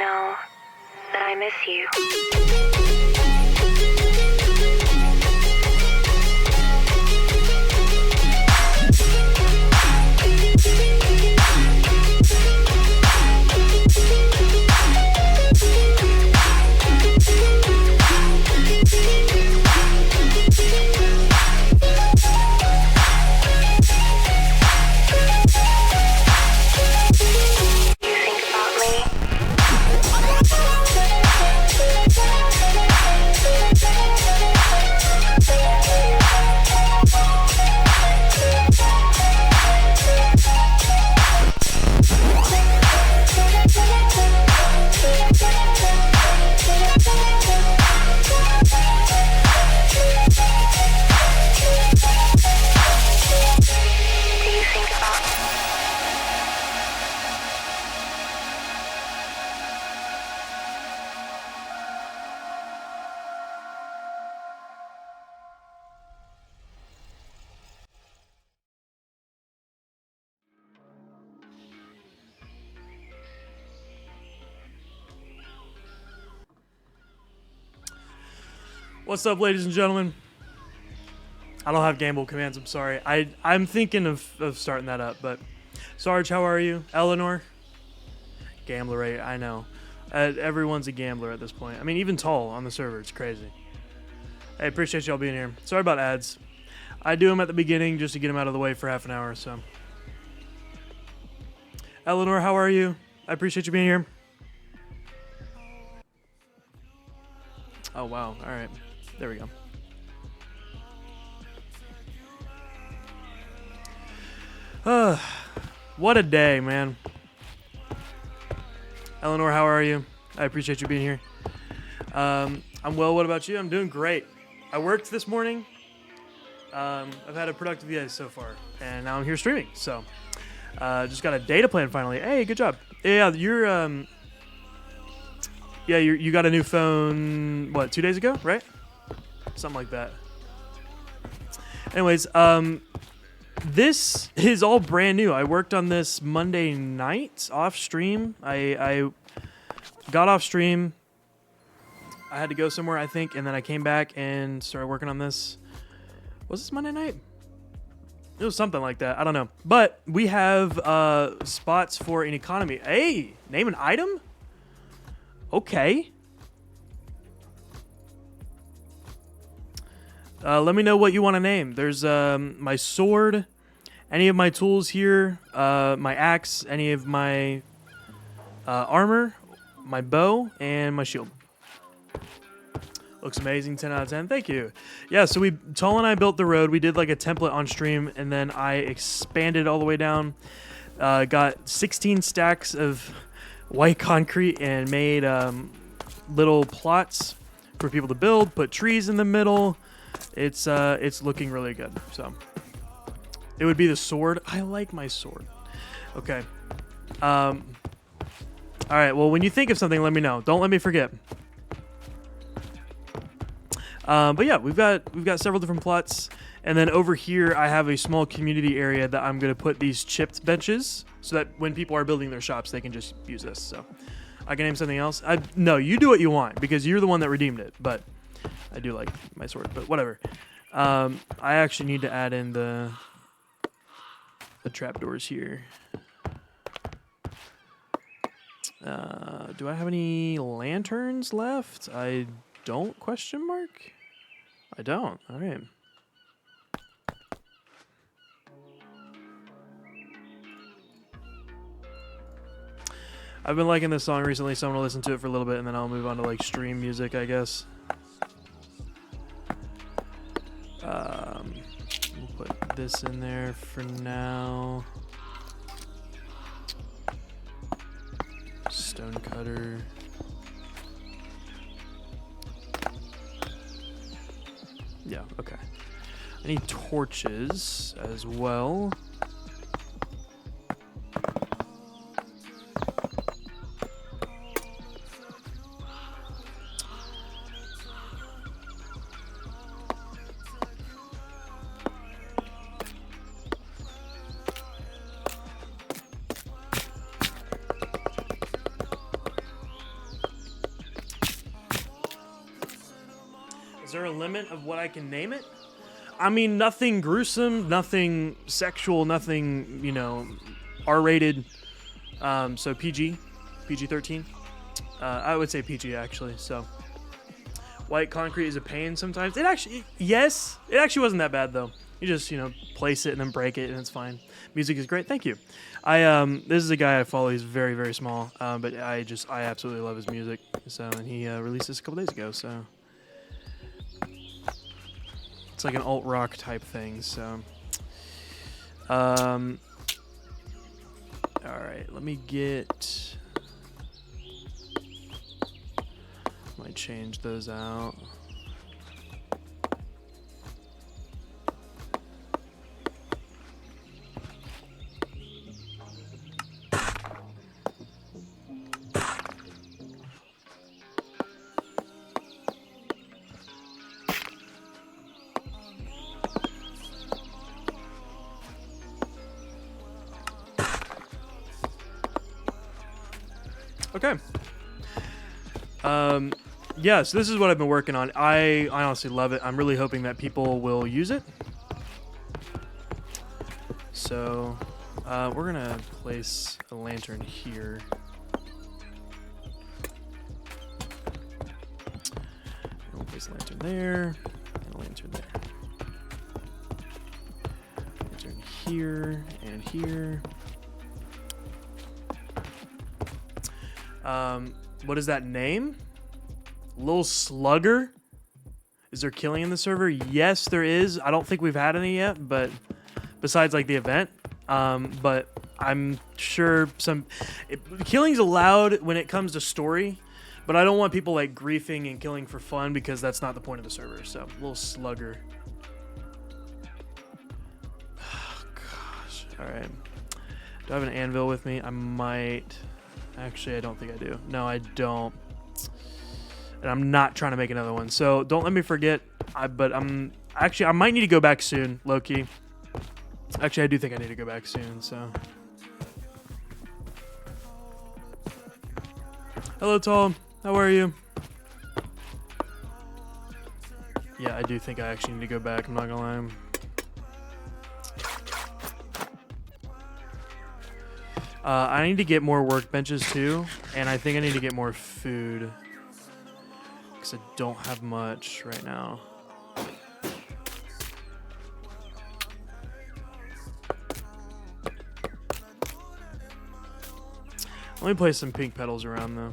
know that I miss you. What's up, ladies and gentlemen? I don't have gamble commands, I'm sorry. I'm thinking of starting that up, but... Sarge, how are you? Eleanor? Gambler, right? I know. Everyone's a gambler at this point. I mean, even Tall on the server. It's crazy. I appreciate y'all being here. Sorry about ads. I do them at the beginning just to get them out of the way for half an hour, so... Eleanor, how are you? I appreciate you being here. Oh, wow. All right. There we go. What a day, man. Eleanor, how are you? I appreciate you being here. I'm well. What about you? I'm doing great. I worked this morning. I've had a productive day so far, and now I'm here streaming. So, just got a data plan finally. Hey, good job. Yeah, you got a new phone. What, 2 days ago, right? Something like that. Anyways, this is all brand new. I worked on this Monday night off stream. I got off stream. I had to go somewhere, I think, and then I came back and started working on this. Was this Monday night? It was something like that. I don't know. But we have spots for an economy. Hey, name an item? Okay. Let me know what you want to name. There's my sword, any of my tools here, my axe, any of my armor, my bow, and my shield. Looks amazing, 10 out of 10. Thank you. Yeah, so Tall and I built the road. We did like a template on stream, and then I expanded all the way down. Got 16 stacks of white concrete and made little plots for people to build, put trees in the middle. It's looking really good. So it would be the sword. I like my sword. Okay. All right. Well, when you think of something, let me know. Don't let me forget. But yeah, we've got several different plots, and then over here I have a small community area that I'm gonna put these chipped benches so that when people are building their shops, they can just use this. So I can name something else. No, you do what you want because you're the one that redeemed it. But I do like my sword, but whatever. I actually need to add in the trapdoors here. Do I have any lanterns left? I don't, question mark? I don't. All right. I've been liking this song recently, so I'm going to listen to it for a little bit, and then I'll move on to like stream music, I guess. We'll put this in there for now. Stone cutter. Yeah, okay. I need torches as well. Is there a limit of what I can name it? I mean, nothing gruesome, nothing sexual, nothing, you know, R-rated. So PG, PG-13. I would say PG actually. So white concrete is a pain sometimes. It actually wasn't that bad though. You just, you know, place it and then break it and it's fine. Music is great. Thank you. This is a guy I follow. He's very, very small. But I absolutely love his music. So, and he released this a couple days ago. So it's like an alt rock type thing. So, all right, let me get. Might change those out. Okay. Yeah, so this is what I've been working on. I honestly love it. I'm really hoping that people will use it. So, we're gonna place a lantern here. We'll place a lantern there, and a lantern there. Lantern here and here. What is that name? Little Slugger? Is there killing in the server? Yes, there is. I don't think we've had any yet, but besides like the event. But I'm sure killing's allowed when it comes to story, but I don't want people like griefing and killing for fun because that's not the point of the server. So, Little Slugger. Oh, gosh. All right. Do I have an anvil with me? I might. Actually, I don't think I do. No, I don't. And I'm not trying to make another one. So don't let me forget. But I might need to go back soon, low-key. Actually, I do think I need to go back soon, so. Hello, Tom. How are you? Yeah, I do think I actually need to go back. I'm not gonna lie. I need to get more workbenches too, and I think I need to get more food because I don't have much right now. Let me place some pink petals around though.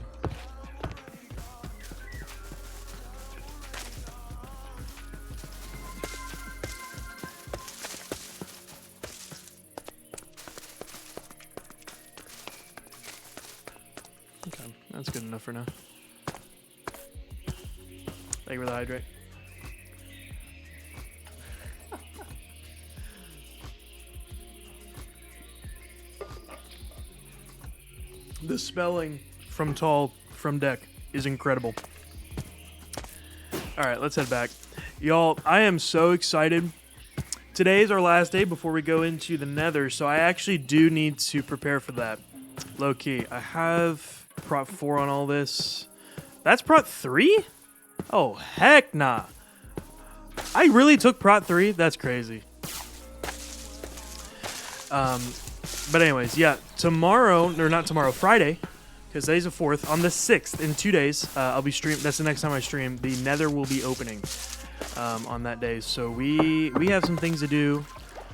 That's good enough for now. Thank you for the hydrate. The spelling from tall from deck is incredible. All right, let's head back. Y'all, I am so excited. Today is our last day before we go into the Nether, so I actually do need to prepare for that. Low key, I have Prot 4 on all this. That's Prot 3? Oh, heck nah. I really took Prot 3? That's crazy. But anyways, yeah, Friday, because today's the 4th, on the 6th, in 2 days, I'll be streaming. That's the next time I stream. The Nether will be opening on that day. So we have some things to do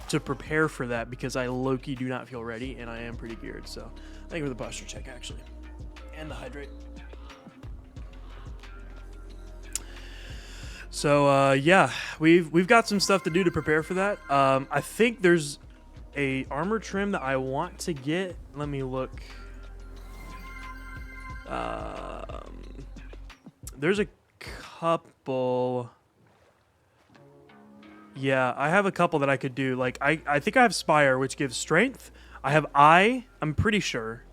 to prepare for that because I low-key do not feel ready, and I am pretty geared. So thank you for the posture check, actually. And the hydrate. So yeah, we've got some stuff to do to prepare for that. I think there's a armor trim that I want to get. Let me look. There's a couple. Yeah, I have a couple that I could do. Like I think I have Spire, which gives strength. I have Eye. I'm pretty sure.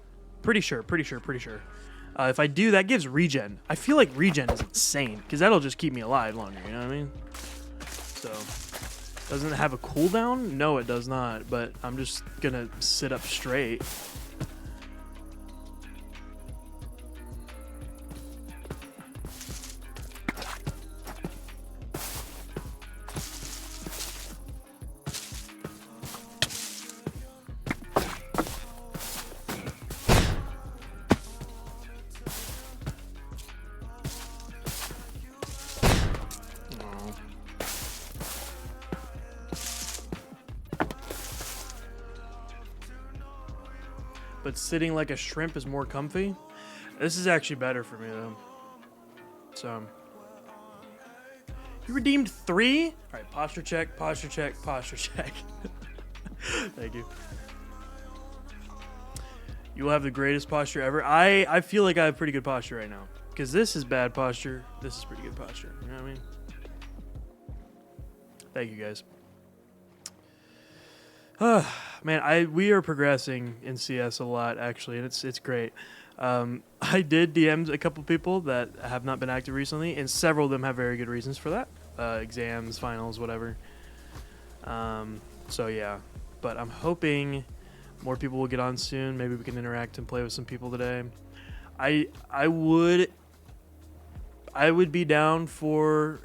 If I do, that gives regen. I feel like regen is insane because that'll just keep me alive longer. You know what I mean? So, doesn't it have a cooldown? No, it does not. But I'm just gonna sit up straight. but sitting like a shrimp is more comfy. This is actually better for me though. So you redeemed 3? All right, posture check, posture check, posture check. Thank you. You will have the greatest posture ever. I feel like I have pretty good posture right now. Because this is bad posture. This is pretty good posture. You know what I mean? Thank you guys. Man, we are progressing in CS a lot actually, and it's great. I did DM a couple people that have not been active recently, and several of them have very good reasons for that. Exams, finals, whatever. So yeah, but I'm hoping more people will get on soon. Maybe we can interact and play with some people today. I would be down for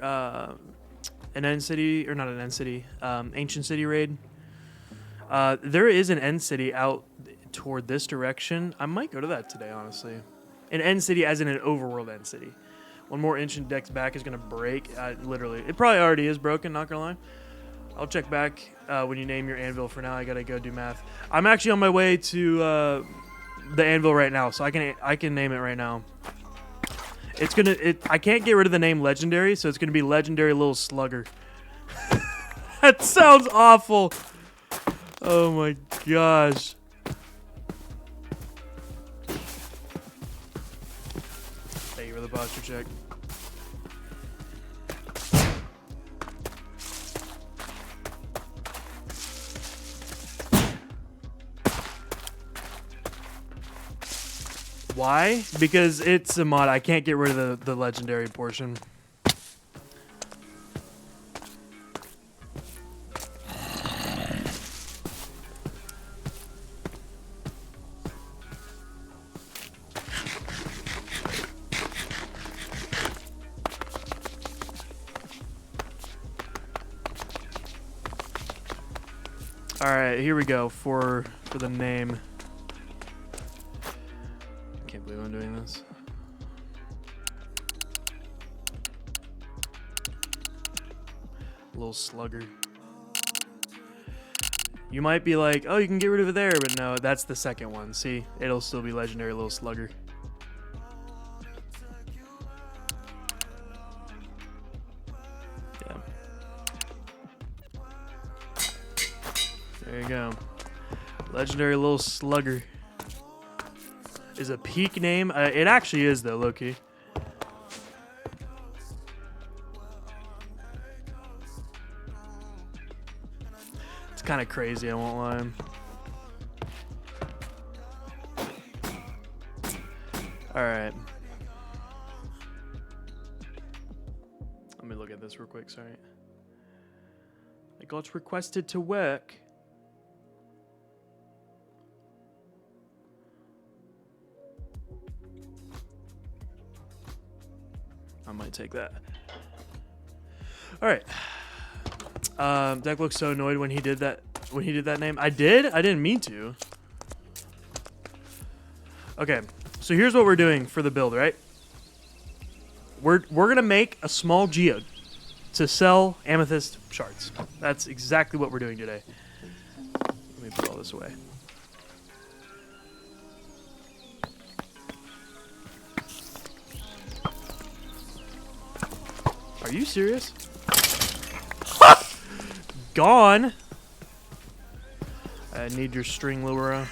an End City, or not an End City, Ancient City raid. There is an End City out toward this direction. I might go to that today, honestly. An End City as in an overworld End City. One more inch and Deck's back is going to break. Literally. It probably already is broken, not going to lie. I'll check back when you name your anvil. For now, I got to go do math. I'm actually on my way to the anvil right now, so I can name it right now. I can't get rid of the name Legendary, so it's going to be Legendary Little Slugger. That sounds awful. Oh my gosh. Thank you for the posture check. Why? Because it's a mod. I can't get rid of the legendary portion. All right, here we go for the name. Can't believe I'm doing this. Little slugger. You might be like, oh, you can get rid of it there, but no, that's the second one. See, it'll still be legendary little slugger. Yeah. There you go. Legendary little slugger is a peak name. It actually is though, low-key. It's kind of crazy, I won't lie. All right. Let me look at this real quick, sorry. I got requested to work. I might take that. All right. Deck looks so annoyed when he did that. When he did that name, I didn't mean to. Okay, so here's what we're doing for the build, right? We're gonna make a small geode to sell amethyst shards. That's exactly what we're doing today. Let me put all this away. Are you serious? Gone. I need your string lure.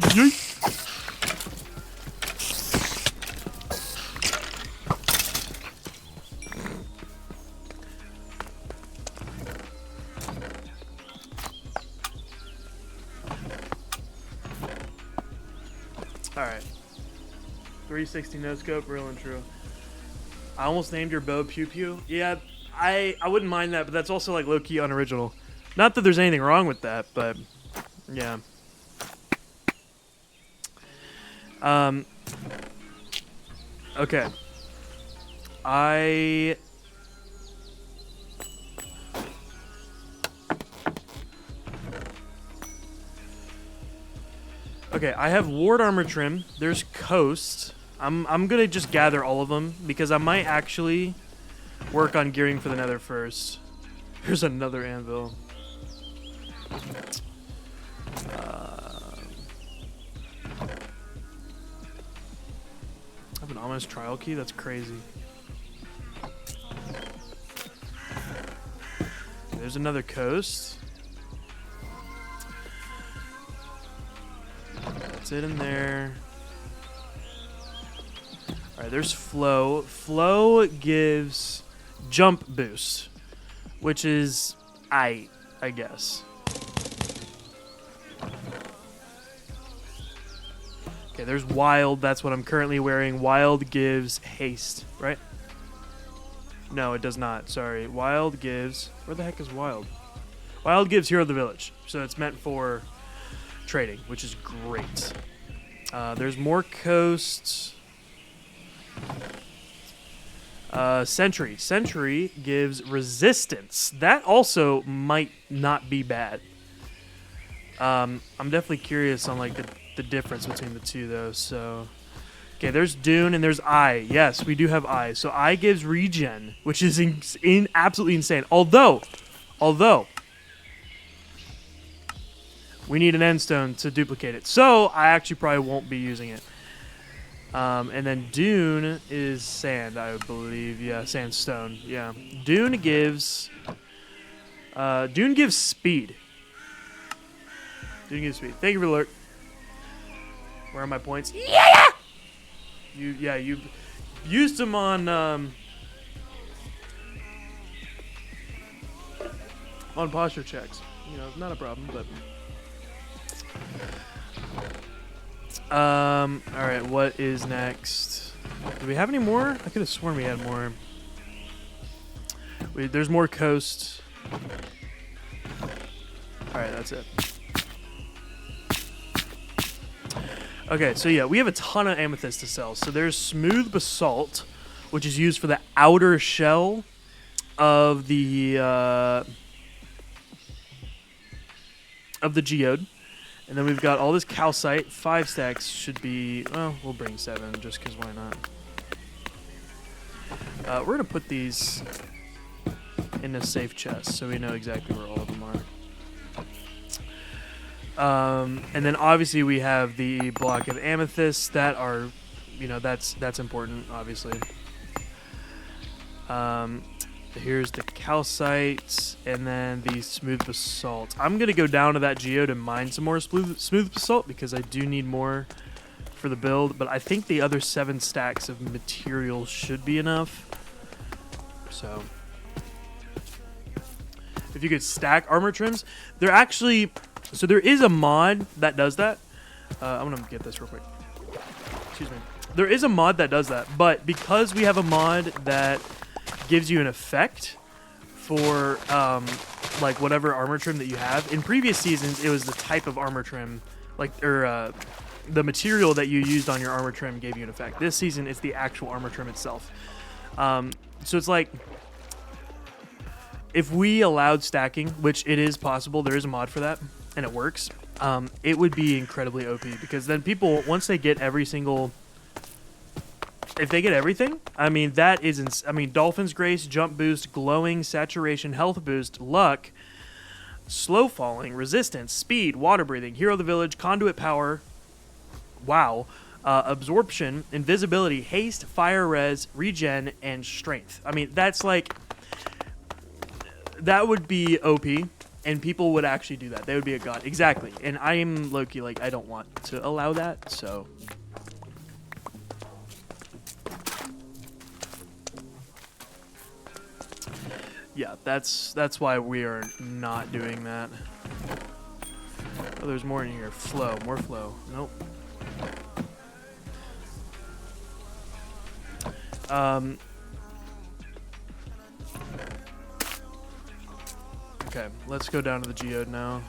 Yeet. All right. 360 no scope, real and true. I almost named your bow Pew Pew. Yeah, I wouldn't mind that, but that's also like low-key unoriginal. Not that there's anything wrong with that, but yeah. Okay. Okay, I have ward armor trim. There's coast. I'm gonna just gather all of them because I might actually work on gearing for the nether first. Here's another anvil. I have an ominous trial key? That's crazy. There's another coast. That's it in there. Alright, there's flow. Flow gives jump boost, which is I guess. Okay, there's wild. That's what I'm currently wearing. Wild gives haste, right? No, it does not. Sorry. Wild gives... Where the heck is wild? Wild gives Hero of the Village. So it's meant for trading, which is great. There's more coasts. Sentry. Sentry gives resistance. That also might not be bad. I'm definitely curious on like the difference between the two, though. So, okay, there's Dune and there's Eye. Yes, we do have Eye. So Eye gives regen, which is absolutely insane. Although we need an end stone to duplicate it, so I actually probably won't be using it. And then Dune is sand, I believe. Yeah, sandstone. Yeah, Dune gives speed. Dune gives speed. Thank you for the alert. Where are my points? Yeah. You've used them on posture checks. You know, not a problem, but. All right, what is next? Do we have any more? I could have sworn we had more. There's more coast. All right, that's it. Okay, so yeah, we have a ton of amethyst to sell. So there's smooth basalt, which is used for the outer shell of the geode. And then we've got all this calcite. 5 stacks should be... Well, we'll bring 7 just because why not? We're going to put these in a safe chest so we know exactly where all of them are. And then obviously we have the block of amethysts that are... You know, that's important, obviously. Here's the calcite, and then the smooth basalt. I'm going to go down to that geode and mine some more smooth basalt because I do need more for the build, but I think the other 7 stacks of materials should be enough. So, if you could stack armor trims, they're actually... So there is a mod that does that. I'm going to get this real quick. Excuse me. There is a mod that does that, but because we have a mod that gives you an effect for like whatever armor trim that you have. In previous seasons, it was the type of armor trim, the material that you used on your armor trim gave you an effect. This season, it's the actual armor trim itself. So it's like if we allowed stacking, which it is possible, there is a mod for that, and it works. It would be incredibly OP because then people, once they get every single... If they get everything, I mean, that is... Dolphin's Grace, Jump Boost, Glowing, Saturation, Health Boost, Luck, Slow Falling, Resistance, Speed, Water Breathing, Hero of the Village, Conduit Power, wow, Absorption, Invisibility, Haste, Fire Res, Regen, and Strength. I mean, that's like... That would be OP, and people would actually do that. They would be a god. Exactly. And I am low-key, like, I don't want to allow that, so... Yeah, that's why we are not doing that. Oh, there's more in here. Flow, more flow. Nope. Okay, let's go down to the geode now.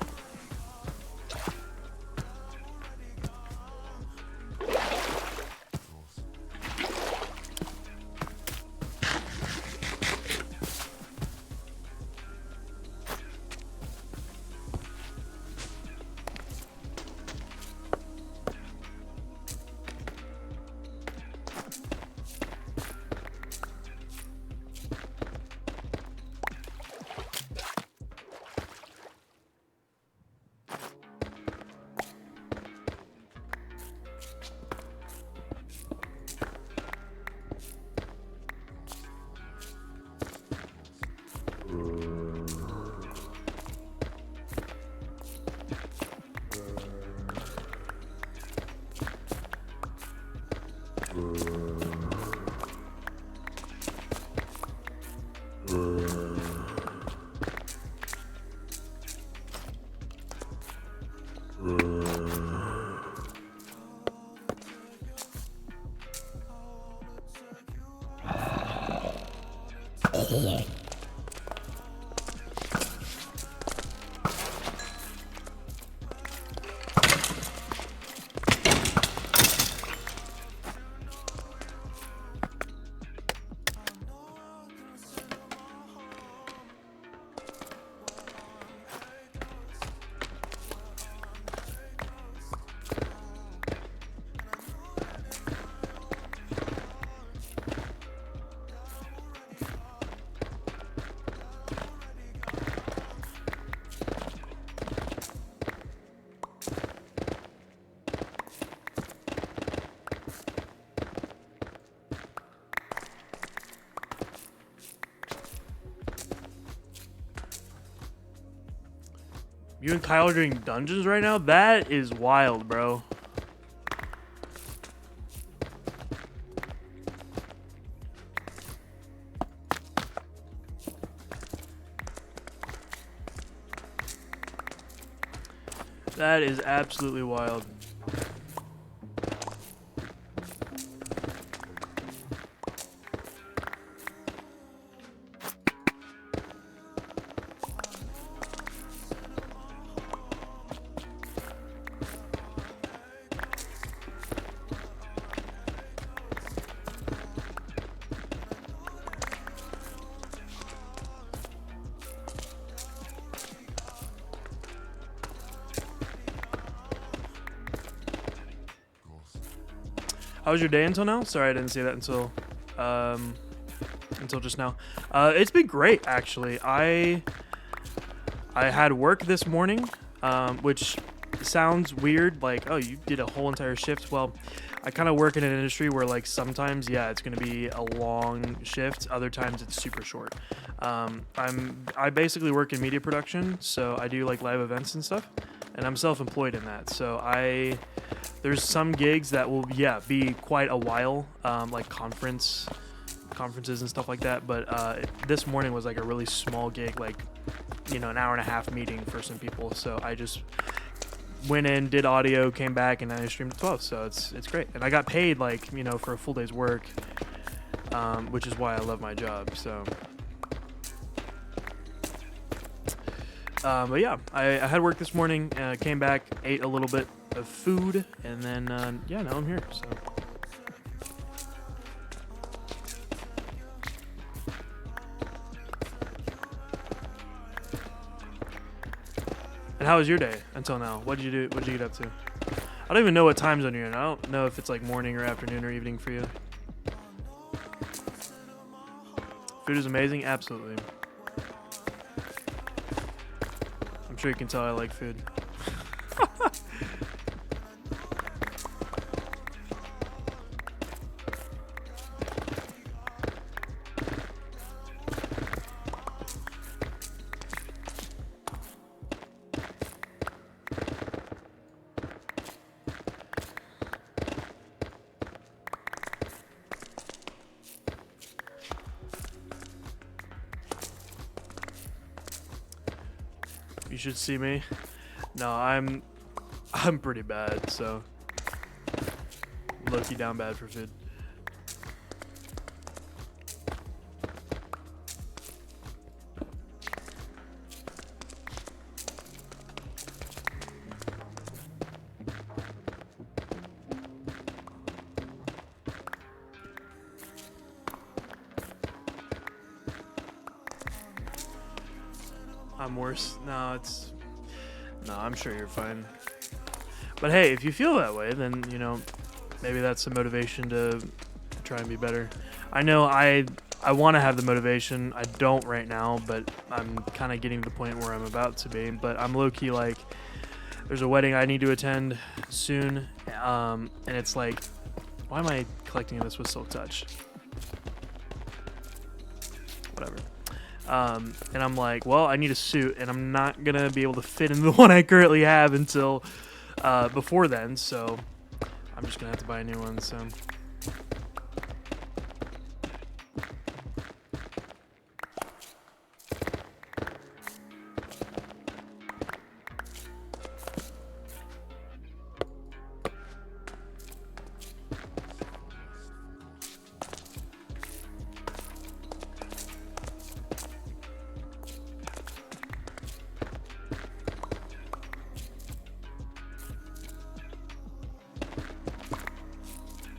You and Kyle are doing dungeons right now? That is wild, bro. That is absolutely wild. How was your day until now? Sorry, I didn't see that until just now. It's been great, actually. I had work this morning, which sounds weird. Like, oh, you did a whole entire shift. Well, I kind of work in an industry where, like, sometimes, yeah, it's going to be a long shift. Other times, it's super short. I basically work in media production, so I do like live events and stuff, and I'm self-employed in that. So there's some gigs that will, yeah, be quite a while, like conferences and stuff like that. But this morning was like a really small gig, like, you know, an hour and a half meeting for some people. So I just went in, did audio, came back, and I streamed at 12. So it's great, and I got paid, like, you know, for a full day's work, which is why I love my job. So. But yeah, I had work this morning, came back, ate a little bit of food, and then, yeah, now I'm here, so. And how was your day until now? What did you do? What did you get up to? I don't even know what time zone you're in. I don't know if it's like morning or afternoon or evening for you. Food is amazing? Absolutely. I'm sure you can tell I like food. You should see me. No, I'm pretty bad, so low-key down bad for food. I'm worse. No, I'm sure you're fine. But hey, if you feel that way, then, you know, maybe that's some motivation to try and be better. I know I want to have the motivation. I don't right now, but I'm kind of getting to the point where I'm about to be. But I'm low-key, like, there's a wedding I need to attend soon, and it's like, why am I collecting this with Silk Touch? Whatever. And I'm like, well, I need a suit, and I'm not gonna be able to fit in the one I currently have until before then, so I'm just gonna have to buy a new one. So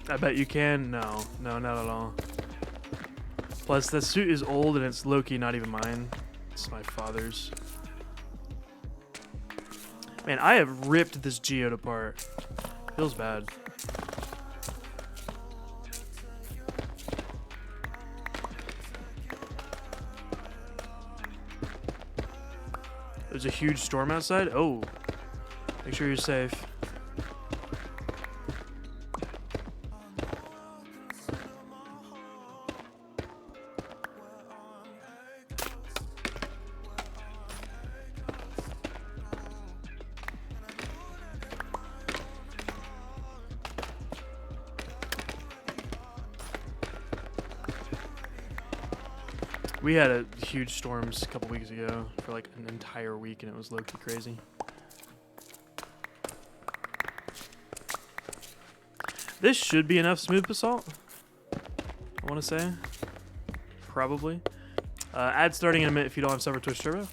I bet you can. No, not at all. Plus, the suit is old and it's low-key not even mine. It's my father's. Man, I have ripped this geode apart. Feels bad. There's a huge storm outside. Oh, make sure you're safe. We had a huge storms a couple weeks ago for like an entire week, and it was low-key crazy. This should be enough smooth basalt, I want to say. Probably. Ad starting in a minute if you don't have Cyber Twitch Turbo.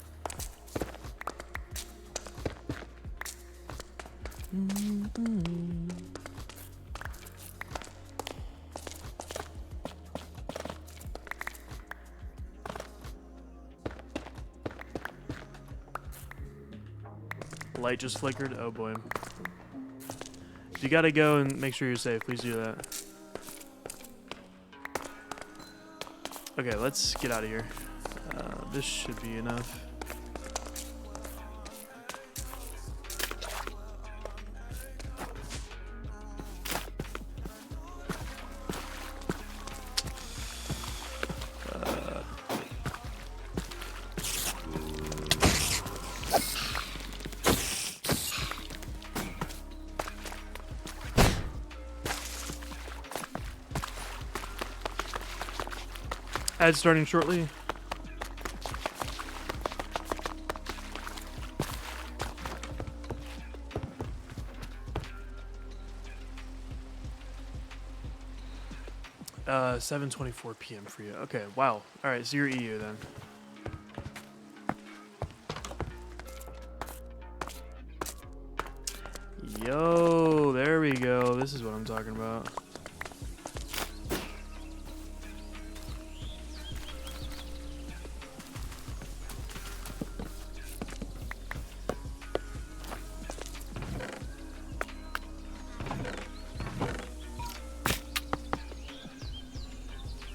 Light just flickered. Oh boy. You gotta go and make sure you're safe. Please do that. Okay, let's get out of here. This should be enough. Ad starting shortly. Uh, 7:24 p.m. for you. Okay, wow. All right, so you're EU then. Yo, there we go. This is what I'm talking about.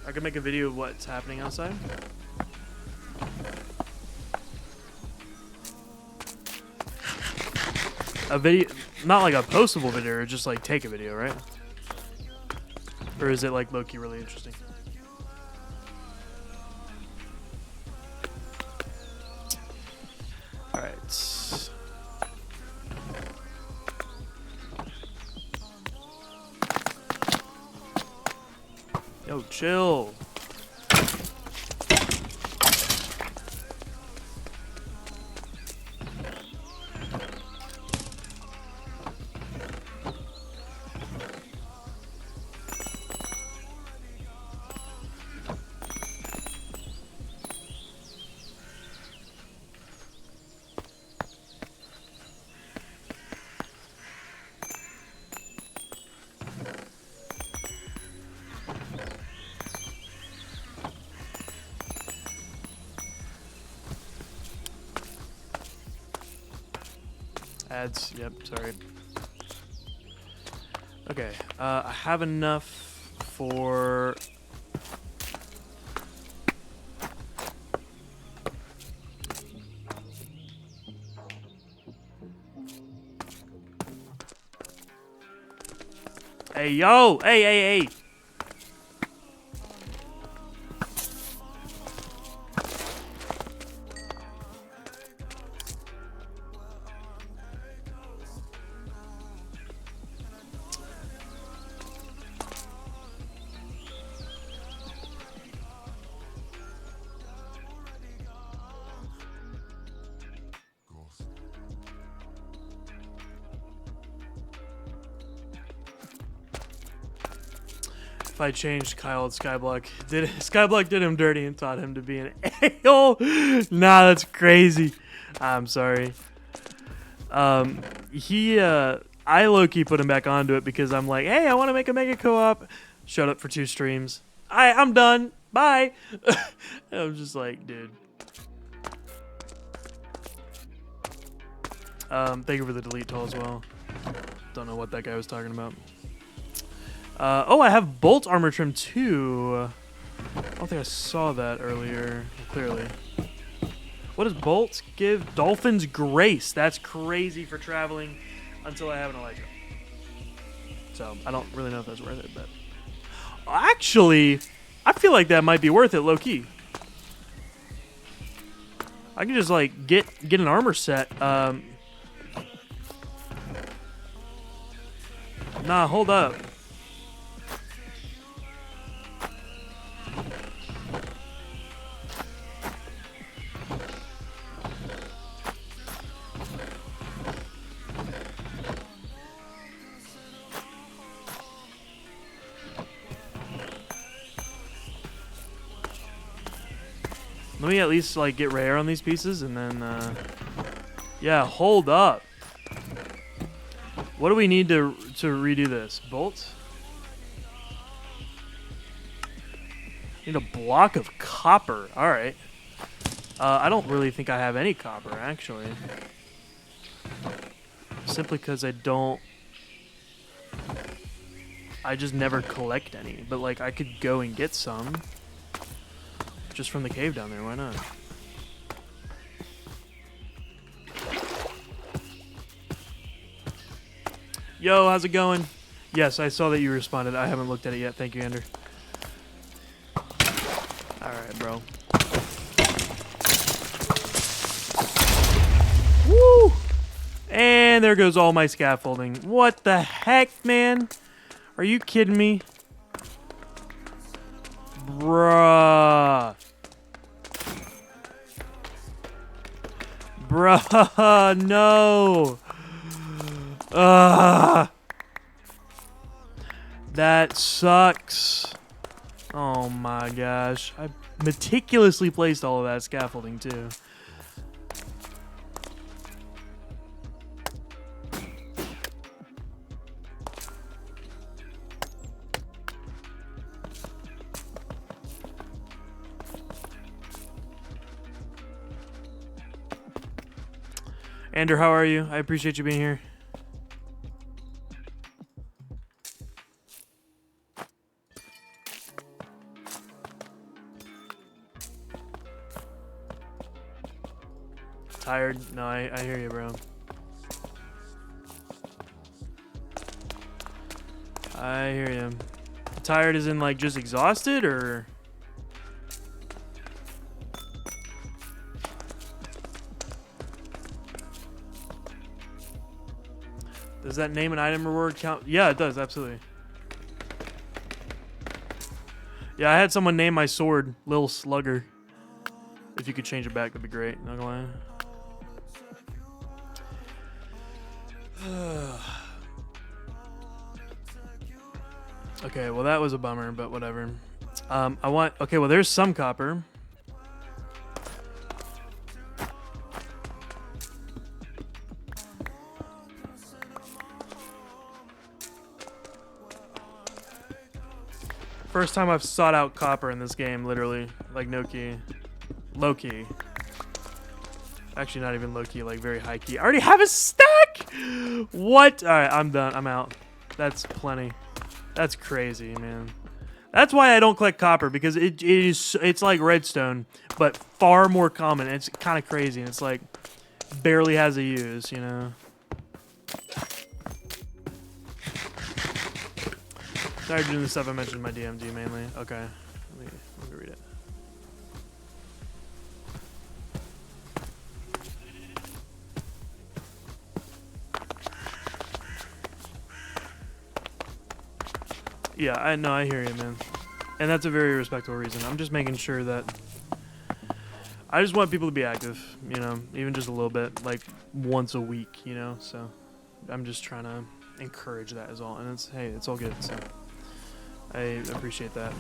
I can make a video of what's happening outside. A video, not like a postable video, just like take a video, right? Or is it like low-key really interesting? All right. Yo, chill. Ads, yep, sorry. Okay, I have enough for... Hey, yo! Hey! If I changed Kyle, Skyblock did him dirty and taught him to be an a-hole. Nah, that's crazy. I'm sorry. I low-key put him back onto it because I'm like, hey, I want to make a mega co-op. Shut up for 2 streams. I'm done. Bye. I'm just like, dude. Thank you for the delete tool as well. Don't know what that guy was talking about. Oh, I have bolt armor trim too. I don't think I saw that earlier. Clearly. What does bolts give? Dolphin's Grace. That's crazy for traveling until I have an Elytra. So, I don't really know if that's worth it, but... Actually, I feel like that might be worth it, low-key. I can just, like, get an armor set. Nah, hold up. Let me at least, like, get rare on these pieces, and then, yeah, hold up. What do we need to redo this? Bolts? Need a block of copper. Alright. I don't really think I have any copper, actually. Simply because I just never collect any. But, like, I could go and get some. Just from the cave down there, why not? Yo, how's it going? Yes, I saw that you responded. I haven't looked at it yet. Thank you, Ender. Alright, bro. Woo! And there goes all my scaffolding. What the heck, man? Are you kidding me? Bruh. Bruh, no. That sucks. Oh my gosh. I meticulously placed all of that scaffolding too. Andrew, how are you? I appreciate you being here. Tired? No, I hear you, bro. I hear you. Tired as in, like, just exhausted, or... Does that name and item reward count? Yeah, it does, absolutely. Yeah, I had someone name my sword Lil Slugger. If you could change it back, that'd be great. Not gonna lie. Okay, well that was a bummer, but whatever. Okay, well there's some copper. First time I've sought out copper in this game, literally. Like, no key. Low key. Actually, not even low key, like very high key. I already have a stack! What? Alright, I'm done. I'm out. That's plenty. That's crazy, man. That's why I don't collect copper, because it's like redstone, but far more common. It's kind of crazy, and it's like barely has a use, you know? Sorry doing the stuff I mentioned in my DMG mainly. Okay. Let me read it. Yeah, I hear you, man. And that's a very respectable reason. I'm just making sure that I just want people to be active, you know, even just a little bit, like once a week, you know. So I'm just trying to encourage that as all. And it's, hey, it's all good. So I appreciate that.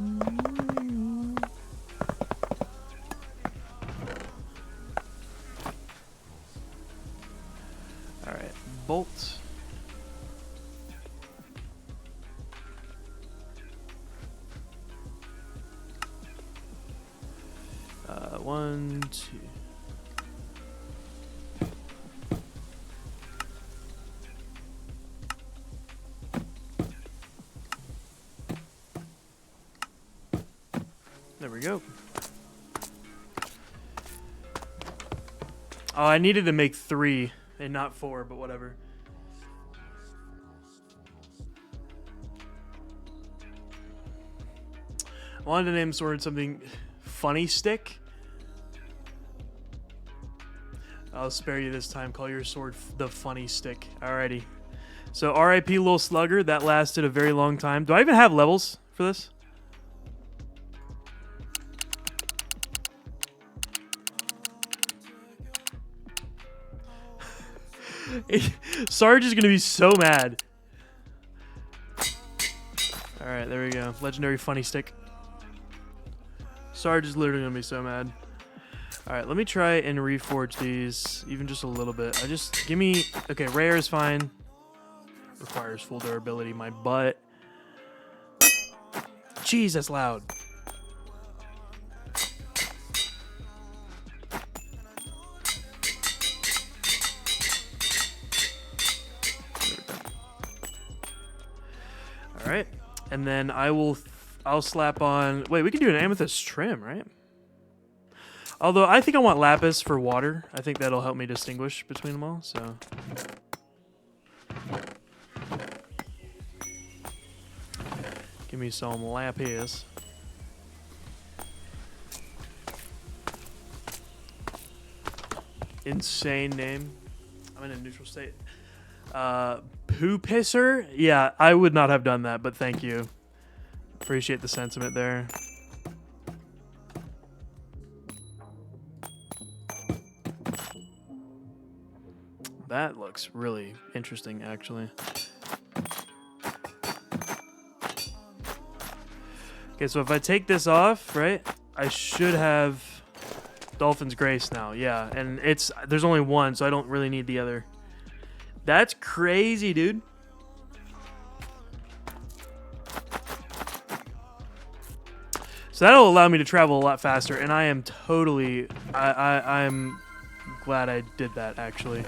All right, bolt. One, two. There we go. Oh, I needed to make 3 and not 4, but whatever. I wanted to name sword something funny stick. I'll spare you this time. Call your sword the funny stick. Alrighty. So RIP Little Slugger. That lasted a very long time. Do I even have levels for this? Sarge is going to be so mad. Alright, there we go. Legendary funny stick. Sarge is literally going to be so mad. Alright, let me try and reforge these, even just a little bit. Give me... Okay, rare is fine. Requires full durability. My butt. Jeez, that's loud. Alright, and then I'll slap on... Wait, we can do an amethyst trim, right? Although, I think I want lapis for water. I think that'll help me distinguish between them all, so... Give me some lapis. Insane name. I'm in a neutral state. Poo pisser? Yeah, I would not have done that, but thank you. Appreciate the sentiment there. That looks really interesting, actually. Okay, so if I take this off, right, I should have Dolphin's Grace now. Yeah, and there's only one, so I don't really need the other. That's crazy, dude. So that'll allow me to travel a lot faster, and I am totally... I'm glad I did that, actually.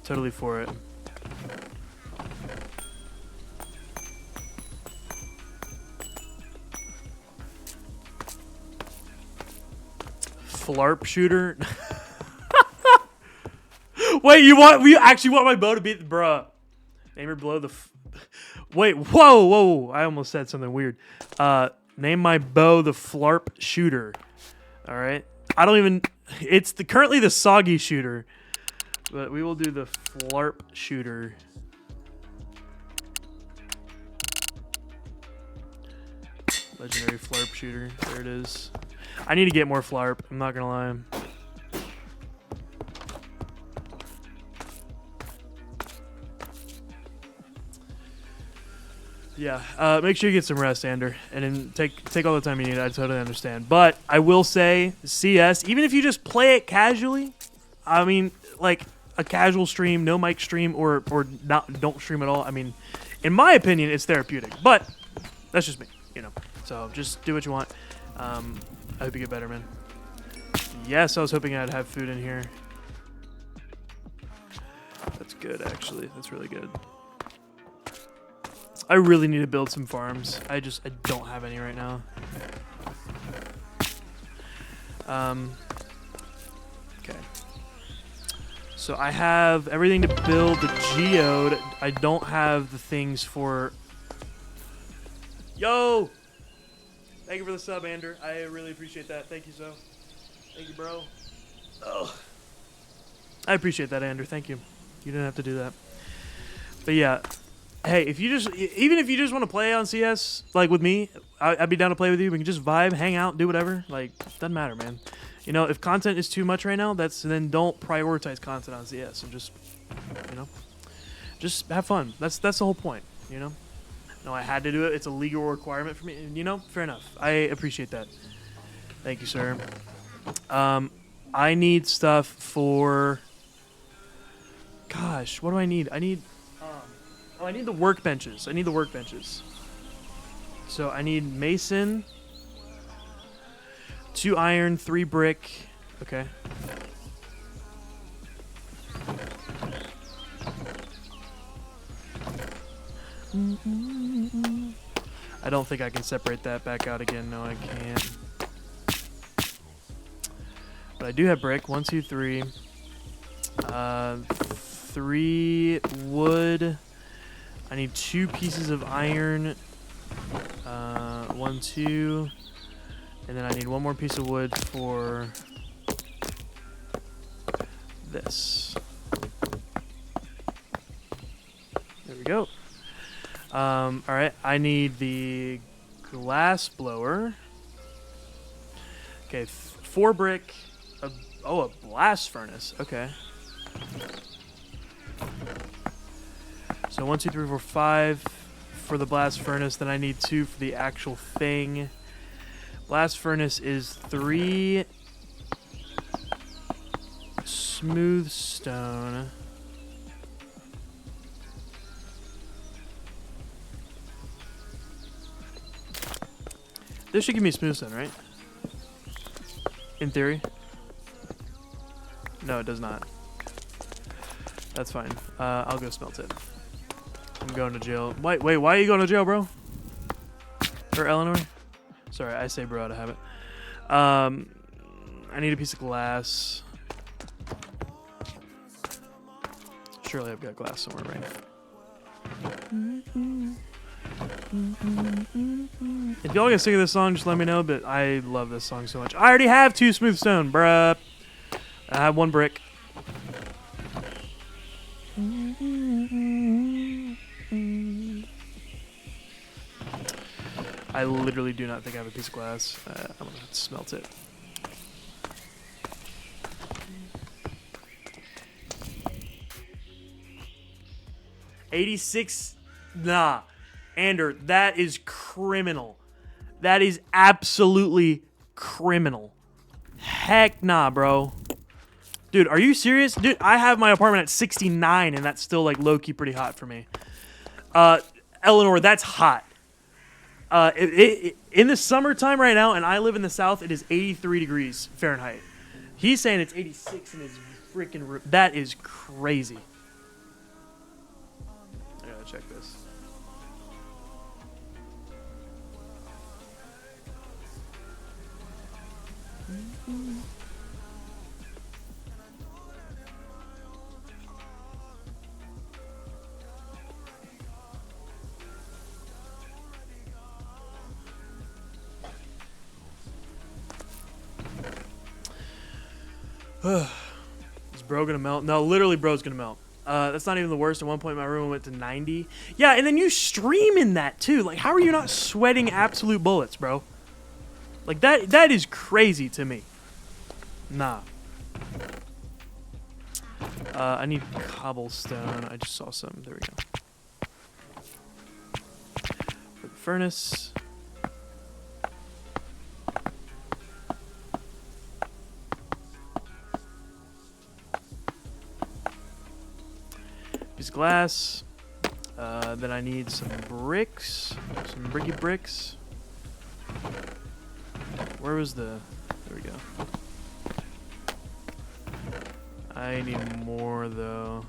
Totally for it. Flarp shooter. Wait, you actually want my bow to be... Bruh. Name her below the... Wait, whoa. I almost said something weird. Name my bow the Flarp shooter. Alright. I don't even... It's currently the Soggy shooter. But we will do the Flarp shooter. Legendary Flarp shooter. There it is. I need to get more Flarp. I'm not gonna lie. Yeah, make sure you get some rest, Ander, and then take all the time you need. I totally understand. But I will say, CS, even if you just play it casually, I mean, like a casual stream, no mic stream, or don't stream at all. I mean, in my opinion, it's therapeutic. But that's just me, you know. So just do what you want. I hope you get better, man. Yes, I was hoping I'd have food in here. That's good, actually. That's really good. I really need to build some farms. I don't have any right now. Okay. So I have everything to build the geode. I don't have the things for... Yo! Thank you for the sub, Ander. I really appreciate that. Thank you, so. Thank you, bro. Oh. I appreciate that, Ander. Thank you. You didn't have to do that. But yeah... Hey, even if you just want to play on CS, like with me, I'd be down to play with you. We can just vibe, hang out, do whatever. Like, doesn't matter, man. You know, if content is too much right now, then don't prioritize content on CS and just, you know, just have fun. That's the whole point, you know. No, I had to do it. It's a legal requirement for me. And, you know, fair enough. I appreciate that. Thank you, sir. I need stuff for... Gosh, what do I need? I need... I need the workbenches. I need the workbenches. So I need mason, 2 iron, 3 brick. Okay. I don't think I can separate that back out again. No, I can't. But I do have brick. 1, 2, 3. 3 wood. I need 2 pieces of iron. 1, 2. And then I need 1 more piece of wood for this. There we go. Alright, I need the glass blower. Okay, 4 brick. A blast furnace. Okay. So 1, 2, 3, 4, 5 for the blast furnace. Then I need 2 for the actual thing. Blast furnace is 3 smooth stone. This should give me smooth stone, right? In theory. No, it does not. That's fine. I'll go smelt it. I'm going to jail. Wait, why are you going to jail, bro? Or Eleanor? Sorry, I say bro out of habit. I need a piece of glass. Surely I've got glass somewhere, right? If y'all get sick of this song, just let me know, but I love this song so much. I already have 2 smooth stone, bruh. I have 1 brick. I literally do not think I have a piece of glass. I'm gonna have to smelt it. $86? Nah. Ander, that is criminal. That is absolutely criminal. Heck nah, bro. Dude, are you serious? Dude, I have my apartment at 69, and that's still, like, low-key pretty hot for me. Eleanor, that's hot. In the summertime right now, and I live in the south, it is 83 degrees Fahrenheit. He's saying it's 86 in his freaking room. That is crazy. I gotta check this. Is bro gonna melt? No, literally bro's gonna melt. That's not even the worst. At one point my room went to 90. Yeah, and then you stream in that too. Like, how are you not sweating absolute bullets, bro? Like, that is crazy to me. Nah. I need cobblestone. I just saw some. There we go. For the furnace. Piece of glass. Then I need some bricks. Some bricky bricks. Where was the... There we go. I need more, though.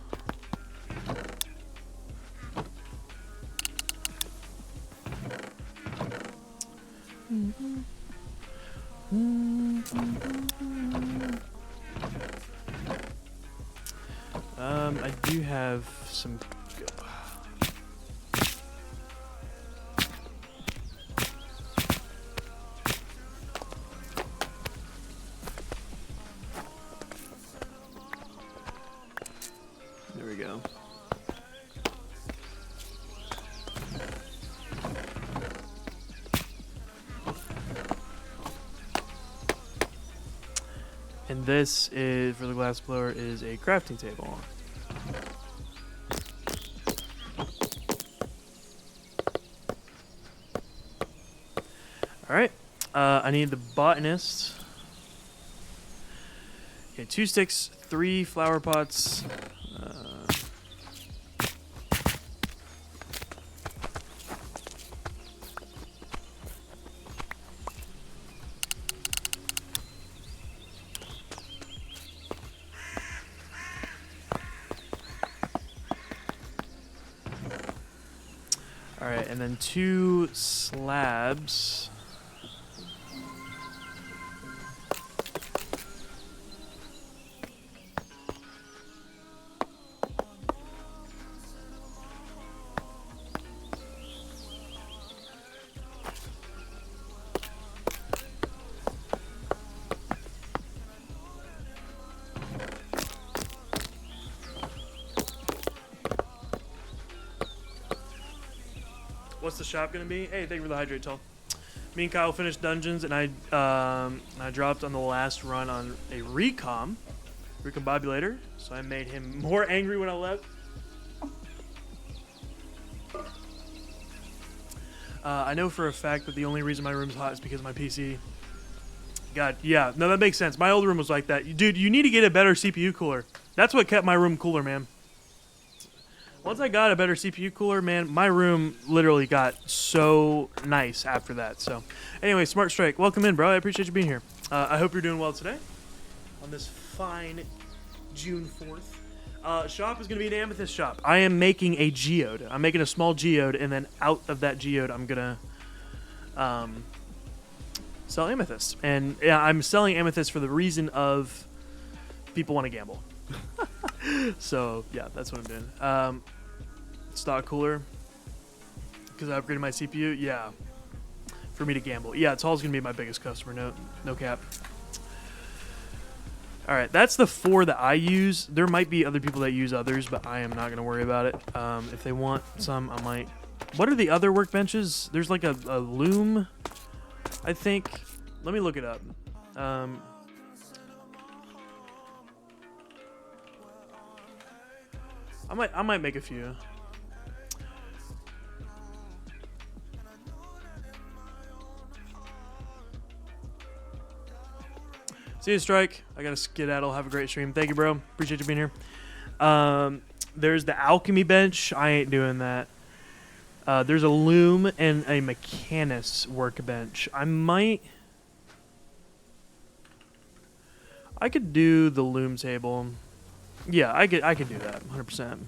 I do have some... There we go. And this is, for the glass blower, is a crafting table. I need the botanist. Okay, 2 sticks, 3 flower pots. Alright, and then 2 slabs. What's the shop gonna be? Hey, thank you for the hydrate, Tall. Me and Kyle finished dungeons, and I dropped on the last run on a recombobulator, so I made him more angry when I left. I know for a fact that the only reason my room's hot is because of my PC. God, yeah, no, that makes sense. My old room was like that. Dude, you need to get a better CPU cooler. That's what kept my room cooler, man. Once I got a better CPU cooler, man, my room literally got so nice after that. So, anyway, Smart Strike, welcome in, bro. I appreciate you being here. I hope you're doing well today on this fine June 4th. Shop is going to be an amethyst shop. I am making a geode. I'm making a small geode, and then out of that geode, I'm going to sell amethyst. And yeah, I'm selling amethyst for the reason of people want to gamble. So, yeah, that's what I'm doing. Stock cooler. Because I upgraded my CPU. Yeah. For me to gamble. Yeah, Tall's going to be my biggest customer. No cap. Alright, that's the 4 that I use. There might be other people that use others, but I am not going to worry about it. If they want some, I might. What are the other workbenches? There's like a loom, I think. Let me look it up. I might make a few. See you, Strike. I gotta skedaddle. Have a great stream. Thank you, bro. Appreciate you being here. There's the alchemy bench. I ain't doing that. There's a loom and a mechanist's workbench. I could do the loom table. Yeah, I could do that. 100%.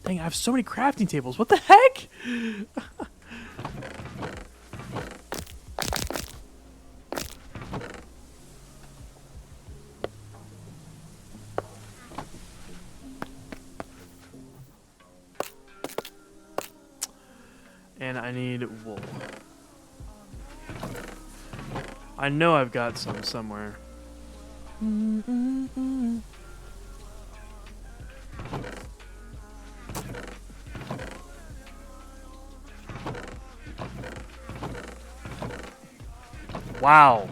Dang, I have so many crafting tables. What the heck? And I need wool. I know I've got some somewhere. Wow.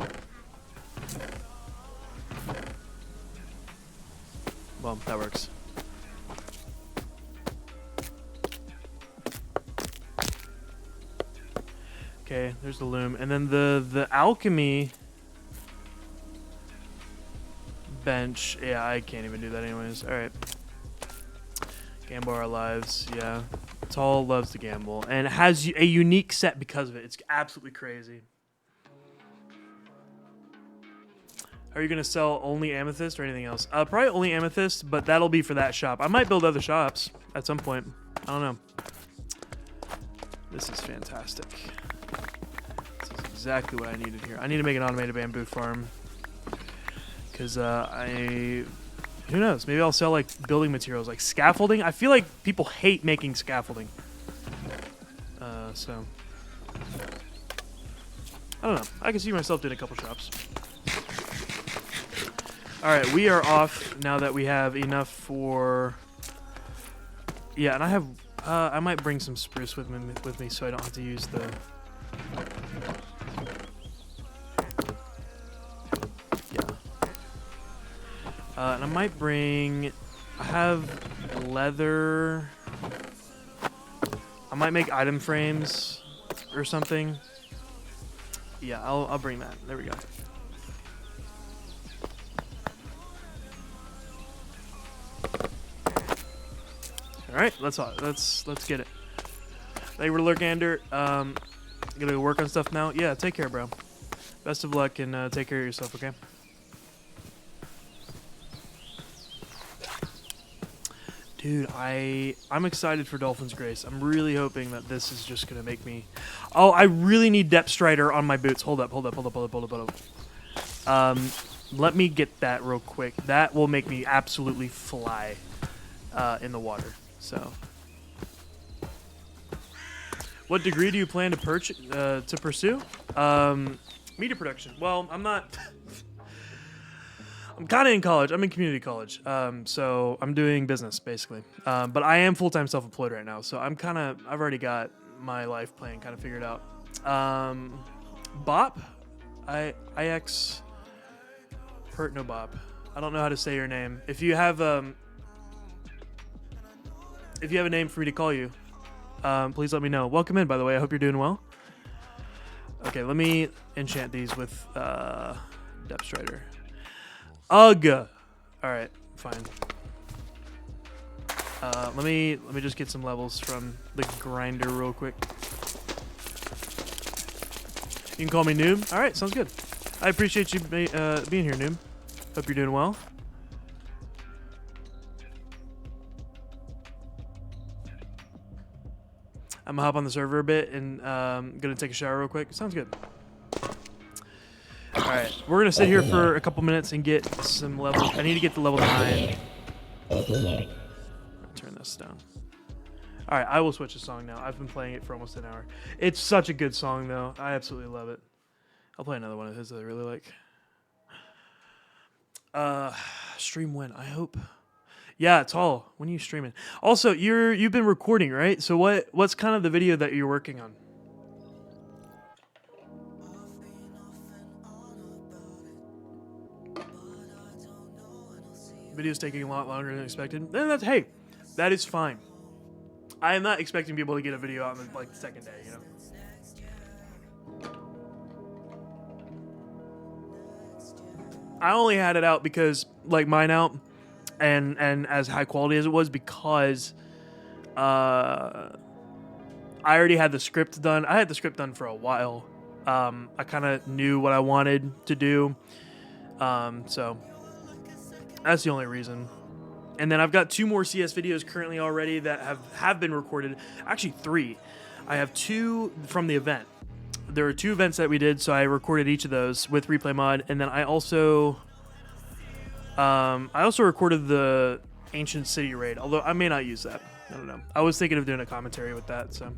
Well, that works. Okay, there's the loom. And then the alchemy bench. Yeah, I can't even do that anyways. Alright. Gamble our lives. Yeah. Tall loves to gamble. And it has a unique set because of it. It's absolutely crazy. Are you going to sell only amethyst or anything else? Probably only amethyst, but that'll be for that shop. I might build other shops at some point. I don't know. This is fantastic. This is exactly what I needed here. I need to make an automated bamboo farm. Because who knows? Maybe I'll sell like building materials, like scaffolding. I feel like people hate making scaffolding. So I don't know. I can see myself doing a couple shops. All right, we are off now that we have enough for. Yeah, and I have. I might bring some spruce with me, so I don't have to use the. Yeah. And I might bring. I have leather. I might make item frames or something. Yeah, I'll bring that. There we go. All right, let's get it. Thank you for Lurkander. Gonna work on stuff now. Yeah, take care, bro. Best of luck and take care of yourself. Okay. Dude, I'm excited for Dolphin's Grace. I'm really hoping that this is just gonna make me. Oh, I really need Depth Strider on my boots. Hold up. Let me get that real quick. That will make me absolutely fly in the water. So, what degree do you plan to pursue? Media production. Well, I'm not. I'm kind of in college. I'm in community college. So I'm doing business basically. But I am full-time self-employed right now. So I've already got my life plan kind of figured out. Bop, IX, hurt no Bop. I don't know how to say your name. If you have a name for me to call you, please let me know. Welcome in, by the way. I hope you're doing well. Okay, let me enchant these with Depth Strider. Ugh. All right, fine. Let me just get some levels from the grinder real quick. You can call me Noob. All right, sounds good. I appreciate you being here, Noob. Hope you're doing well. I'm gonna hop on the server a bit and gonna take a shower real quick. Sounds good. Alright, we're gonna sit here for a couple minutes and get some levels. I need to get to level 9. Turn this down. Alright, I will switch the song now. I've been playing it for almost an hour. It's such a good song, though. I absolutely love it. I'll play another one of his that I really like. Stream when? I hope. Yeah, it's all. When are you streaming? Also, you've been recording, right? So what's kind of the video that you're working on? Video's taking a lot longer than expected. Then hey, that is fine. I am not expecting people to get a video out on the second day, you know. I only had it out because mine out and as high quality as it was because I already had the script done. I had the script done for a while. I kind of knew what I wanted to do. So that's the only reason. And then I've got 2 more CS videos currently already that have been recorded. Actually 3. I have 2 from the event. There are 2 events that we did, so I recorded each of those with Replay Mod. And then I also recorded the Ancient City raid, although I may not use that. I don't know. I was thinking of doing a commentary with that, so.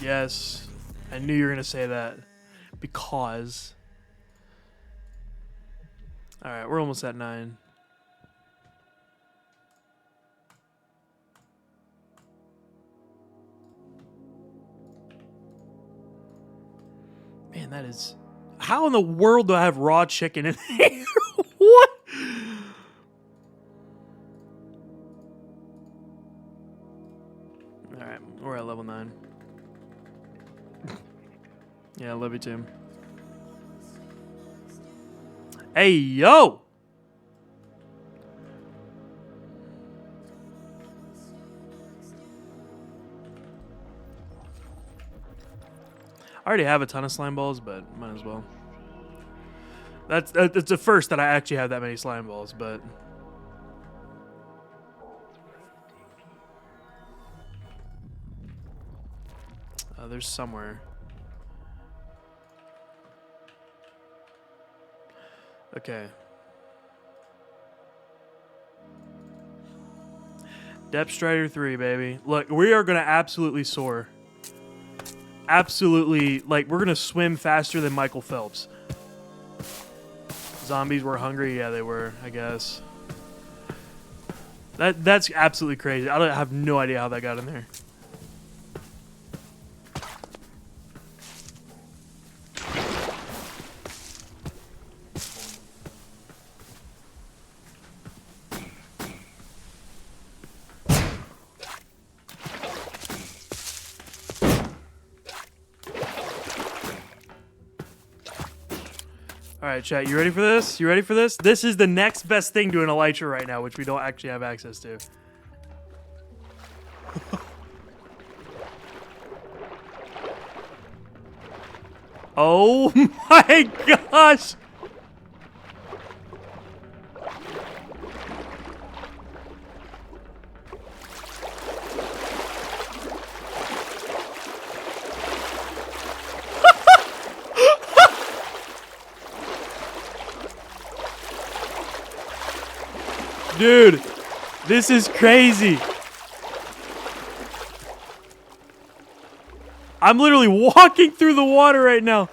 Yes, I knew you were going to say that because. All right, we're almost at 9. Man, that is. How in the world do I have raw chicken in here? What? All right, we're at level 9. Yeah, I love you too. Hey, yo! I already have a ton of slime balls, but might as well. That's the first that I actually have that many slime balls, but... there's somewhere. Okay. Depth Strider 3, baby. Look, we are going to absolutely soar. Absolutely, we're going to swim faster than Michael Phelps. Zombies were hungry? Yeah, they were, I guess. That's absolutely crazy. I have no idea how that got in there. All right, chat. You ready for this? You ready for this? This is the next best thing to an elytra right now, which we don't actually have access to. Oh my gosh! Dude, this is crazy. I'm literally walking through the water right now.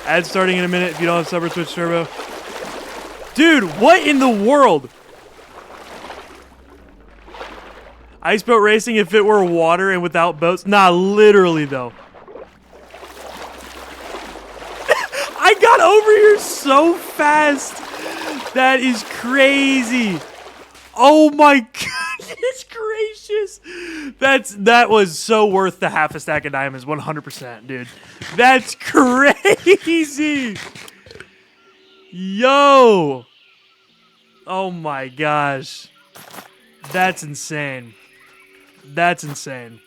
Ad starting in a minute if you don't have Sub or Twitch Turbo. Dude, what in the world? Ice boat racing if it were water and without boats? Nah, literally though. I got over here so fast. That is crazy. Oh my goodness gracious. That was so worth the half a stack of diamonds, 100%, dude. That's crazy. Yo. Oh my gosh. That's insane. That's insane.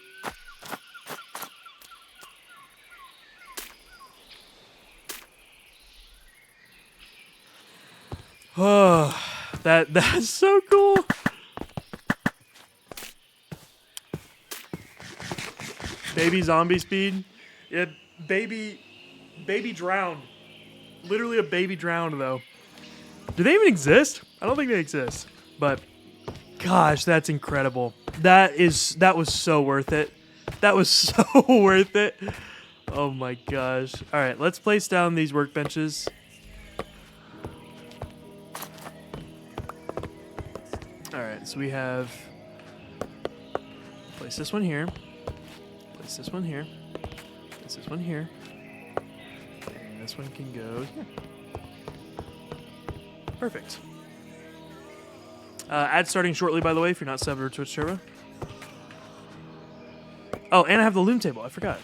Oh, that's so cool. Baby zombie speed. Yeah, baby drowned. Literally a baby drowned though. Do they even exist? I don't think they exist. But gosh, that's incredible. That was so worth it. That was so worth it. Oh my gosh. All right, let's place down these workbenches. All right, so we have place this one here. Place this one here. Place this one here. And this one can go here. Perfect. Ad starting shortly, by the way, if you're not subbed or Twitch Turbo. Oh, and I have the loom table. I forgot.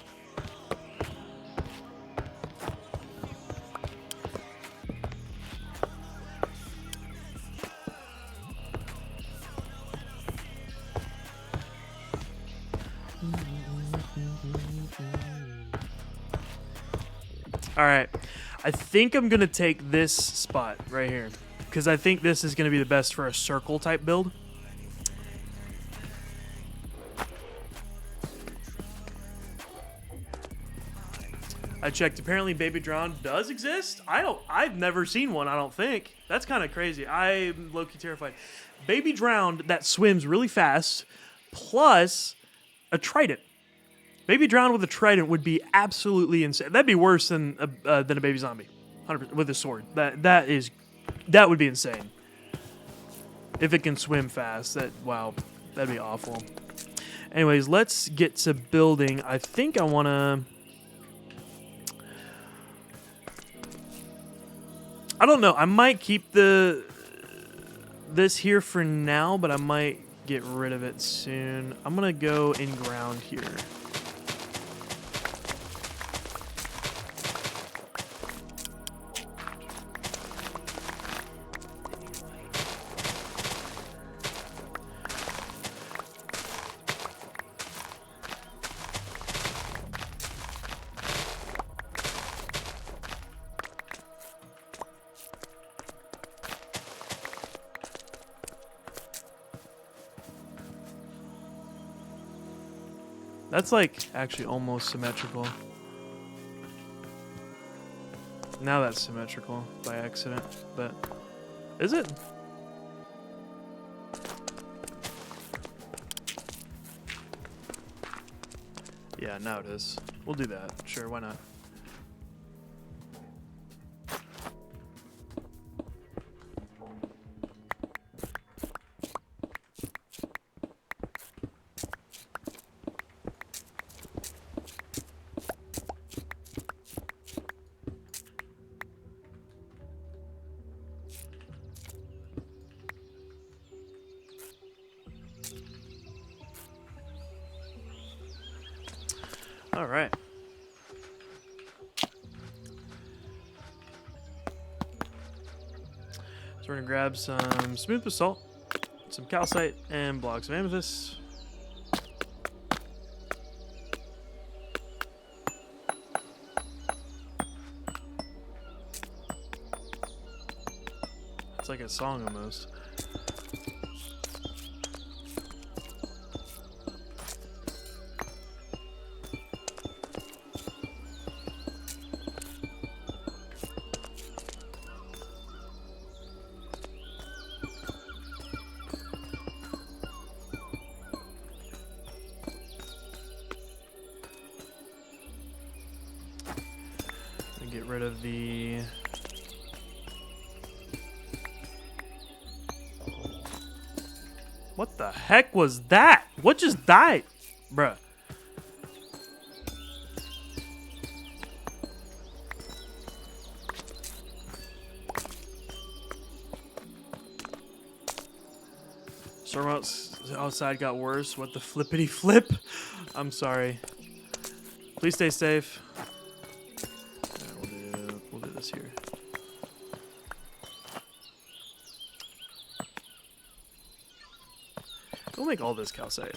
All right. I think I'm going to take this spot right here because I think this is going to be the best for a circle type build. I checked. Apparently Baby Drown does exist. I've never seen one, I don't think. That's kind of crazy. I'm low-key terrified. Baby Drowned that swims really fast plus a trident. Baby Drowned with a trident would be absolutely insane. That'd be worse than a baby zombie, 100% with a sword. That would be insane. If it can swim fast, wow, that'd be awful. Anyways, let's get to building. I think I want to. I don't know. I might keep this here for now, but I might get rid of it soon. I'm gonna go in ground here. That's like actually almost symmetrical. Now that's symmetrical by accident, but is it? Yeah, now it is. We'll do that. Sure, why not? All right. So we're gonna grab some smooth basalt, some calcite, and blocks of amethyst. It's like a song almost. And get rid of the... What the heck was that? What just died? Bruh. Storm outside got worse. What the flippity flip? I'm sorry. Please stay safe. Alright, we'll do this here. We'll make all this calcite.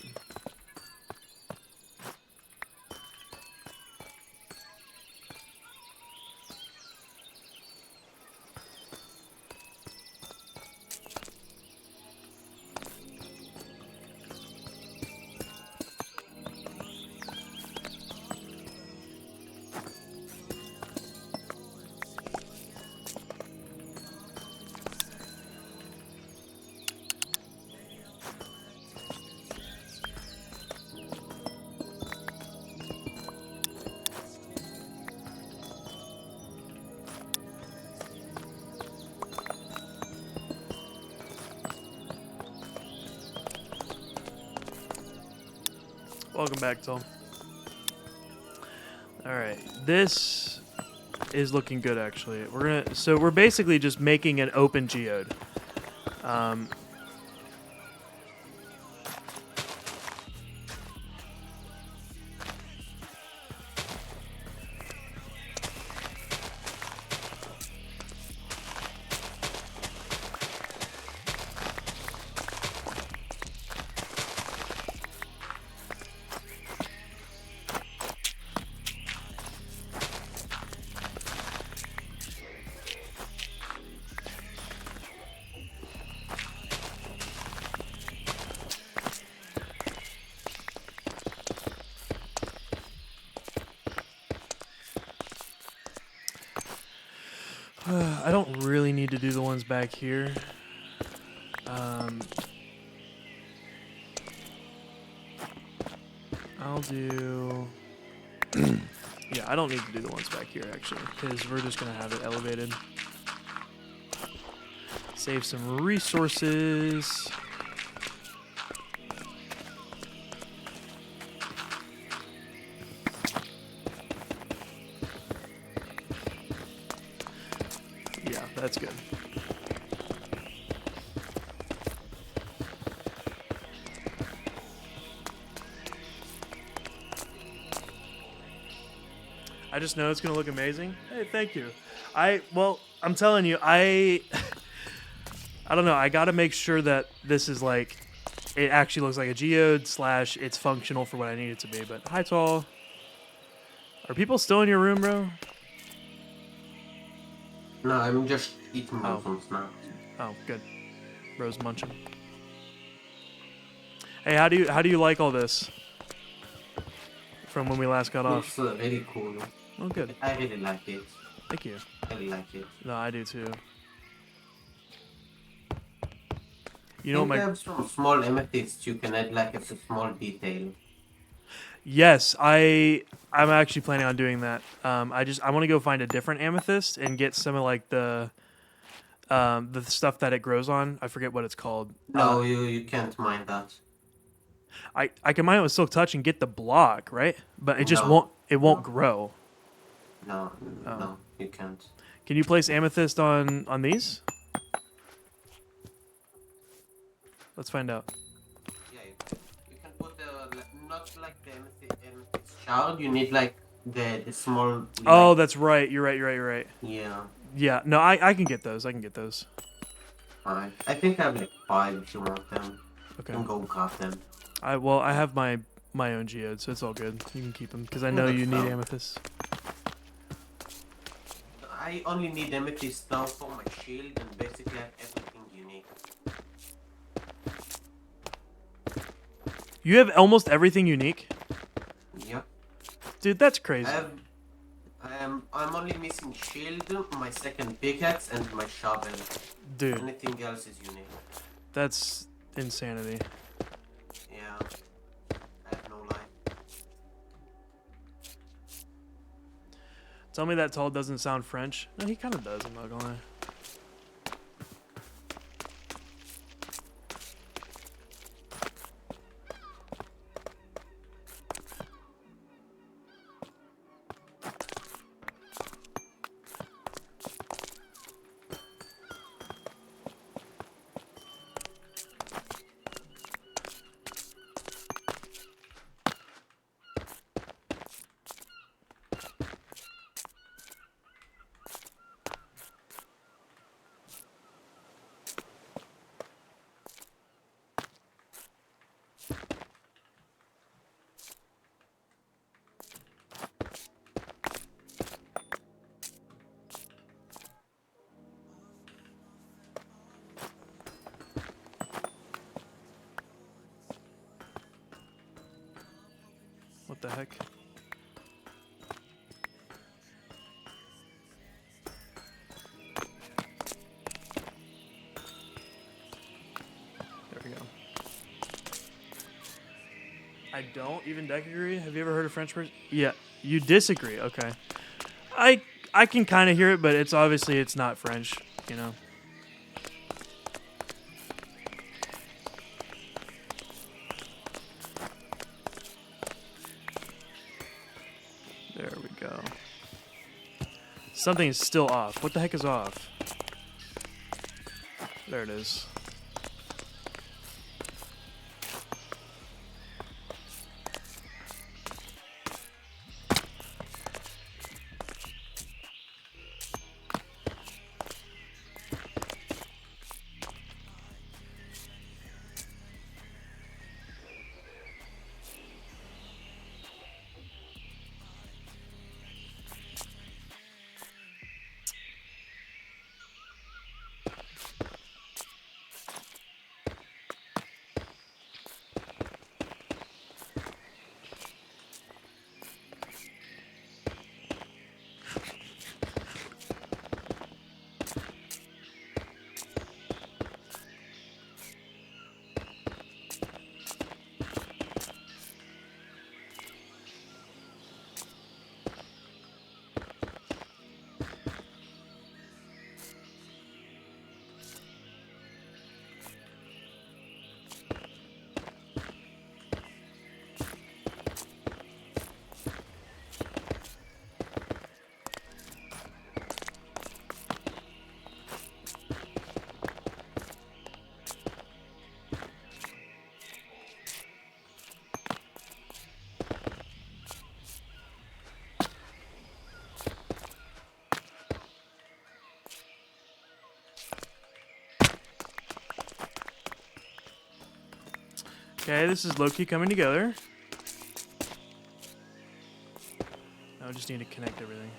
Welcome back, Tom. Alright, this is looking good actually. We're basically just making an open geode. I don't really need to do the ones back here. I'll do... yeah, I don't need to do the ones back here, actually, because we're just going to have it elevated. Save some resources. Yeah, that's good. I just know it's gonna look amazing. Hey, thank you. Well, I'm telling you, I don't know. I gotta make sure that this is like, it actually looks like a geode / it's functional for what I need it to be. But hi, Tall. Are people still in your room, bro? No, I'm just eating mushrooms now. Oh, good. Bro's munching. Hey, how do you like all this? From when we last got off. Looks really cool. Oh, good. I really like it. Thank you. I really like it. No, I do too. You You know know, my... have some small amethysts you can add like as a small detail. Yes, I'm actually planning on doing that. I want to go find a different amethyst and get some of like the stuff that it grows on. I forget what it's called. No, you can't mine that. I can mine it with Silk Touch and get the block, right? But it just No. won't grow. No, Oh. no, you can't. Can you place amethyst on these? Let's find out. Yeah, you can put not got like the amethyst shard, you need like the small. Oh, Like, that's right. You're right. You're right. You're right. yeah. Yeah. No, I can get those. I can get those. Five. I think I have like five if you want them. You Okay. can go grab them. I have my own geodes, so it's all good. You can keep them because I know That's you need fine. amethyst. I only need amethyst now for my shield and basically I have everything you need. You have almost everything unique, Yeah. dude. That's crazy. I'm only missing shield, my second pickaxe, and my shovel. Dude, Anything else is unique. that's insanity. Yeah. I have no life. Tell me that tall doesn't sound French. No, he kind of does. I'm not gonna lie. What the heck? There we go. I don't even disagree. Have you ever heard a French person? Yeah, you disagree. Okay. I can kind of hear it, but it's obviously it's not French, you know. There we go. Something is still off. What the heck is off? There it is. Okay, this is low-key coming together. Now I just need to connect everything.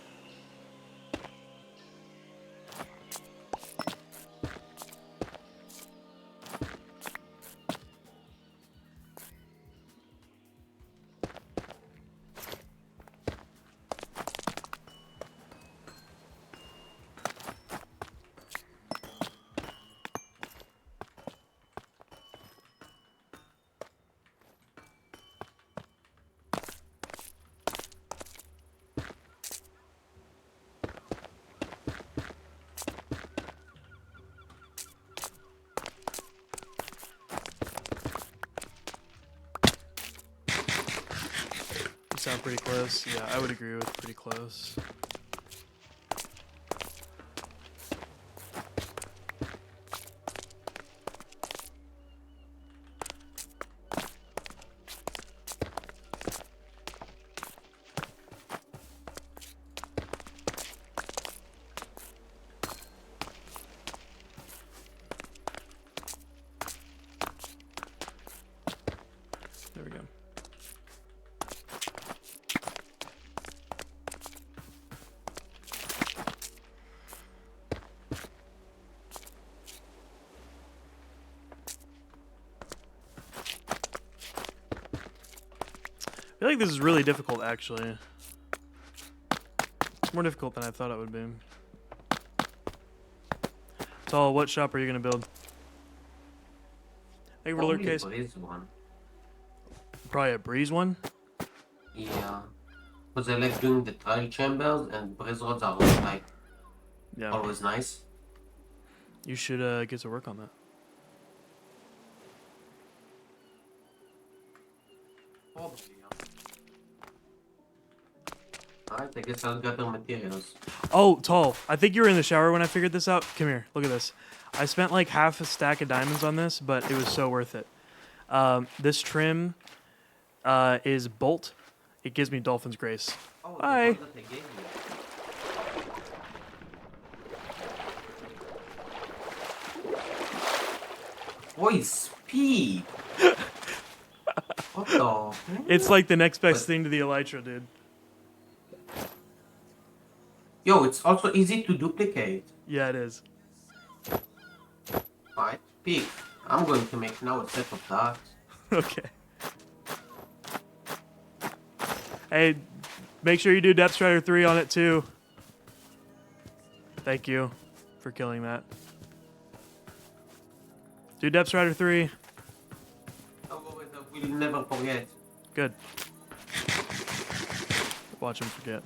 Sound pretty close. Yeah, I would agree with pretty close. feel like this is really difficult, actually. It's more difficult than I thought it would be. Tall, what shop are you gonna build? Thank you for the lurk case. One. Probably a breeze one. Yeah. Because I like doing the trial chambers and breeze rods are like Yeah. always nice. You should get to work on that. Probably, yeah. Alright, I guess I'll gather materials. Oh, Tall, I think you were in the shower when I figured this out. Come here, look at this. I spent like half a stack of diamonds on this, but it was so worth it. This trim is bolt. It gives me Dolphin's Grace. Oh, Hi. the one that they gave me. Boy, speed! What the? It's like the next best thing to the Elytra, dude. Yo, it's also easy to duplicate. Yeah, it is. Right, pick. I'm going to make now a set of that. Okay. Hey, make sure you do Depth Strider 3 on it too. Thank you for killing that. Do Depth Strider 3. We'll never forget. Good. Watch him forget.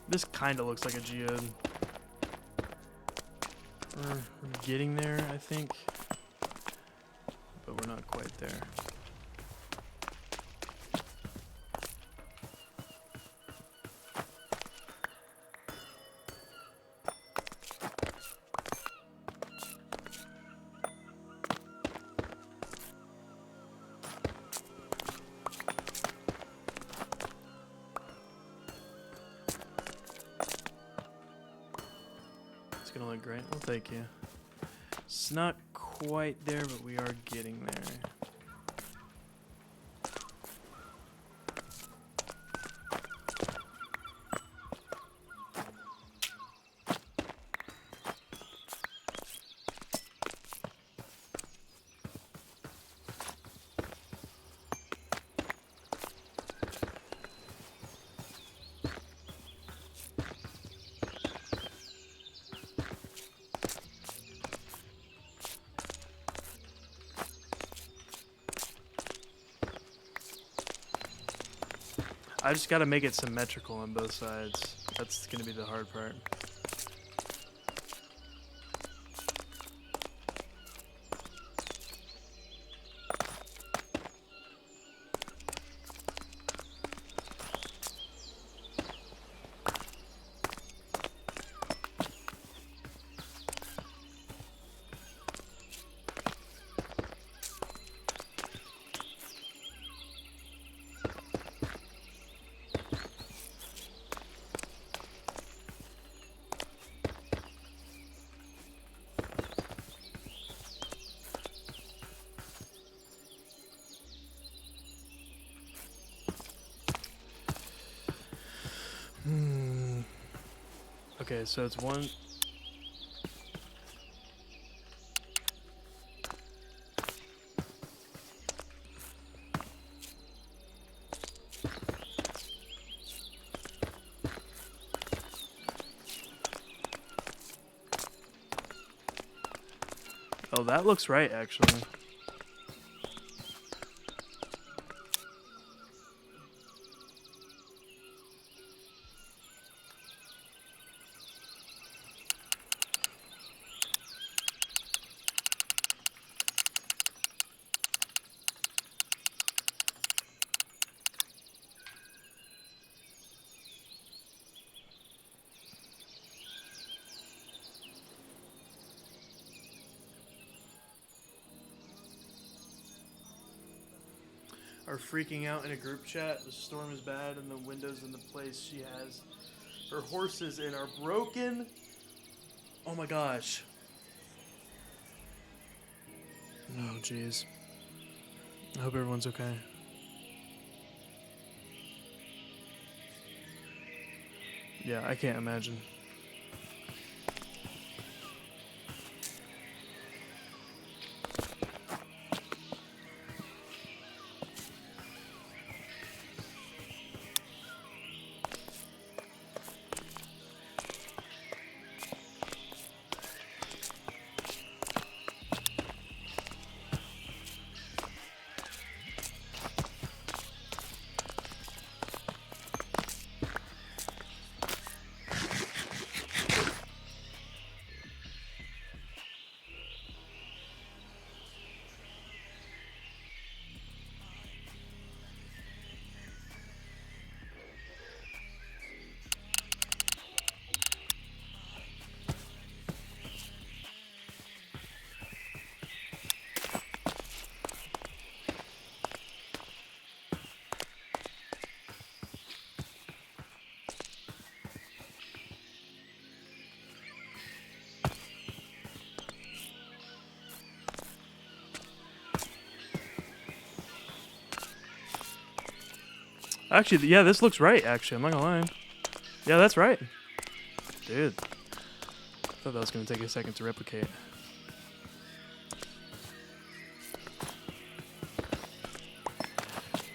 This kind of looks like a geode. We're getting there, I think. But we're not quite there. Gonna look great. Well, thank you. It's not quite there, but we are getting there. I just gotta make it symmetrical on both sides. That's gonna be the hard part. Okay, so it's one. Oh, that looks right, actually. Are freaking out in a group chat. The storm is bad and the windows in the place she has her horses in are broken. Oh my gosh. Oh jeez. I hope everyone's okay. Yeah, I can't imagine. Actually, yeah, this looks right, actually. I'm not gonna lie. Yeah, that's right. Dude. I thought that was gonna take a second to replicate.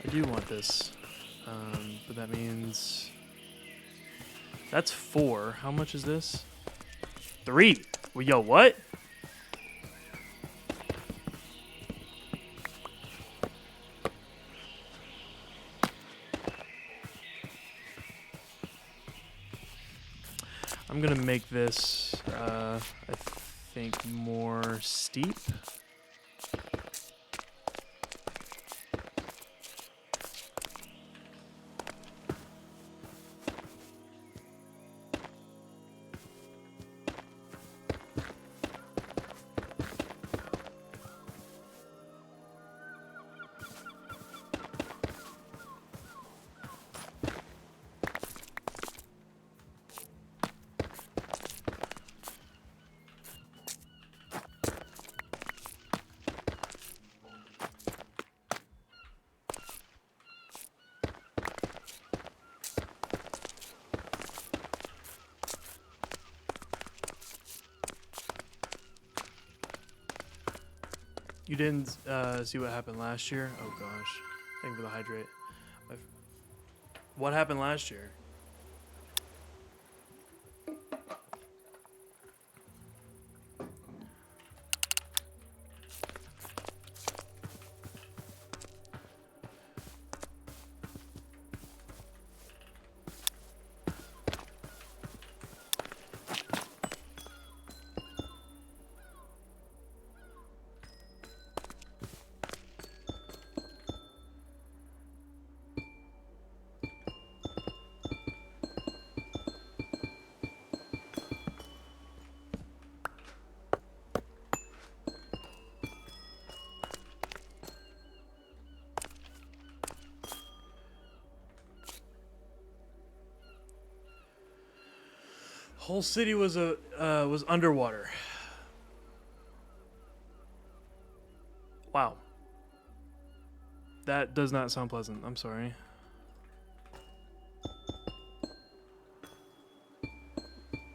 I do want this. But that means... That's 4. How much is this? 3. Well, yo, what? I'm gonna make this, I think, more steep. You didn't see what happened last year? Oh gosh. Thank you for the hydrate. What happened last year? Whole city was underwater. Wow. That does not sound pleasant. I'm sorry.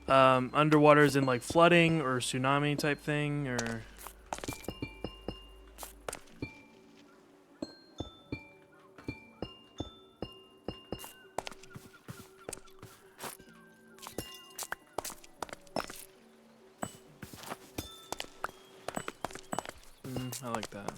Underwater is in like flooding or tsunami type thing, or I like that.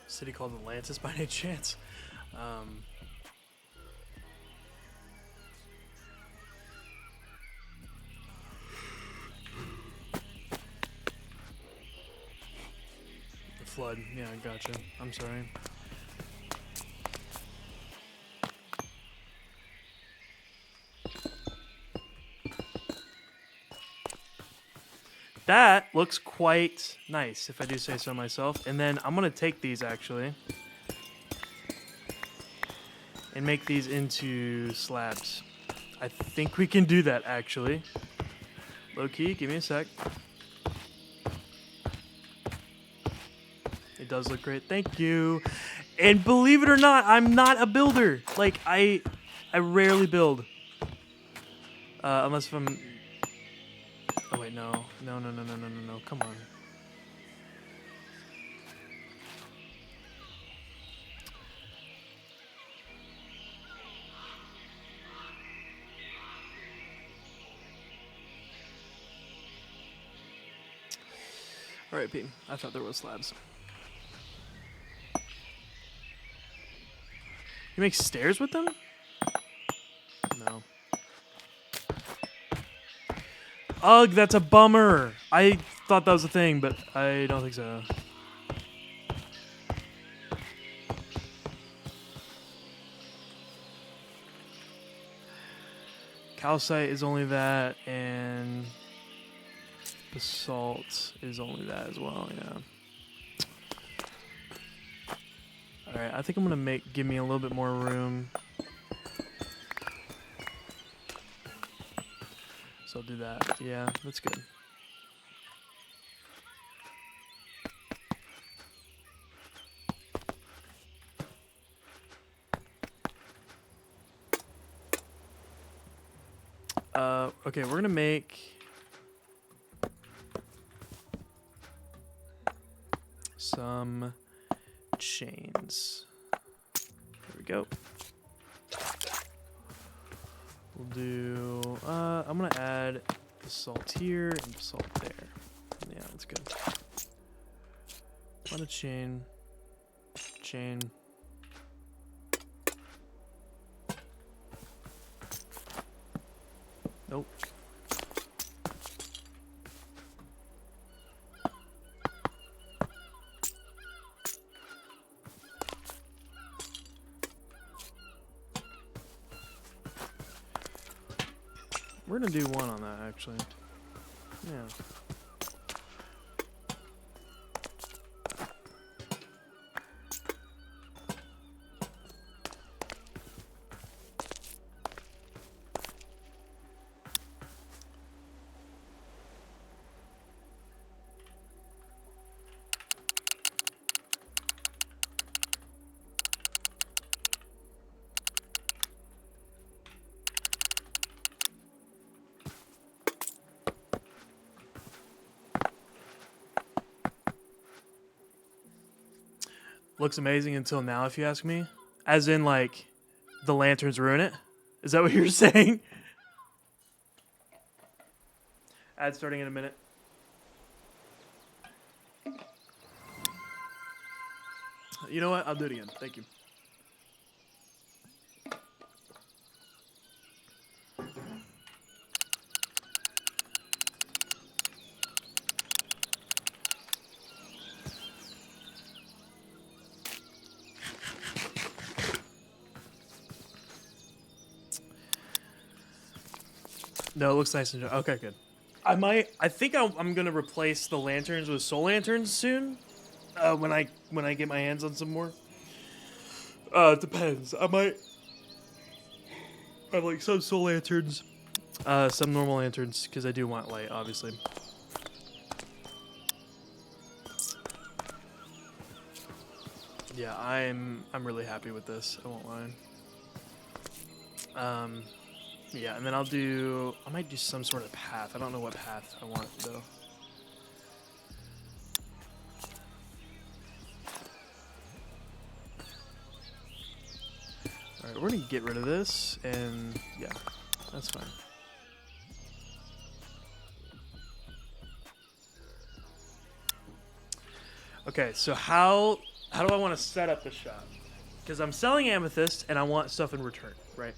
City called Atlantis by any chance? The flood. Yeah, gotcha. I'm sorry. That looks quite nice, if I do say so myself. And then I'm going to take these, actually, and make these into slabs. I think we can do that, actually. Low key, give me a sec. It does look great. Thank you. And believe it or not, I'm not a builder. Like, I rarely build. Unless if I'm... Oh, wait, no. No. Come on. Alright, P. I thought there was slabs. You make stairs with them? No. Ugh, that's a bummer. I thought that was a thing, but I don't think so. Calcite is only that, and basalt is only that as well, yeah. Alright, I think I'm gonna give me a little bit more room. So I'll do that. Yeah, that's good. Okay, we're gonna make some chains. There we go. We'll do, I'm gonna add basalt here and basalt there. Yeah, that's good. On a chain. Nope. We're gonna do one on that, actually. Yeah. looks amazing until now, if you ask me. As in, like, the lanterns ruin it. Is that what you're saying? Ad starting in a minute. You know what? I'll do it again. Thank you. No, it looks nice and dry. Okay, good. I think I'm gonna replace the lanterns with soul lanterns soon. When I get my hands on some more. It depends. I might have like some soul lanterns, some normal lanterns, because I do want light, obviously. Yeah, I'm really happy with this. I won't lie. Yeah, and then I might do some sort of path. I don't know what path I want though. Alright, we're gonna get rid of this, and yeah, that's fine. Okay, so how do I want to set up the shop? Because I'm selling amethyst, and I want stuff in return, right?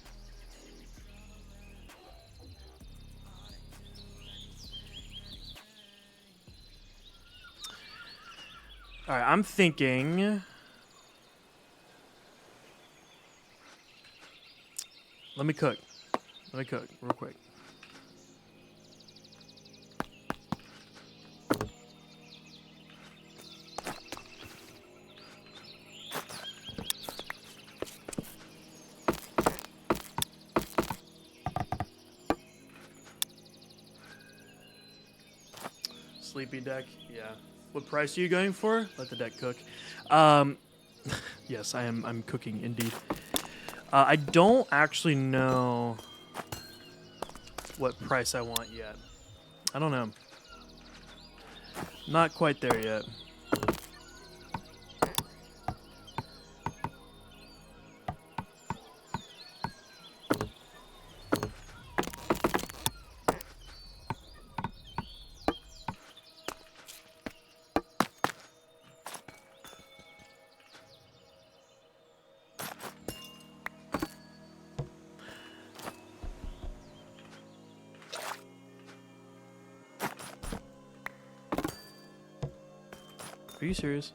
Alright, I'm thinking... Let me cook real quick. Sleepy deck, yeah. What price are you going for? Let the deck cook. Yes, I'm cooking indeed. I don't actually know what price I want yet. I don't know. Not quite there yet. Are you serious?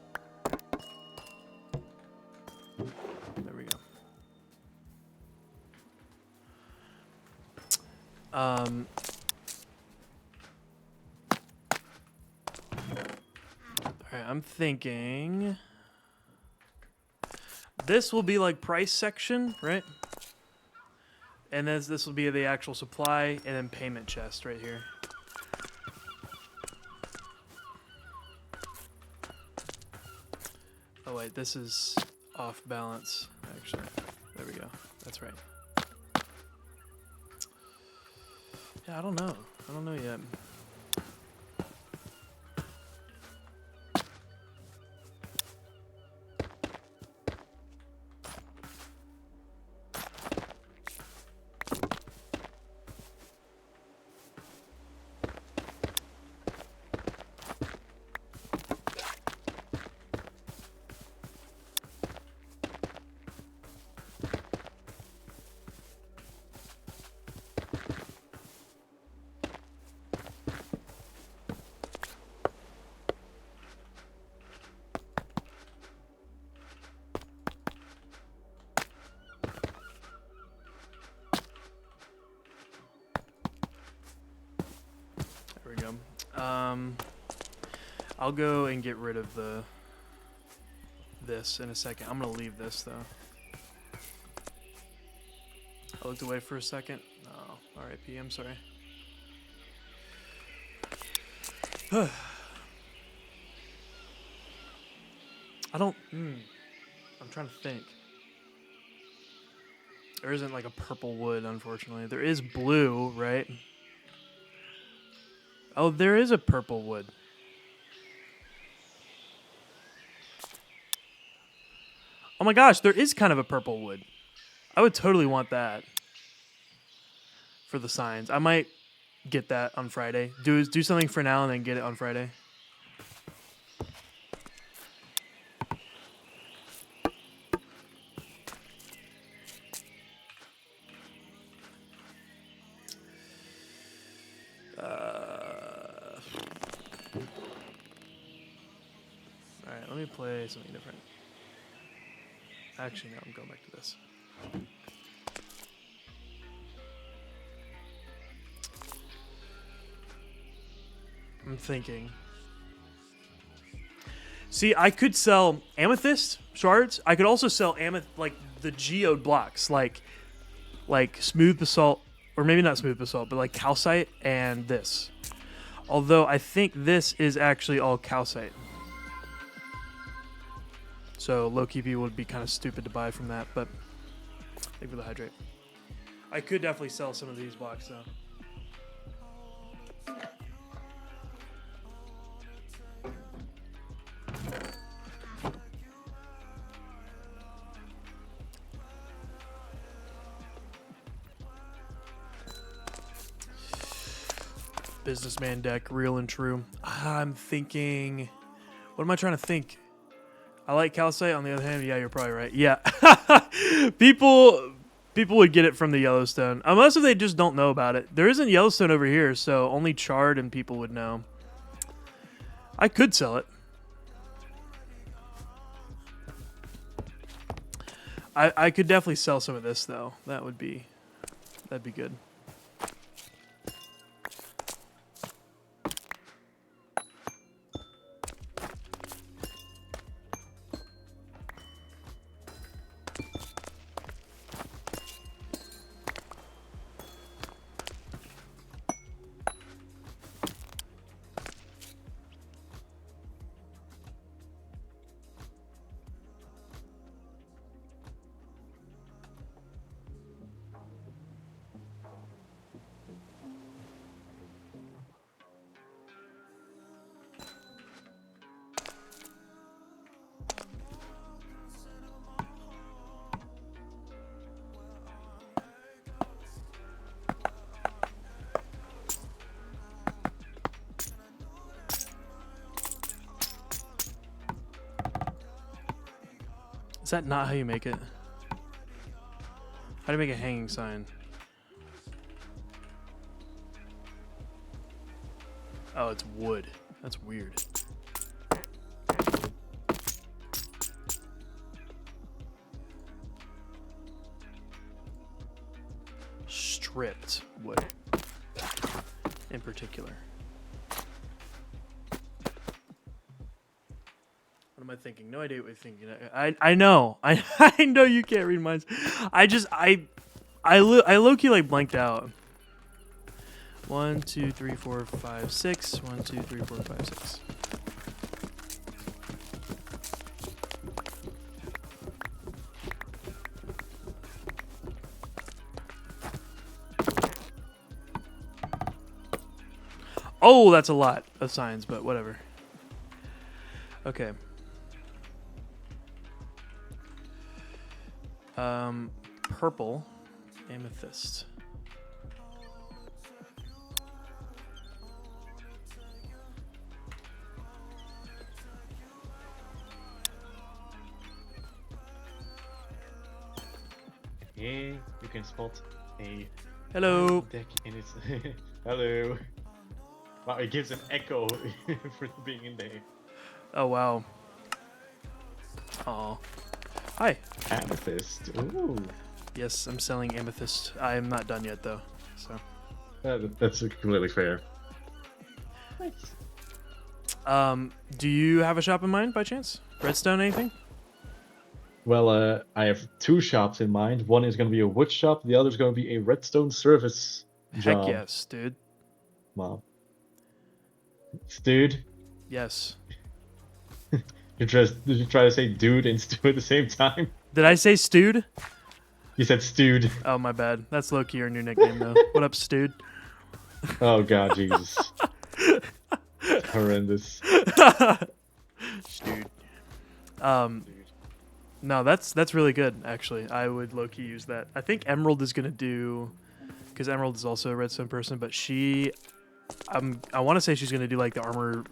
There we go. Alright, I'm thinking this will be like price section, right? And then this will be the actual supply and then payment chest right here. Oh wait, this is off balance, actually. There we go. That's right. Yeah, I don't know. I don't know yet. There we go. I'll go and get rid of this in a second. I'm gonna leave this though. I looked away for a second. Oh, R.I.P. I'm sorry. I don't. I'm trying to think. There isn't like a purple wood, unfortunately. There is blue, right? Oh, there is a purple wood. Oh my gosh, there is kind of a purple wood. I would totally want that for the signs. I might get that on Friday. Do something for now and then get it on Friday. Alright, let me play something different. Actually, no, I'm going back to this. I'm thinking. See, I could sell amethyst shards. I could also sell like the geode blocks, like smooth basalt, or maybe not smooth basalt, but like calcite and this. Although I think this is actually all calcite. So low-key people would be kind of stupid to buy from that, but thank you for the hydrate. I could definitely sell some of these blocks though. Businessman deck, real and true. I'm thinking, what am I trying to think? I like calcite. On the other hand, yeah, you're probably right. Yeah, people would get it from the Yellowstone, unless if they just don't know about it. There isn't Yellowstone over here, so only charred and people would know. I could sell it. I could definitely sell some of this though. That'd be good. Is that not how you make it? How do you make a hanging sign? Oh, it's wood. That's weird. Stripped wood, in particular. What am I thinking? No idea what you're thinking. I know. I know you can't read minds. I low-key like blanked out. 1, 2, 3, 4, 5, 6. 1, 2, 3, 4, 5, 6. Oh, that's a lot of signs, but whatever. Okay. Purple amethyst. Yeah, you can spot a Hello. deck in its. Hello. Wow, it gives an echo for being in there. Oh wow. Aw. Hi. Amethyst. Ooh. Yes, I'm selling amethyst. I am not done yet though. So. That's completely fair. Nice. Do you have a shop in mind by chance? Redstone, anything? Well, I have two shops in mind. One is going to be a wood shop. The other is going to be a redstone service job. Heck yes, dude. Wow. Dude. Yes. Did you try to say dude and stew at the same time? Did I say stewed? You said stewed. Oh, my bad. That's low-key your new nickname, though. What up, stewed? Oh, God, Jesus. Horrendous. Stewed. No, that's really good, actually. I would low-key use that. I think Emerald is going to do... Because Emerald is also a redstone person, but she... I want to say she's going to do, like, the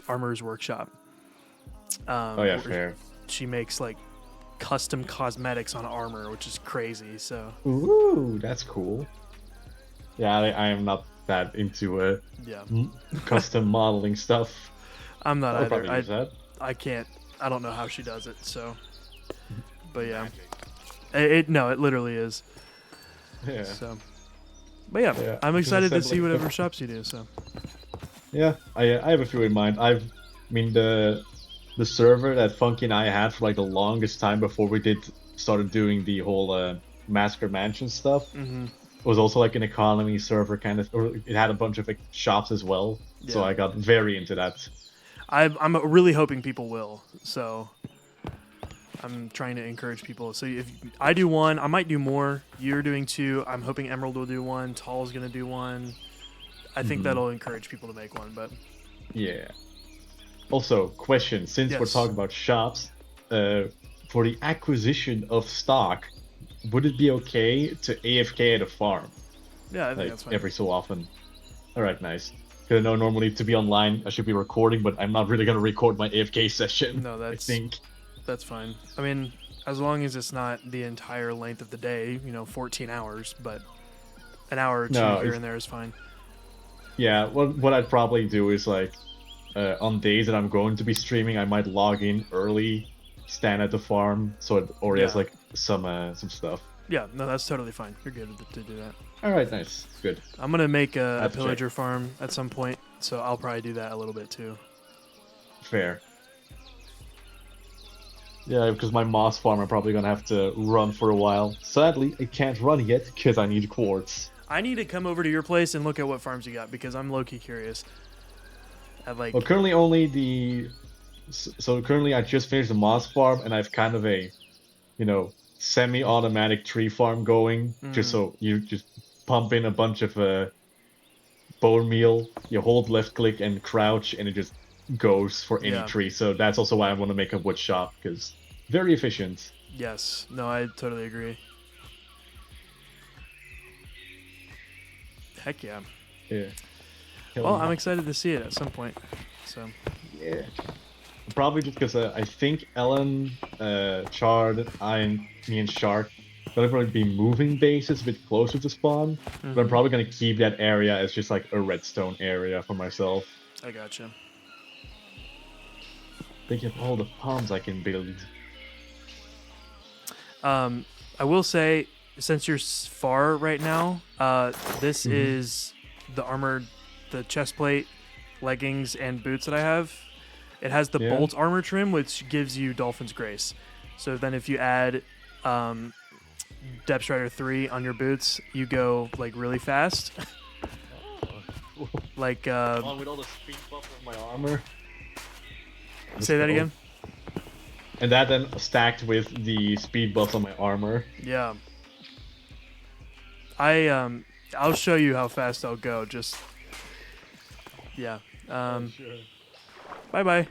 Armorer's Workshop. Oh yeah, fair. She makes, like, custom cosmetics on armor, which is crazy, so... Ooh, that's cool. Yeah, I am not that into Yeah. custom modeling stuff. I'm not I'll either. probably use that. I can't... I don't know how she does it, so... But yeah. No, it literally is. Yeah. So... But yeah, Yeah, I'm just excited to see assembling- whatever shops you do, so... Yeah, I have a few in mind. I mean the server that Funky and I had for like the longest time before we started doing the whole Massacre Mansion stuff was also like an economy server kind of, or it had a bunch of like, shops as well. So Yeah. I got very into that. I'm really hoping people will, so... I'm trying to encourage people. So if I do one, I might do more. You're doing two. I'm hoping Emerald will do one. Tall's going to do one. I think that'll encourage people to make one, but... Yeah. Also, question, since we're Yes. talking about shops, for the acquisition of stock, would it be okay to AFK at a farm? Yeah, I think Like that's fine. every so often. Alright, nice. Because I know normally to be online I should be recording, but I'm not really gonna record my AFK session. No, I think. That's fine. I mean, as long as it's not the entire length of the day, 14 hours, but an hour or two No, here if- and there is fine. Yeah, what I'd probably do is like on days that I'm going to be streaming, I might log in early, stand at the farm, so it already has Yeah. like some stuff. Yeah, no, that's totally fine. You're good to do that. Alright, nice. Good. I'm going to make a Have to check. pillager farm at some point, so I'll probably do that a little bit too. Fair. Yeah, because my moss farm I'm probably gonna have to run for a while. Sadly, I can't run yet because I need quartz. I need to come over to your place and look at what farms you got because I'm low-key curious. Like, Well, currently only so currently I just finished the moss farm and I've kind of a, semi-automatic tree farm going. Just so you just pump in a bunch of bone meal, you hold left click and crouch, and it just goes for any Yeah. tree. So that's also why I want to make a wood shop because very efficient. yes, no, I totally agree. Heck yeah. Yeah. Well, I'm excited to see it at some point. So, Yeah. Probably just because I think Ellen, Chard, me and Shark gonna probably be moving bases a bit closer to spawn. But I'm probably gonna keep that area as just like a redstone area for myself. I gotcha. Thinking of all the palms I can build. I will say, since you're far right now, this is the chest plate, leggings, and boots that I have. It has the Yeah. bolt armor trim, which gives you Dolphin's Grace. So then if you add Depth Strider 3 on your boots, you go, like, really fast. Like, Along with all the speed buff of my armor. say that again? And that then stacked with the speed buffs on my armor. Yeah. I'll show you how fast I'll go, just... Yeah. Sure. Bye-bye.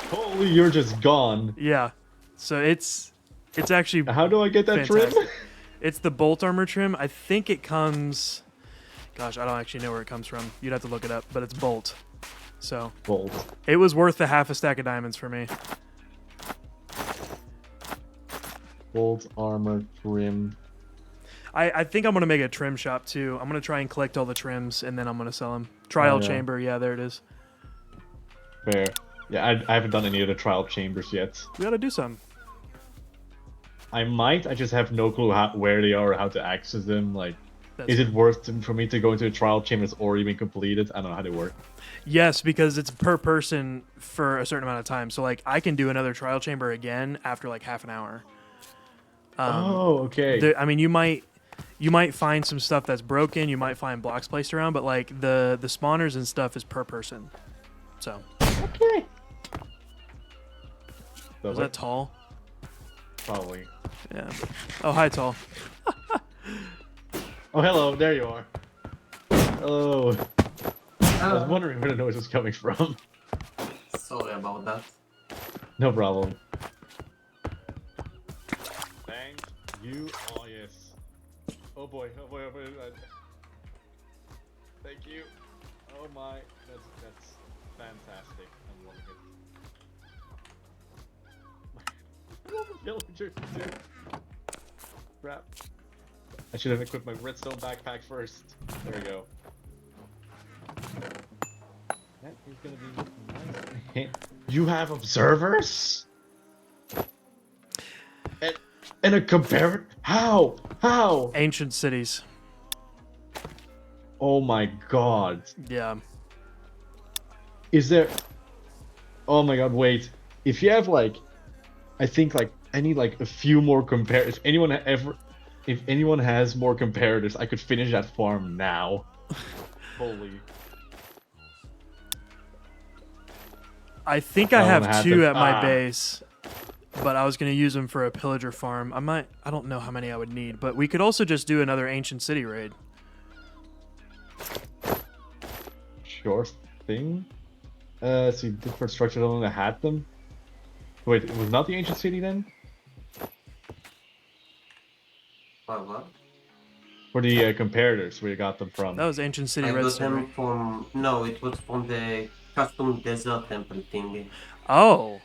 Holy, you're just gone. Yeah. So it's actually How do I get that trim? fantastic. It's the bolt armor trim. I think it comes... Gosh, I don't actually know where it comes from. You'd have to look it up, but it's bolt. So Bolt. it was worth the half a stack of diamonds for me. Bolt armor trim. I think I'm going to make a trim shop too. I'm going to try and collect all the trims, and then I'm going to sell them. Trial yeah. chamber. Yeah, there it is. Fair. Yeah, I haven't done any of the trial chambers yet. We got to do some. I might. I just have no clue where they are or how to access them. Like, That's is it worth for me to go into a trial chamber that's already been completed? I don't know how they work. Yes, because it's per person for a certain amount of time. So, like, I can do another trial chamber again after, like, half an hour. Oh, okay. I mean, you might find some stuff that's broken. You might find blocks placed around, but, like, the spawners and stuff is per person. So, Okay. So was that tall? Probably. Yeah. Oh, hi, tall. Oh, hello. There you are. Hello. I was wondering where the noise was coming from. Sorry about that. No problem. Thank you. Oh yes. Oh boy. Oh boy. Oh boy. Thank you. Oh my. That's fantastic. I'm loving it. I love the villagers too. Crap. I should have equipped my redstone backpack first. There we go. That is gonna be nice. You have observers? And a compare? How? How? Ancient cities. Oh my god. Yeah. Is there... Oh my god, wait. If you have like... I think like... I need like a few more if anyone has more comparators, I could finish that farm now. Holy. I think I have two to- at my base, but I was going to use them for a pillager farm. I don't know how many I would need, but we could also just do another ancient city raid. Sure thing. See, different structures only had them. Wait, it was not the ancient city then? What? For the comparators, where you got them from? That was ancient city I got redstone. them Right? from... No, it was from the custom desert temple thingy. Oh.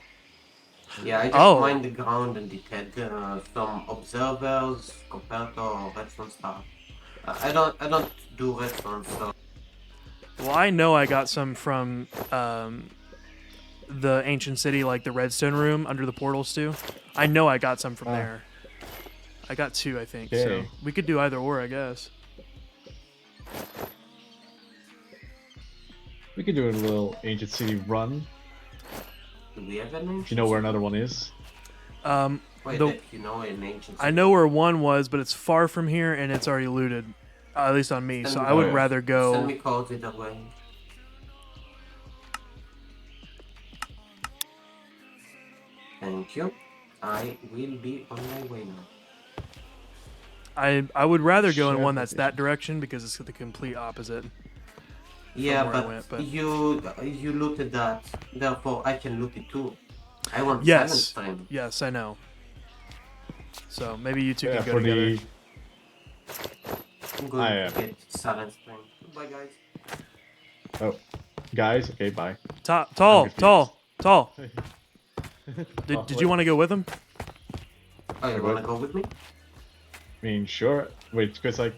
Yeah, I just Oh. mined the ground and it had some observers, comparator, redstone stuff. I don't do redstone, so... Well, I know I got some from the ancient city, like the redstone room under the portals too. I know I got some from there. I got two, I think. So Okay. we could do either or, I guess. We could do a little ancient city run. Do we have an ancient If you know where city? another one is. Wait, the- you know an ancient I city? know where one was, but it's far from here and it's already looted. At least on me. So Send I me- would yeah. rather Send go. me codes either way. Thank you. I will be on my way now. I would rather go in Share one that's that position. direction because it's the complete opposite. Yeah, where I but, went, but- you looted that, therefore I can loot it too. I want Yes. silence time. Yes, I know. So maybe you two Yeah, can go for together. the... I'm going I to get silence time. Goodbye, guys. Oh. Guys, okay, bye. Tall. confused. Did you want to go with him? Oh, you Okay. wanna go with me? I mean, sure. Wait, because like...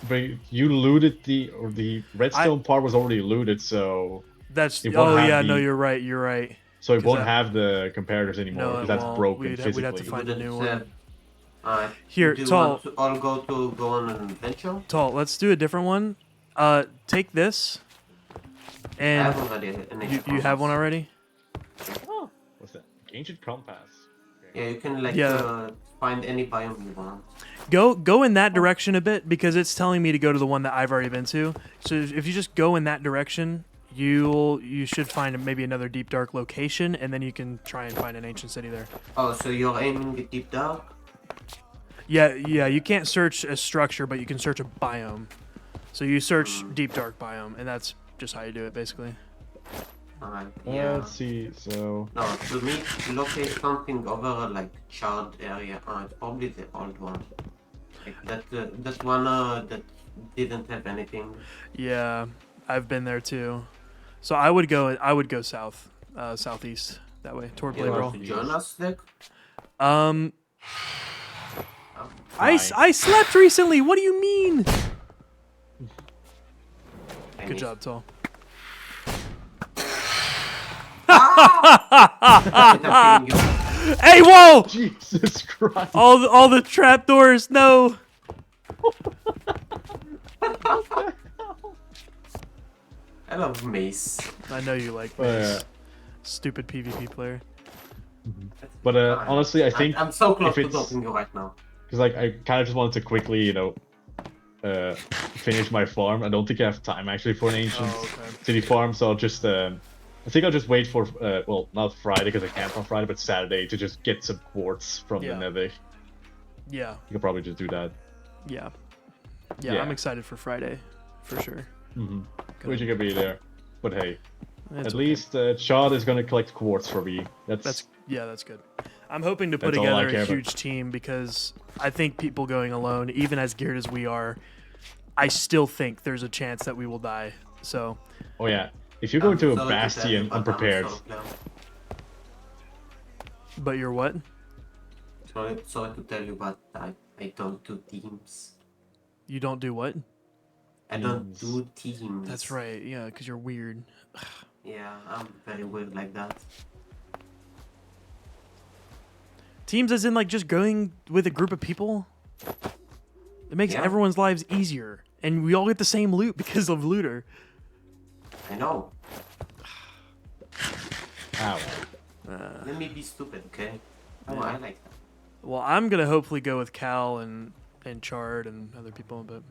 But you looted the redstone part was already looted, so... That's. It won't Oh have yeah, no, the- you're right. You're right. So it 'Cause won't that- have the comparators anymore, No, because it that's won't. broken We'd physically. have to find a new Wouldn't, one. Here, do you Tall. want to all go on an adventure? Tall. Let's do a different one. Take this. I And have already an you ancient have one compass. already. Oh, what's that? Ancient compass. Yeah, you can like Yeah. find any biome you want. Go in that direction a bit because it's telling me to go to the one that I've already been to. So if you just go in that direction, you should find maybe another deep dark location, and then you can try and find an ancient city there. Oh, so you're aiming at deep dark? Yeah. You can't search a structure, but you can search a biome. So you search deep dark biome, and that's just how you do it, basically. Alright, yeah. Let's see, so... No, to me, locate something over like charred area. It's probably the old one. Like that one that didn't have anything. Yeah, I've been there too. So I would go south, southeast that way toward You Blade want Roll. to join us, Nick? I Fine. I slept recently. What do you mean? Good job, Tall. Hey, whoa! Jesus Christ! All the trapdoors. No. I love mace. I know you like Oh, yeah. this. Stupid PvP player. But honestly, I think I'm so close if to it's- talking to you right now. because like I kind of just wanted to quickly, finish my farm. I don't think I have time actually for an ancient Oh, okay. city farm, so I'll just I think I'll just wait for well, not Friday because I can't on Friday, but Saturday to just get some quartz from Yeah. the Nether. Yeah. You can probably just do that. Yeah. Yeah. I'm excited for Friday, for sure. Wish you could be there. But hey, That's at okay. least Chad is gonna collect quartz for me. That's good. I'm hoping to put That's all I together care a about. huge team because I think people going alone, even as geared as we are, I still think there's a chance that we will die. So Oh yeah, if you go into a Sorry to tell you, bastion but I'm a unprepared, solo player. but you're what? Sorry to tell you, but I don't do teams. You don't do what? I don't Teams. do teams. That's right. Yeah, because you're weird. Yeah, I'm very weird like that. Teams as in like just going with a group of people? It makes Yeah. everyone's lives easier. And we all get the same loot because of looter. I know. ow. Let me be stupid, okay? Oh, I like that. Well, I'm gonna hopefully go with Cal and Chard and other people, but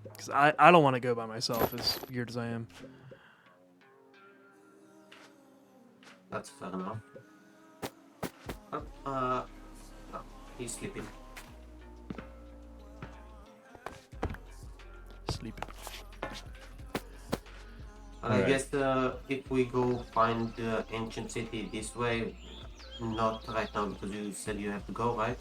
because I don't want to go by myself as weird as I am. That's fair enough. No, he's sleeping. Sleep. But I Alright. guess if we go find the ancient city this way, not right now because you said you have to go, right?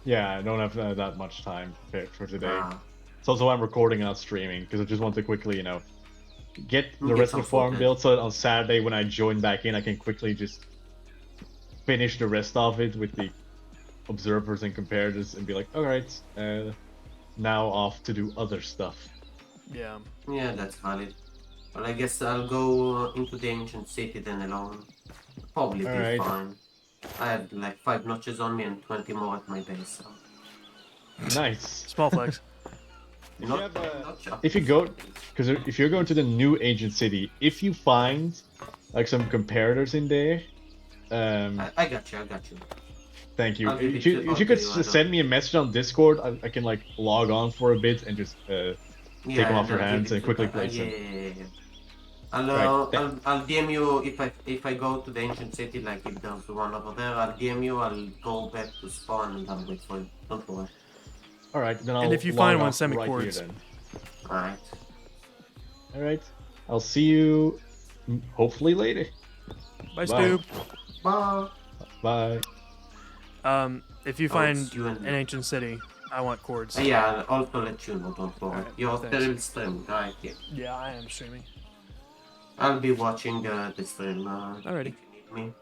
Yeah, I don't have that much time for today. Ah, It's also why I'm recording and not streaming, because I just want to quickly, get the Get rest of some the farm footage. built, so that on Saturday when I join back in, I can quickly just finish the rest of it with the observers and comparators and be like, alright, now off to do other stuff. Yeah. yeah, that's valid. Well, I guess I'll go into the ancient city then alone. Probably be Alright. fine. I have like 5 notches on me and 20 more at my base, so... Nice. Small flex. If you Not, have, not sure. if you go, because if you're going to the new ancient city, if you find like some comparators in there, I got you. thank you. I'll give If it you to- if you I'll could give you one. send me a message on Discord, I can like log on for a bit and just take them off your I'll hands give it and to- quickly place yeah, them. yeah. I'll, Right, I'll DM you if I go to the ancient city, like if there's one over there, I'll DM you, I'll go back to spawn and I'll wait for you. Don't worry. All right, then I'll. And if you log find one, off send me right here cords. then. Alright. All right, I'll see you hopefully later. Bye, Bye. Stu. Bye. Bye. If you Oh, find it's you and an me. ancient city, I want cords. Yeah, I'll also let you know, don't worry. Alright, You're thanks. still streaming, right? Yeah. Yeah, I am streaming. I'll be watching the stream Alrighty. if you need me.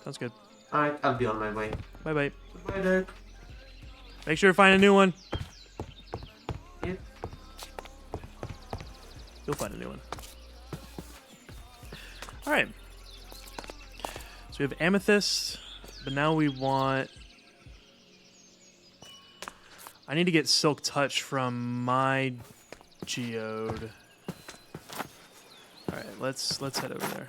Sounds good. Alright, I'll be on my way. Bye bye. Goodbye, Derek. Make sure to find a new one. Yep. You'll find a new one. All right. So we have amethyst, but now we want. I need to get silk touch from my geode. All right, let's head over there.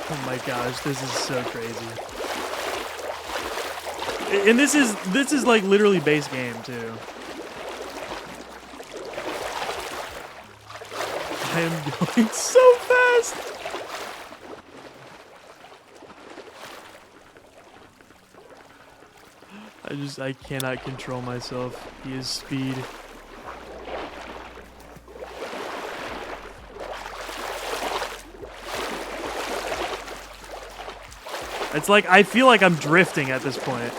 Oh my gosh, this is so crazy. And this is like literally base game too. I am going so fast. I cannot control myself. He is speed. It's like I feel like I'm drifting at this point.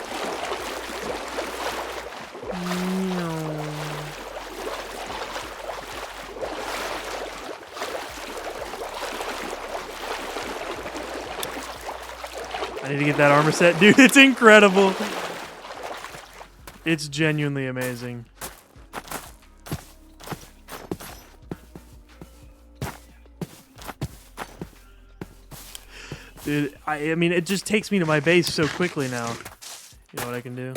I need to get that armor set. Dude, it's incredible. It's genuinely amazing. Dude, I mean, it just takes me to my base so quickly now. You know what I can do?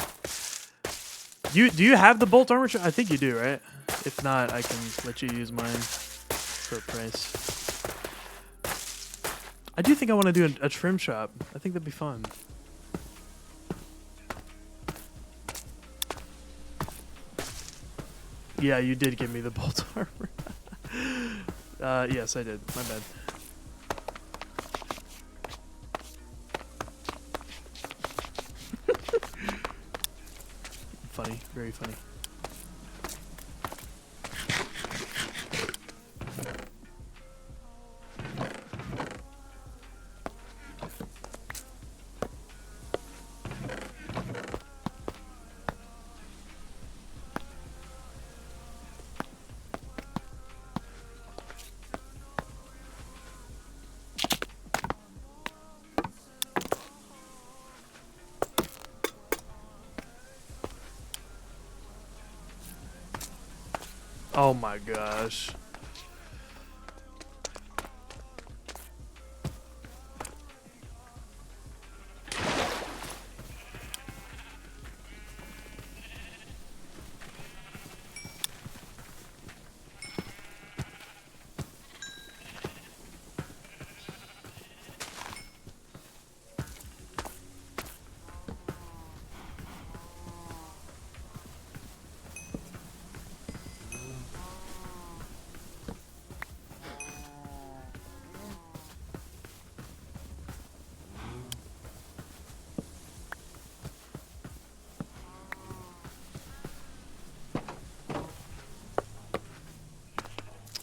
Do you have the bolt armor? I think you do, right? If not, I can let you use mine for a price. I do think I want to do a trim shop. I think that'd be fun. Yeah, you did give me the bolt armor. Yes, I did. My bad. Very funny. Oh my gosh.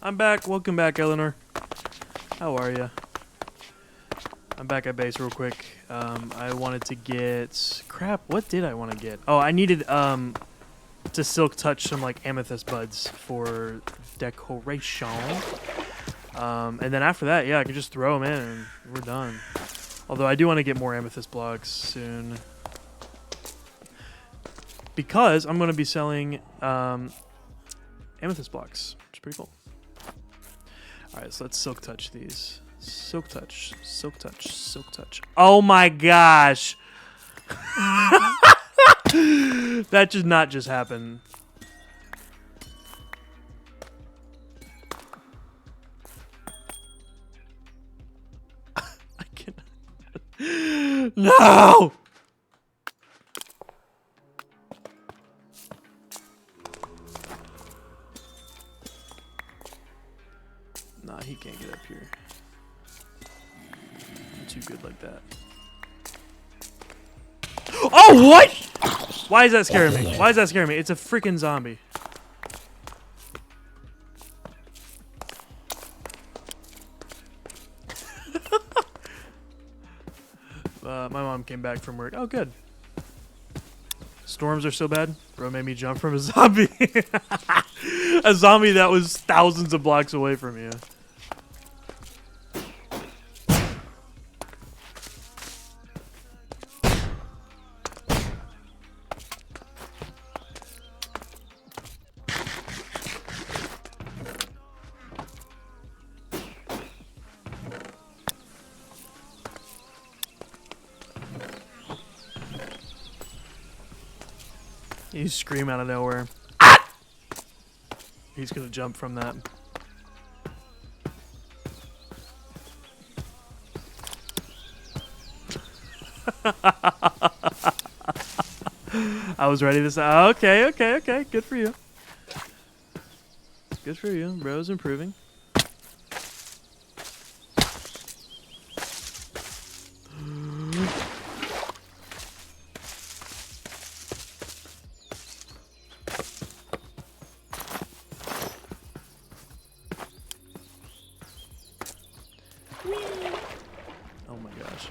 I'm back. Welcome back, Eleanor. How are you? I'm back at base real quick. I wanted to get... Crap, what did I want to get? Oh, I needed to silk touch some like amethyst buds for decoration. And then after that, yeah, I can just throw them in and we're done. Although I do want to get more amethyst blocks soon. Because I'm going to be selling amethyst blocks, which is pretty cool. Alright, so let's silk touch these. Silk touch, silk touch, silk touch. Oh my gosh! That did not just happen. I cannot. No! Nah, he can't get up here. I'm too good like that. Oh, what? Why is that scaring me? Why is that scaring me? It's a freaking zombie. My mom came back from work. Oh, good. Storms are so bad. Bro made me jump from a zombie. A zombie that was thousands of blocks away from you. You scream out of nowhere. Ah! He's gonna jump from that. I was ready to say, okay, okay, okay. Good for you. Good for you. Bro's improving. Oh my gosh.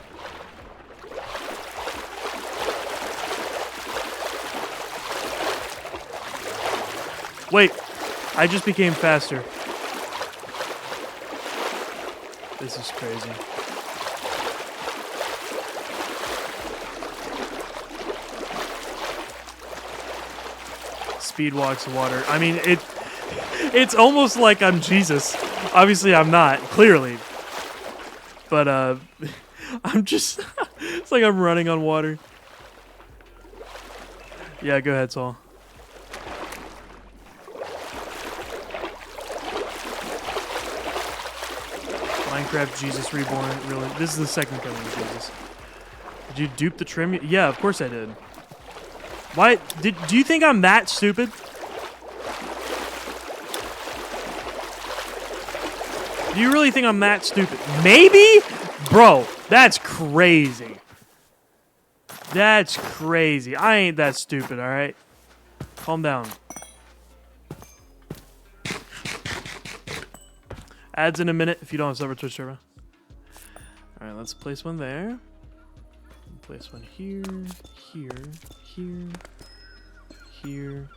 Wait, I just became faster. This is crazy. Speed walks water. I mean, it's almost like I'm Jesus. Obviously, I'm not, clearly. But, I'm just... It's like I'm running on water. Yeah, go ahead, Saul. Minecraft Jesus Reborn, really? This is the second coming of Jesus. Did you dupe the trim? Yeah, of course I did. Why? Do you think I'm that stupid? Do you really think I'm that stupid? Maybe? Bro, that's crazy. That's crazy. I ain't that stupid, alright? Calm down. Ads in a minute if you don't have sub or Twitch server. All right, let's place one there. Place one here, here, here, here.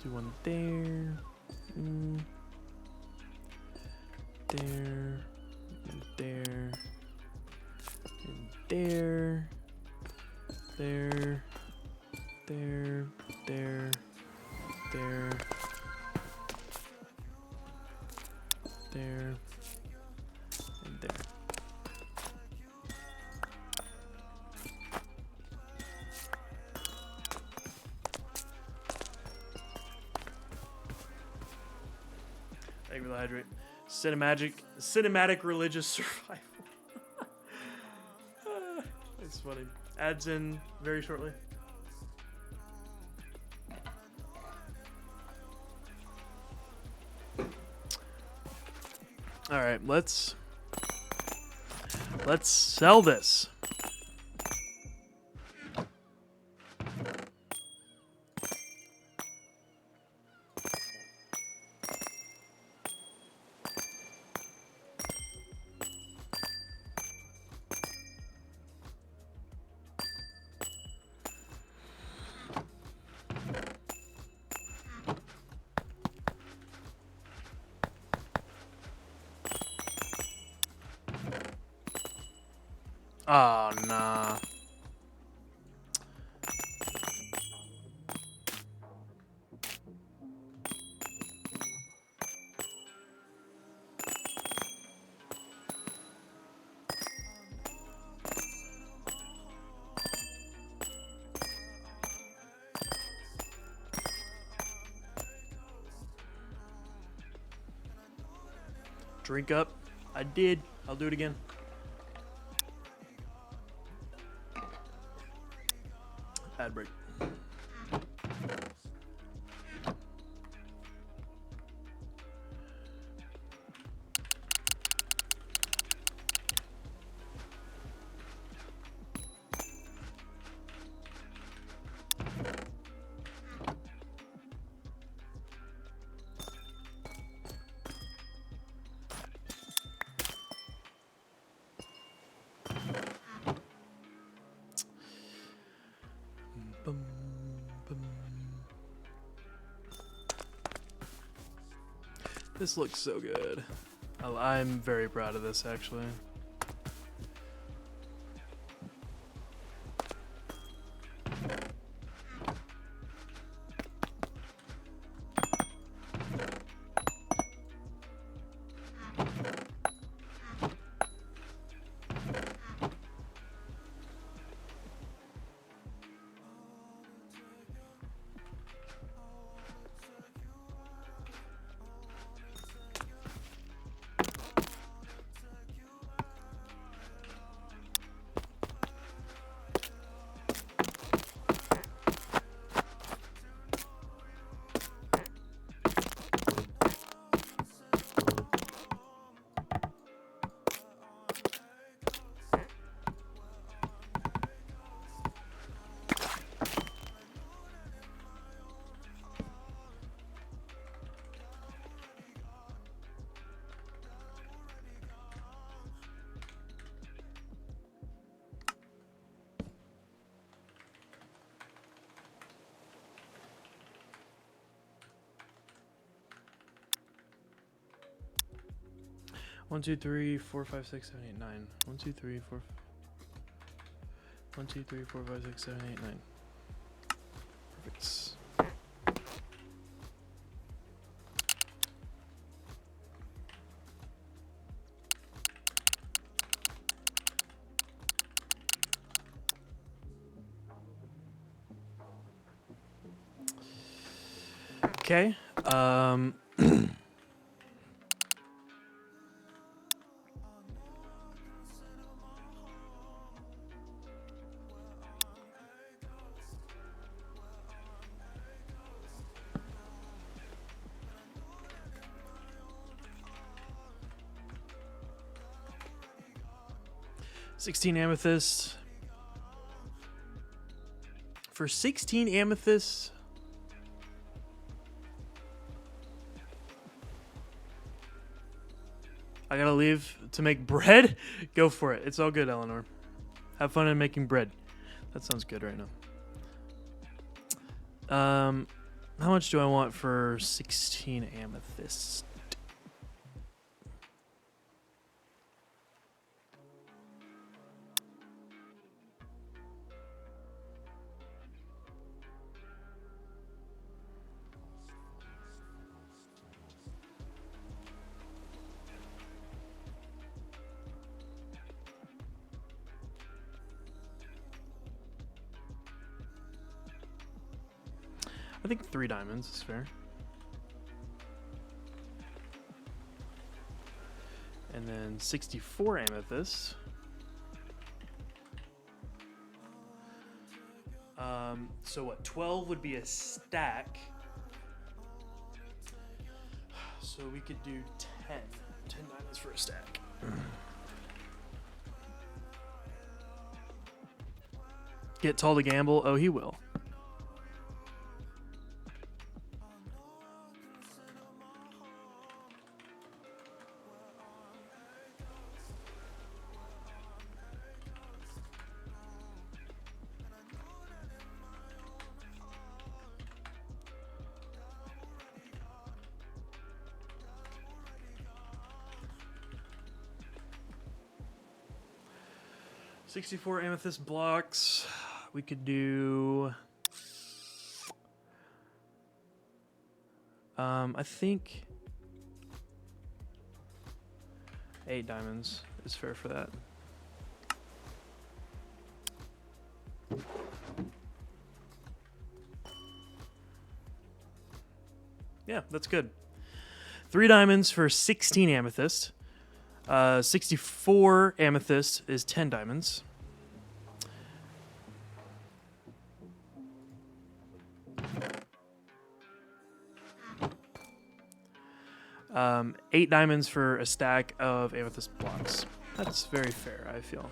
Do one there. There. And there. And there. There. There. There. There. There. And there. Thank you for the hydrate. Cinematic religious survival. It's funny. Ads in very shortly. All right, let's sell this. Oh, nah. Drink up. I did. I'll do it again. Ad break. Bum, bum. This looks so good. I'm very proud of this, actually. One, two, three, four, five, six, seven, eight, nine. 1, 2, 3, 4. 1, 2, 3, 4, 5, 6, 7, 8, 9. Perfect. Okay. 16 amethyst. For 16 amethyst, I gotta leave to make bread. Go for it. It's all good, Eleanor. Have fun in making bread. That sounds good right now. How much do I want for 16 amethyst? I think 3 diamonds is fair. And then 64 amethyst. So what, 12 would be a stack. So we could do 10. 10 diamonds for a stack. Get Tall to gamble? Oh, he will. $64 amethyst blocks. We could do. I think 8 diamonds is fair for that. Yeah, that's good. 3 diamonds for 16 amethyst. 64 amethyst is 10 diamonds. Um, 8 diamonds for a stack of amethyst blocks. That's very fair, I feel.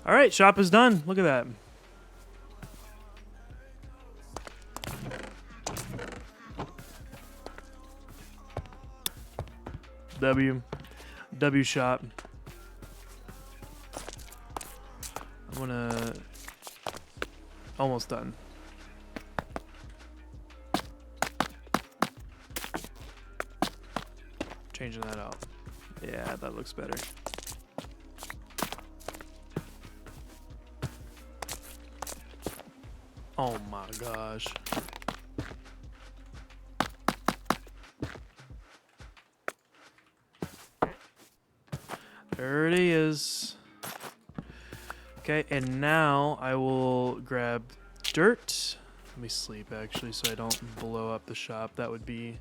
All right, shop is done. Look at that. W shop. I'm gonna almost done. Changing that out. Yeah, that looks better. Oh my gosh. There it is. Okay, and now I will grab dirt. Let me sleep actually so I don't blow up the shop. That would be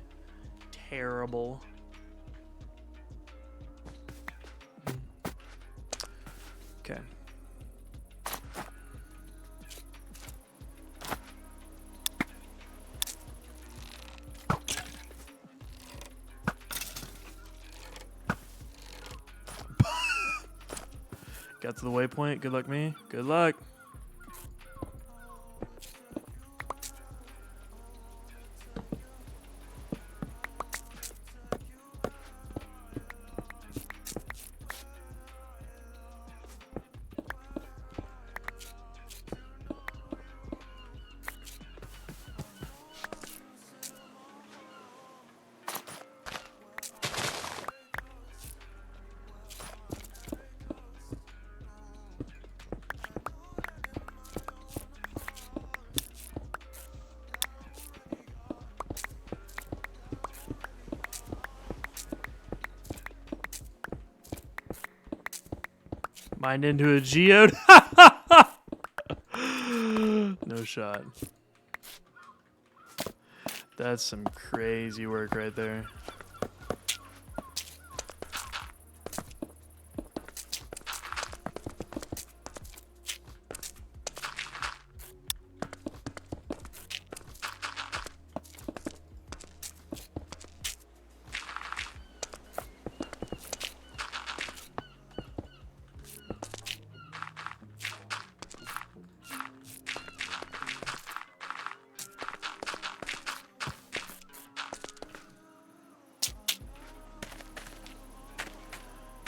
terrible. Okay. Got to the waypoint. Good luck, me. Good luck. Mined into a geode. No shot. That's some crazy work right there.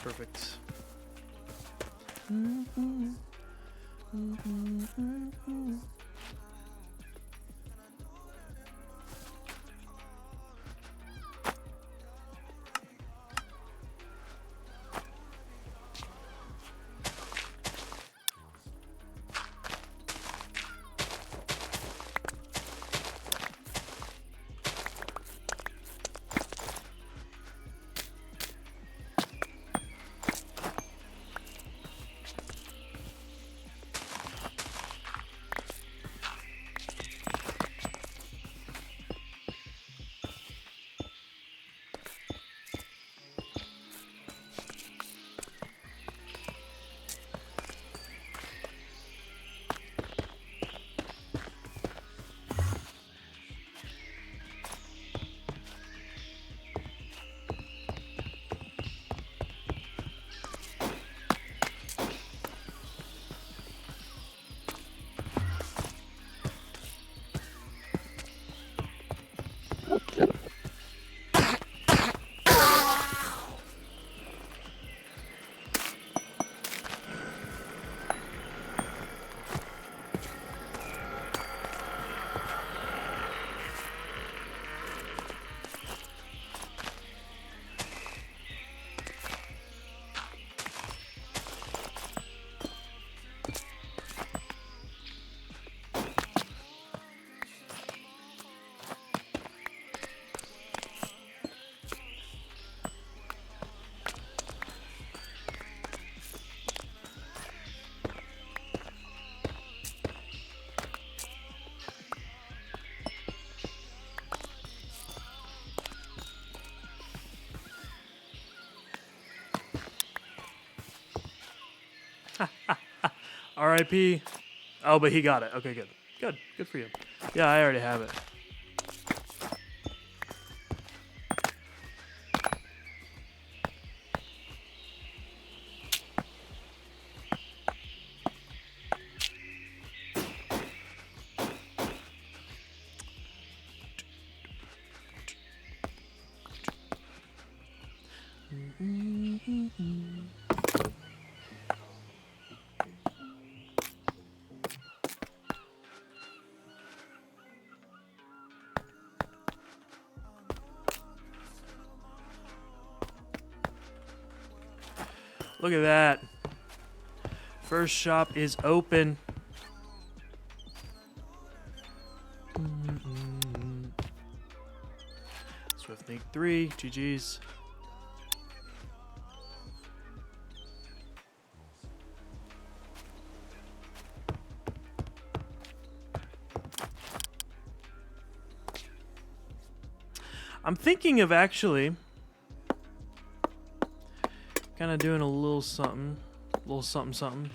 Perfect. R.I.P. Oh, but he got it. Okay, good. Good. Good for you. Yeah, I already have it. Look at that. First shop is open. Swift Link 3, GG's. I'm thinking of actually kind of doing a little something something.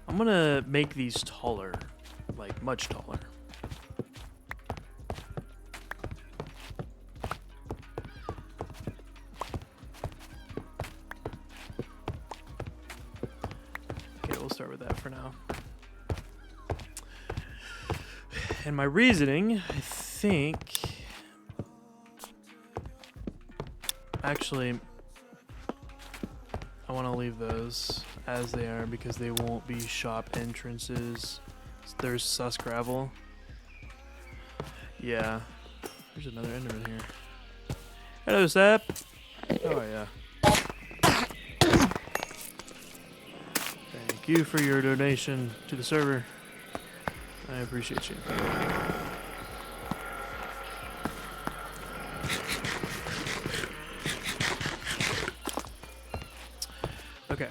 I'm gonna make these taller, like much taller. Okay, we'll start with that for now. And my reasoning, I think, actually, I want to leave those as they are because they won't be shop entrances. There's sus gravel. Yeah. There's another Enderman here. Hello, Sap. Oh, yeah. Thank you for your donation to the server. I appreciate you. Okay.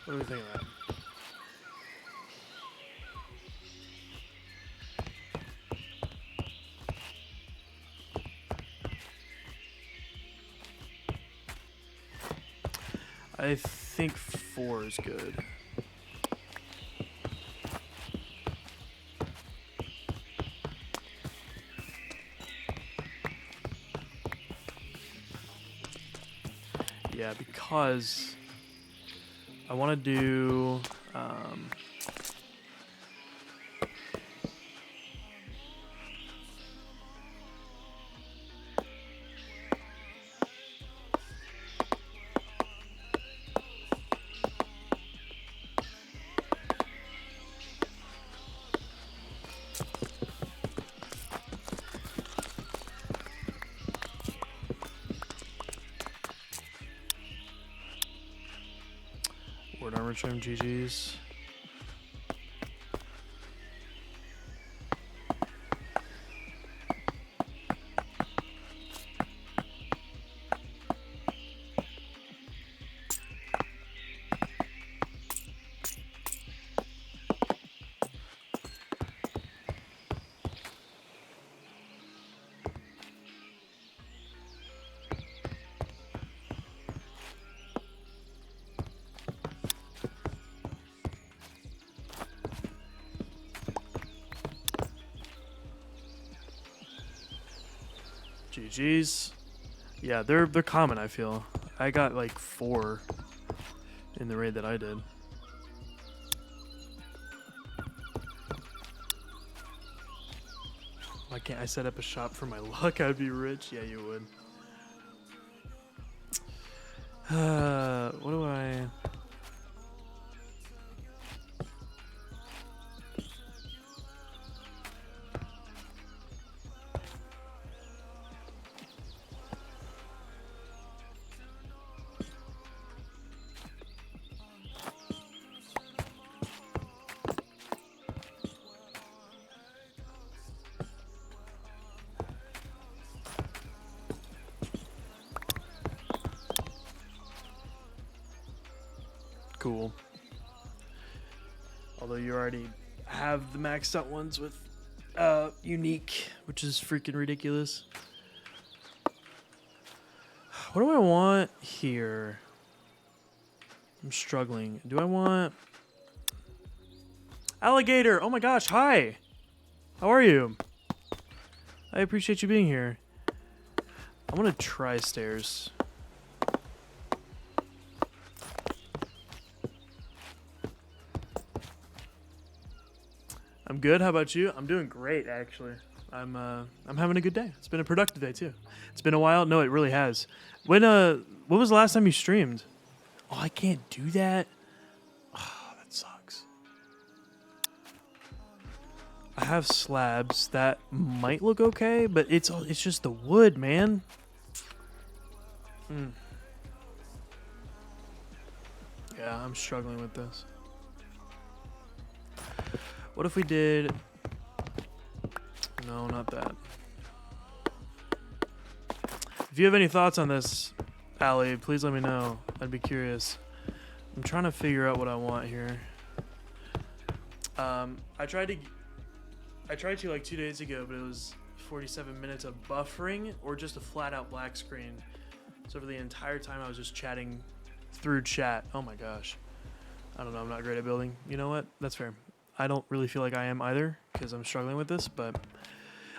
What do we think of that? I think 4 is good. Yeah, because I want to do Word Armor Trim GG's. GG's. Yeah, they're common, I feel. I got like 4 in the raid that I did. Why can't I set up a shop for my luck? I'd be rich. Yeah, you would. What do I... Cool. Although you already have the maxed out ones with unique, which is freaking ridiculous. What do I want here? I'm struggling. Do I want alligator? Oh my gosh, hi. How are you? I appreciate you being here. I want to try stairs. I'm good. How about you? I'm doing great, actually. I'm having a good day. It's been a productive day too. It's been a while. No, it really has. When was the last time you streamed? Oh, I can't do that. Oh, that sucks. I have slabs that might look okay, but it's just the wood, man. Yeah, I'm struggling with this. What if we did... No, not that. If you have any thoughts on this, Allie, please let me know. I'd be curious. I'm trying to figure out what I want here. I tried to like 2 days ago, but it was 47 minutes of buffering or just a flat out black screen. So for the entire time I was just chatting through chat. Oh my gosh. I don't know, I'm not great at building. You know what? That's fair. I don't really feel like I am either because I'm struggling with this, but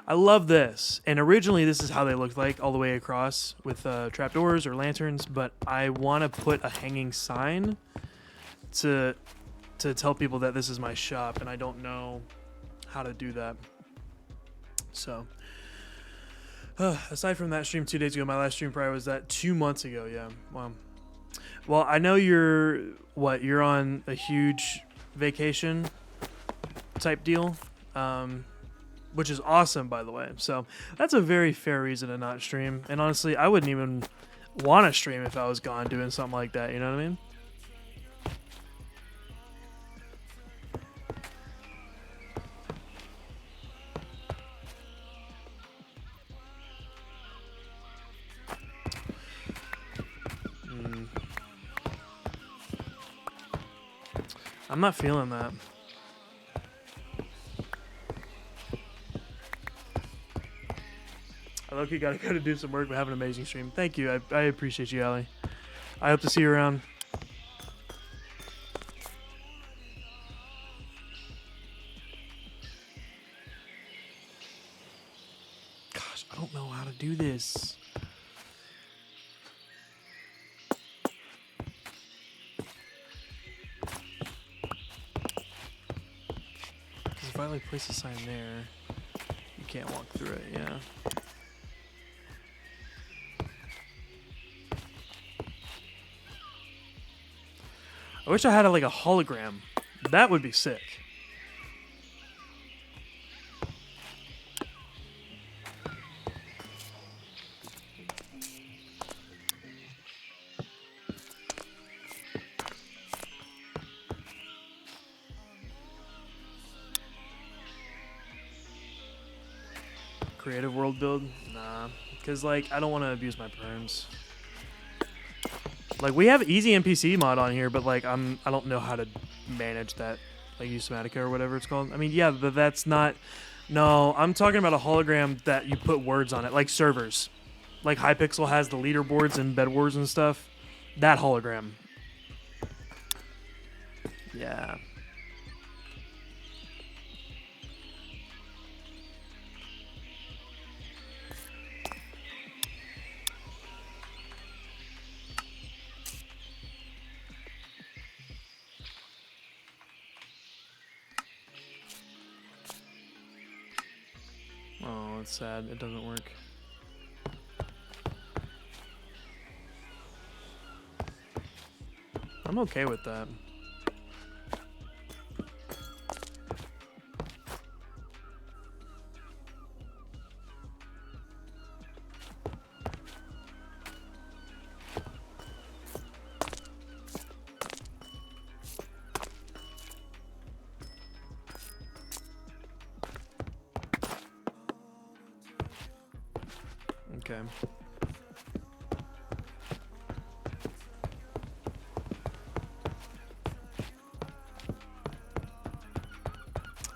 I love this. And originally this is how they looked like all the way across with trapdoors or lanterns, but I want to put a hanging sign to tell people that this is my shop, and I don't know how to do that. So aside from that stream 2 days ago, my last stream probably was that 2 months ago. Yeah. Well, I know you're on a huge vacation type deal, which is awesome, by the way. So that's a very fair reason to not stream. And honestly, I wouldn't even want to stream if I was gone doing something like that. You know what I mean? I'm not feeling that. I look, you gotta go to do some work, but have an amazing stream. Thank you. I appreciate you, Allie. I hope to see you around. if I like place a sign there, you can't walk through it. Yeah. I wish I had like a hologram. That would be sick. Creative world build? Nah. Because, like, I don't want to abuse my perms. Like, we have easy NPC mod on here, but, like, I don't know how to manage that. Like, use Somatica or whatever it's called. I mean, yeah, but that's not... No, I'm talking about a hologram that you put words on it. Like servers. Like Hypixel has the leaderboards and Bed Wars and stuff. That hologram. Yeah. Oh, it's sad. It doesn't work. I'm okay with that. Okay.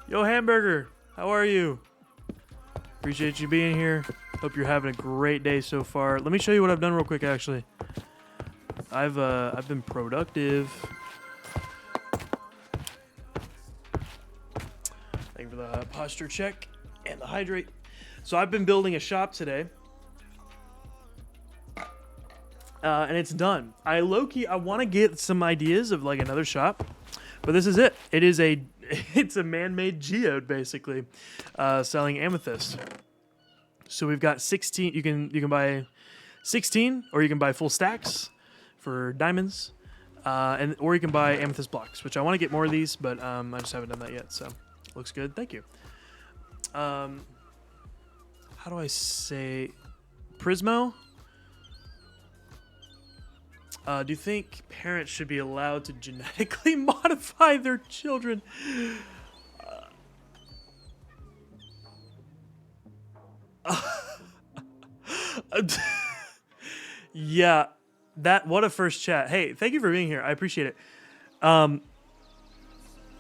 Yo, Hamburger, how are you? Appreciate you being here. Hope you're having a great day so far. Let me show you what I've done real quick, actually. I've been productive. Thank you for the posture check and the hydrate. So I've been building a shop today. And it's done. I low-key, I want to get some ideas of like another shop, but this is it. It's a man-made geode basically, selling amethyst. So we've got 16. You can buy 16, or you can buy full stacks for diamonds, or you can buy amethyst blocks, which I want to get more of these, but I just haven't done that yet. So looks good. Thank you. How do I say Prismo? Do you think parents should be allowed to genetically modify their children? Yeah, what a first chat. Hey, thank you for being here. I appreciate it.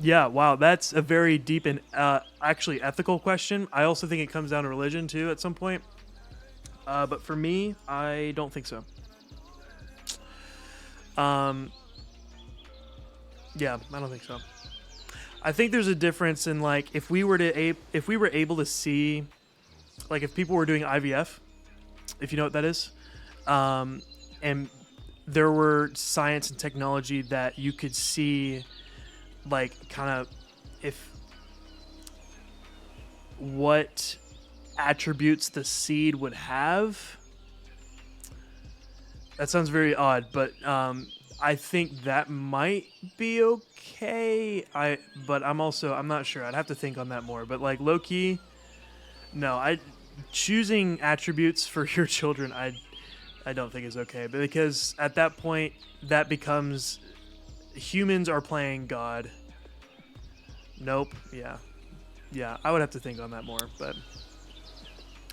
Yeah, wow, that's a very deep and actually ethical question. I also think it comes down to religion too at some point. But for me, I don't think so. Yeah, I don't think so. I think there's a difference in like if we were able to see, like if people were doing IVF, if you know what that is, and there were science and technology that you could see, like kind of if what attributes the seed would have. That sounds very odd, but I think that might be okay. But I'm not sure. I'd have to think on that more. But like low key, no. Choosing attributes for your children, I don't think is okay. But because at that point, that becomes humans are playing God. Nope. Yeah. I would have to think on that more. But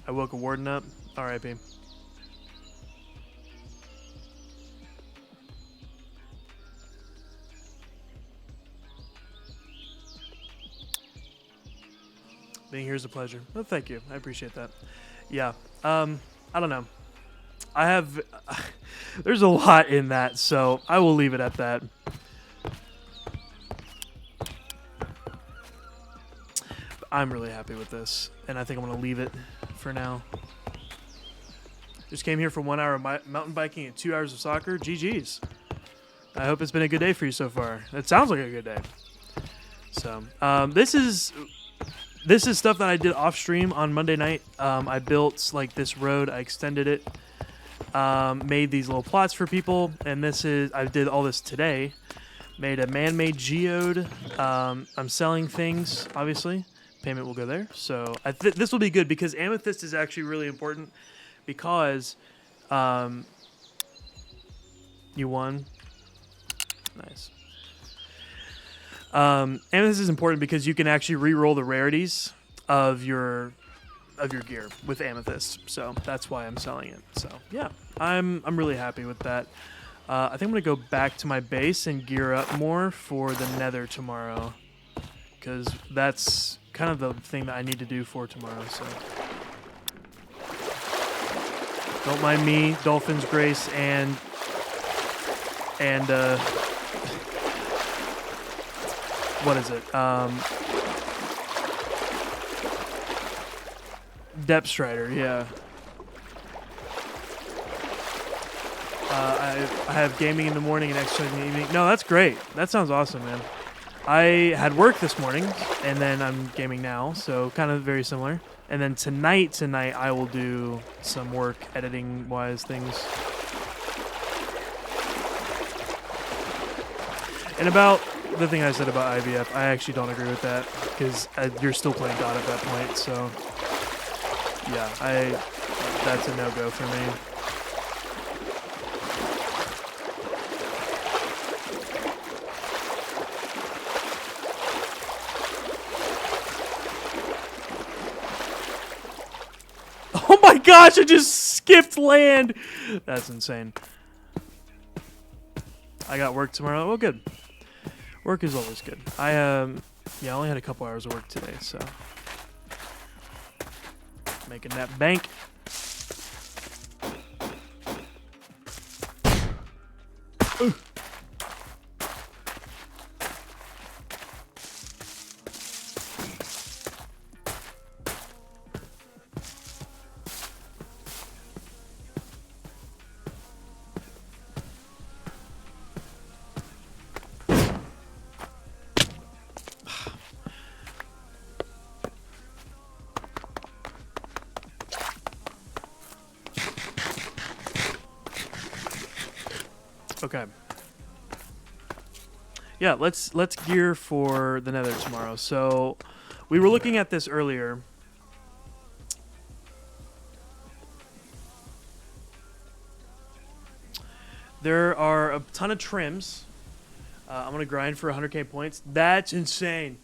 I woke a warden up. R.I.P. Being here is a pleasure. Well, thank you. I appreciate that. Yeah. I don't know. There's a lot in that, so I will leave it at that. I'm really happy with this, and I think I'm going to leave it for now. Just came here for 1 hour of mountain biking and 2 hours of soccer. GG's. I hope it's been a good day for you so far. It sounds like a good day. So, this is... this is stuff that I did off stream on Monday night. I built like this road. I extended it. Made these little plots for people, and I did all this today. Made a man-made geode. I'm selling things, obviously. Payment will go there. So this will be good because amethyst is actually really important because you won. Nice. Amethyst is important because you can actually re-roll the rarities of your gear with amethyst. So that's why I'm selling it. So yeah, I'm really happy with that. I think I'm gonna go back to my base and gear up more for the nether tomorrow, because that's kind of the thing that I need to do for tomorrow. So don't mind me, Dolphin's Grace, and what is it? Depth Strider, yeah. I have gaming in the morning and exercise in the evening. No, that's great. That sounds awesome, man. I had work this morning, and then I'm gaming now, so kind of very similar. And then tonight I will do some work editing-wise things. And about the thing I said about IVF, I actually don't agree with that, because you're still playing God at that point, so yeah, that's a no-go for me. Oh my gosh, I just skipped land! That's insane. I got work tomorrow. Oh, good. Work is always good. I only had a couple hours of work today, so making that bank. Ooh. Okay. Yeah, let's gear for the nether tomorrow. So we were looking at this earlier. There are a ton of trims. I'm gonna grind for 100k points. That's insane.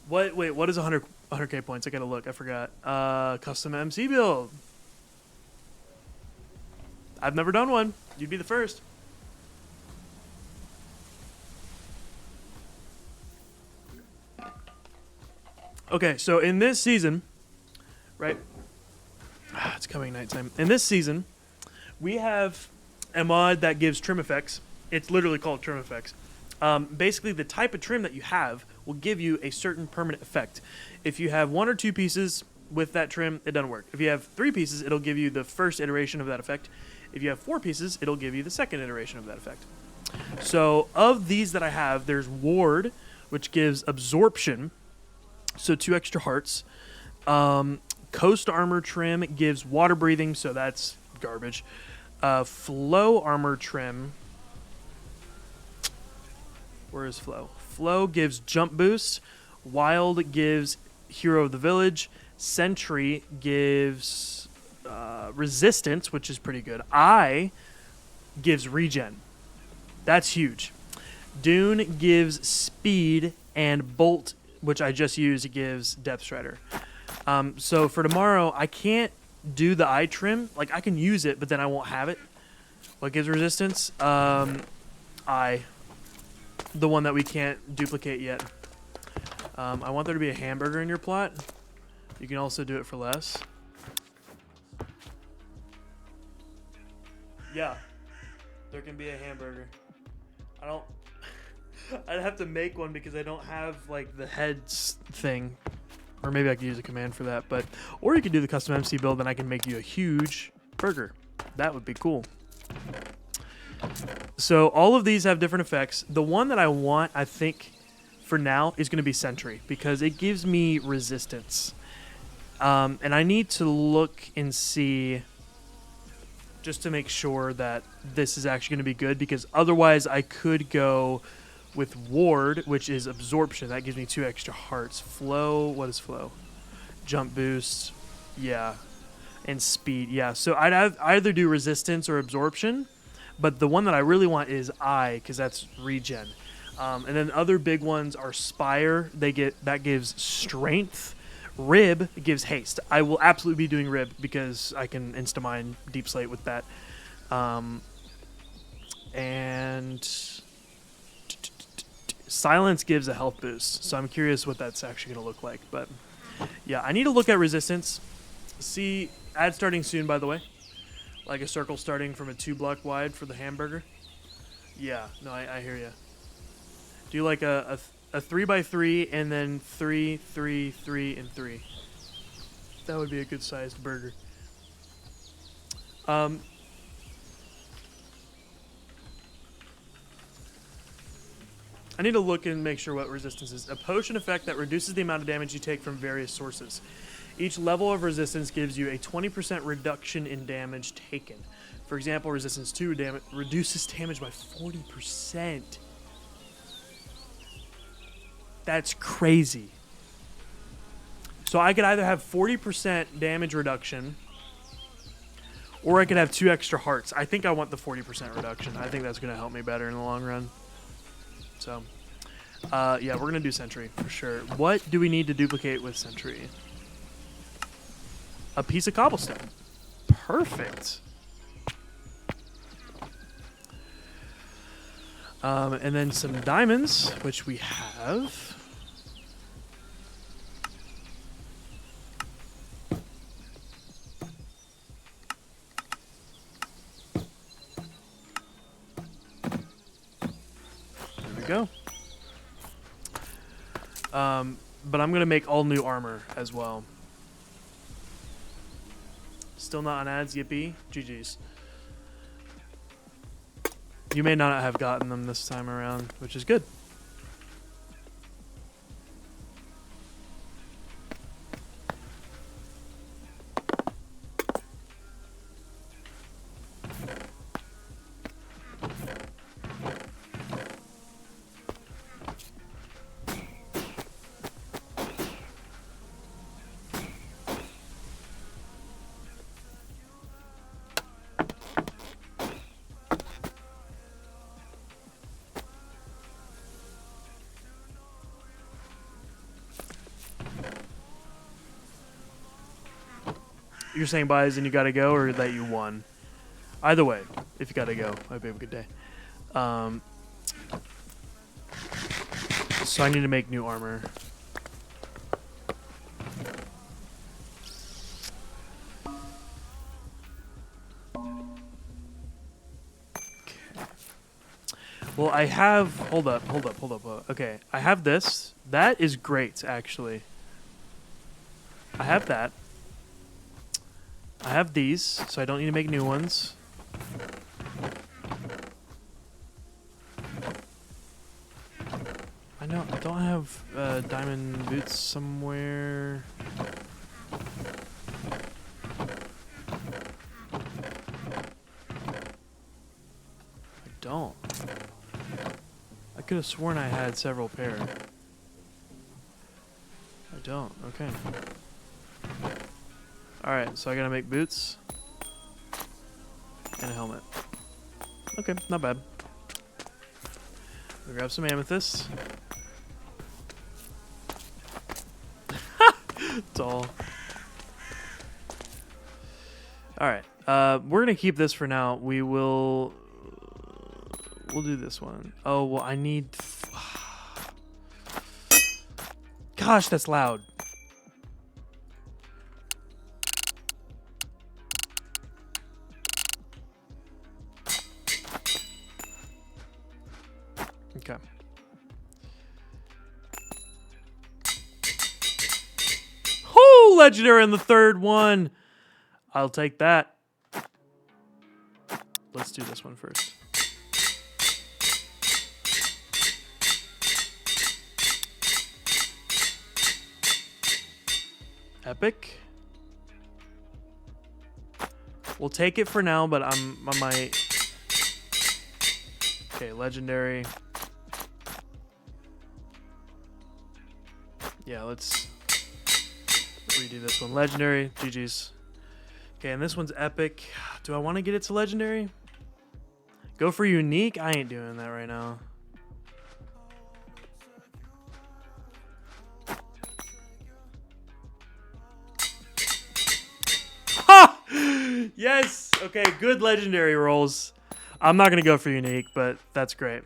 Wait, what is 100k points? I gotta look. I forgot. Custom MC build. I've never done one. You'd be the first. Okay, so in this season, right? It's coming nighttime. In this season, we have a mod that gives trim effects. It's literally called trim effects. Basically, the type of trim that you have will give you a certain permanent effect. If you have 1 or 2 pieces with that trim, it doesn't work. If you have 3 pieces, it'll give you the first iteration of that effect. If you have 4 pieces, it'll give you the second iteration of that effect. So of these that I have, there's Ward, which gives absorption. So 2 extra hearts. Coast armor trim gives water breathing, so that's garbage. Flow armor trim. Where is flow? Flow gives jump boost. Wild gives hero of the village. Sentry gives resistance, which is pretty good. Eye gives regen. That's huge. Dune gives speed, and Bolt, which I just used, gives Depth Strider. So for tomorrow, I can't do the eye trim. Like, I can use it, but then I won't have it. What gives resistance? Eye. The one that we can't duplicate yet. I want there to be a hamburger in your plot. You can also do it for less. Yeah. There can be a hamburger. I'd have to make one because I don't have like the heads thing, or maybe I could use a command for that. Or you could do the custom MC build, and I can make you a huge burger. That would be cool. So all of these have different effects. The one that I want, I think, for now is going to be Sentry because it gives me resistance. And I need to look and see just to make sure that this is actually going to be good, because otherwise I could go with Ward, which is Absorption. That gives me 2 extra hearts. Flow, what is Flow? Jump boost, yeah. And speed, yeah. So I'd either do Resistance or Absorption, but the one that I really want is Eye, because that's regen. And then other big ones are Spire. That gives Strength. Rib gives haste. I will absolutely be doing Rib because I can insta-mine Deep Slate with that. And Silence gives a health boost, so I'm curious what that's actually going to look like. But yeah, I need to look at resistance. See, ad starting soon, by the way. Like a circle starting from a 2-block wide for the hamburger. Yeah, no, I hear you. Do like a 3x3 and then 3, 3, 3, and 3. That would be a good sized burger. I need to look and make sure what resistance is. A potion effect that reduces the amount of damage you take from various sources. Each level of resistance gives you a 20% reduction in damage taken. For example, resistance 2 reduces damage by 40%. That's crazy. So I could either have 40% damage reduction, or I could have 2 extra hearts. I think I want the 40% reduction. I think that's going to help me better in the long run. So, yeah, we're going to do Sentry for sure. What do we need to duplicate with Sentry? A piece of cobblestone. Perfect. And then some diamonds, which we have. There we go. But I'm going to make all new armor as well. Still not on ads, yippee. GG's. You may not have gotten them this time around, which is good. You're saying buys and you gotta go, or that you won? Either way, if you gotta go, I hope you have a good day. So I need to make new armor. Well, I have... Hold up. Okay, I have this. That is great, actually. I have that. I have these, so I don't need to make new ones. I know, I don't have diamond boots somewhere. I don't. I could have sworn I had several pair. I don't, okay. Alright, so I gotta make boots and a helmet. Okay, not bad. We'll grab some amethyst. Doll. Alright, we're gonna keep this for now. We'll do this one. Oh, well, I need... Gosh, that's loud. Okay. Oh, legendary on the third one. I'll take that. Let's do this one first. Epic. We'll take it for now, but I might. Okay, legendary. Yeah, let's redo this one. Legendary. GG's. Okay, and this one's epic. Do I want to get it to legendary? Go for unique? I ain't doing that right now. Ha! Yes! Okay, good legendary rolls. I'm not going to go for unique, but that's great.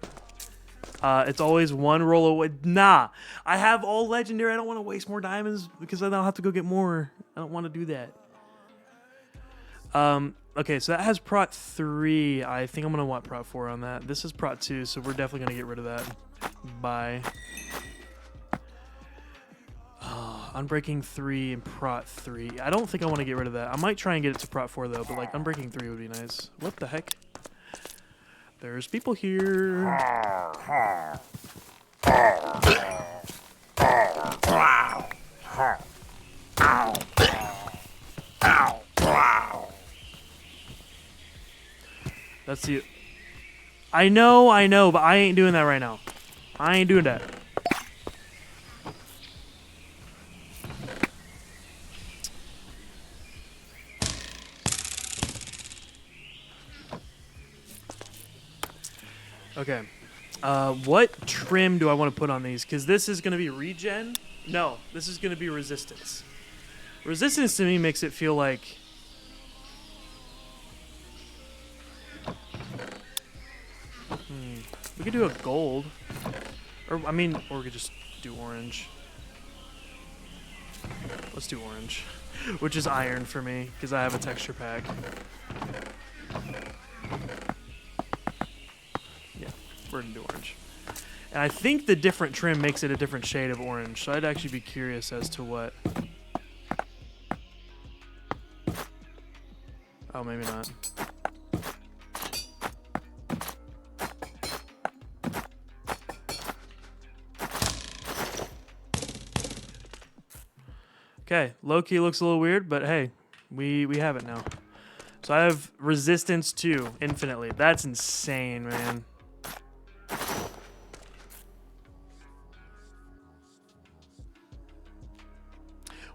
It's always one roll away. Nah, I have all legendary. I don't want to waste more diamonds because I don't have to go get more. I don't want to do that. Okay, so that has prot 3. I think I'm going to want prot 4 on that. This is prot 2, so we're definitely going to get rid of that. Bye. Unbreaking 3 and prot 3. I don't think I want to get rid of that. I might try and get it to prot 4, though, but like Unbreaking 3 would be nice. What the heck? There's people here. Let's see. I know, but I ain't doing that right now. I ain't doing that. Okay. What trim do I want to put on these? Because this is going to be regen. No, this is going to be resistance. Resistance to me makes it feel like... We could do a gold. Or we could just do orange. Let's do orange. Which is iron for me, because I have a texture pack. Yeah, we're going to do orange. And I think the different trim makes it a different shade of orange, so I'd actually be curious as to what... Oh, maybe not. Okay, low-key looks a little weird, but hey, we have it now. So I have resistance 2 infinitely. That's insane, man.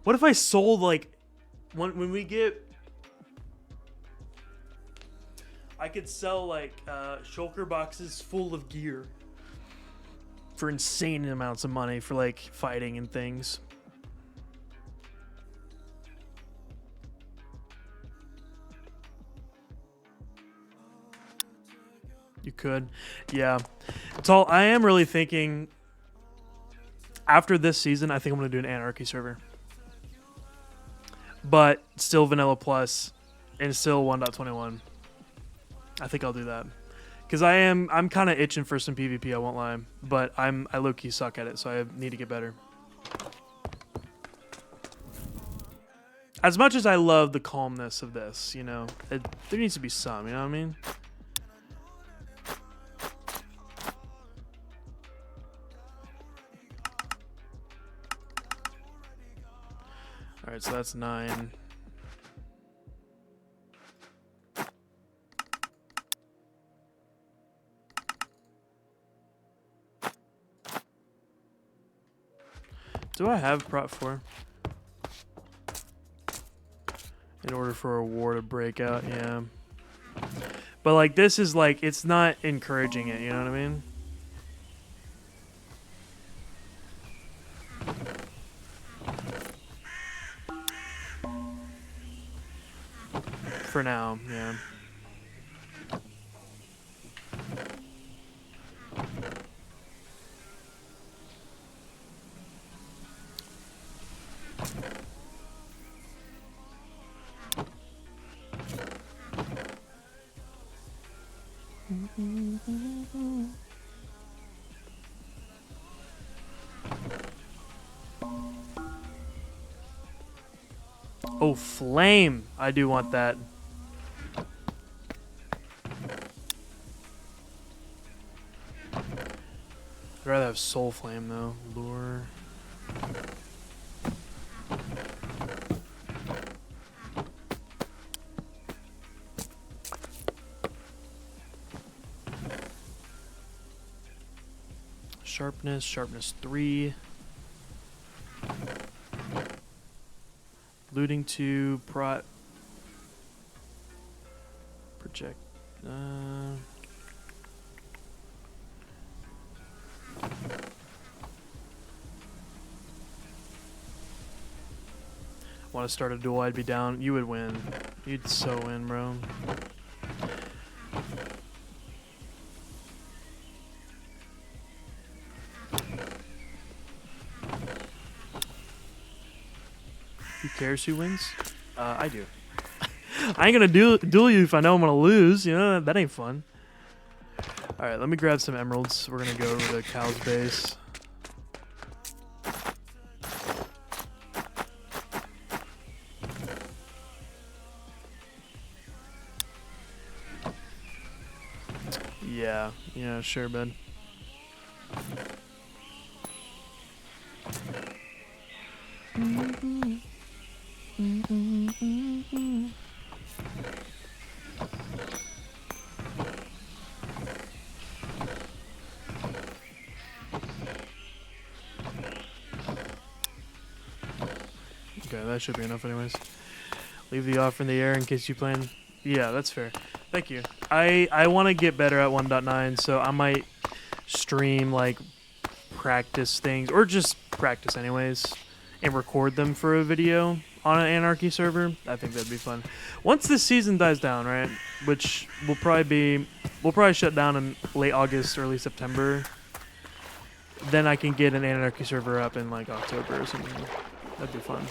What if I sold, like, when we get... I could sell, like, shulker boxes full of gear for insane amounts of money for, like, fighting and things. You could. Yeah. So I am really thinking, after this season, I think I'm going to do an Anarchy server. But still Vanilla Plus and still 1.21. I think I'll do that. Because I'm kind of itching for some PvP, I won't lie. But I low-key suck at it, so I need to get better. As much as I love the calmness of this, you know, there needs to be some, you know what I mean? Alright, so that's 9. Do I have prot 4? In order for a war to break out, yeah. But like this is like, it's not encouraging it, you know what I mean? For now, yeah. Oh, flame. I do want that. I'd rather have soul flame though. Lure. Sharpness, sharpness 3. Looting 2, project. Want to start a duel? I'd be down. You would win. You'd so win, bro. Who cares who wins? I do. I ain't gonna duel you if I know I'm gonna lose. You know, that ain't fun. Alright, let me grab some emeralds. We're gonna go over to Cal's base. Yeah, sure, bud. Okay, that should be enough anyways. Leave the offer in the air in case you plan. Yeah, that's fair. Thank you. I want to get better at 1.9, so I might stream, like, practice things, or just practice anyways, and record them for a video on an Anarchy server. I think that'd be fun. Once this season dies down, right, which will probably shut down in late August, early September, then I can get an Anarchy server up in, like, October or something. That'd be fun.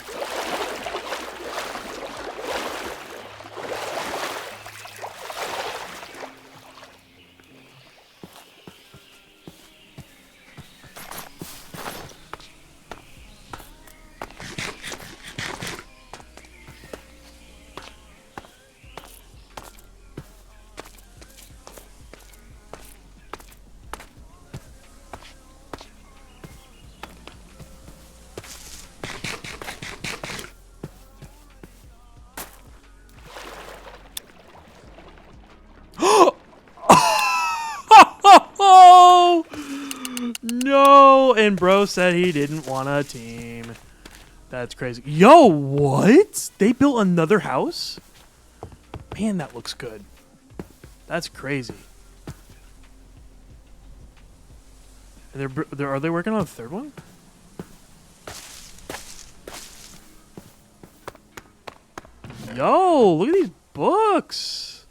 No, and bro said he didn't want a team. That's crazy. Yo, what? They built another house? Man, that looks good. That's crazy. And are they working on a third one? Yo, look at these books.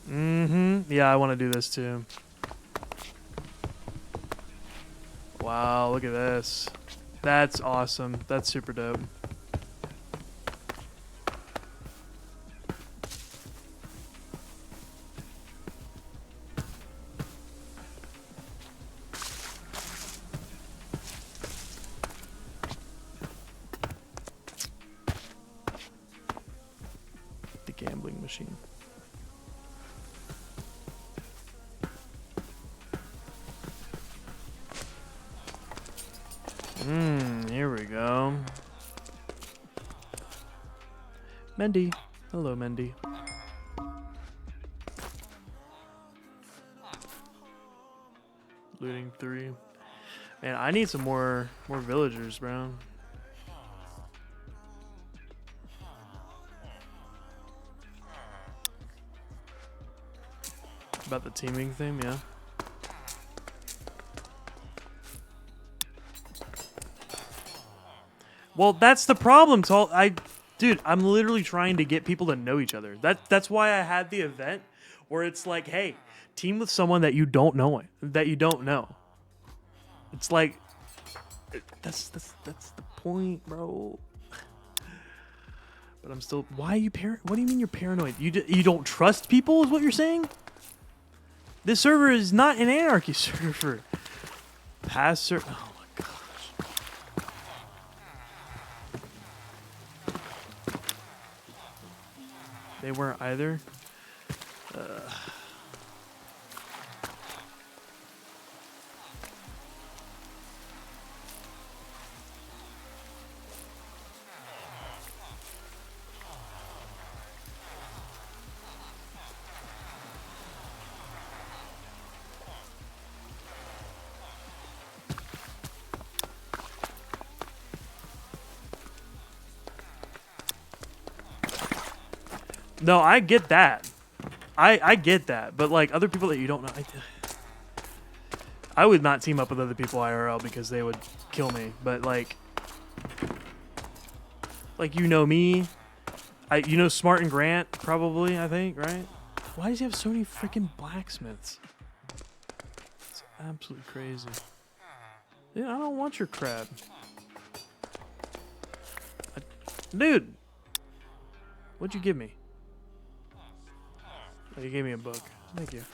Yeah, I want to do this too. Wow, look at this. That's awesome. That's super dope. The gambling machine. Here we go. Mendy. Hello, Mendy. Looting 3. Man, I need some more villagers, bro. About the teaming thing, yeah. Well, that's the problem, dude, I'm literally trying to get people to know each other. That's why I had the event where it's like, hey, team with someone that you don't know. It's like that's the point, bro. But I'm still. Why are you What do you mean you're paranoid? You don't trust people is what you're saying? This server is not an Anarchy server. Pass server. Oh my gosh. They weren't either. No, I get that. I get that. But, like, other people that you don't know... I would not team up with other people IRL because they would kill me. But, like, you know me. You know Smart and Grant, probably, I think, right? Why does he have so many freaking blacksmiths? It's absolutely crazy. Yeah, I don't want your crab. Dude! What'd you give me? Oh, you gave me a book. Thank you.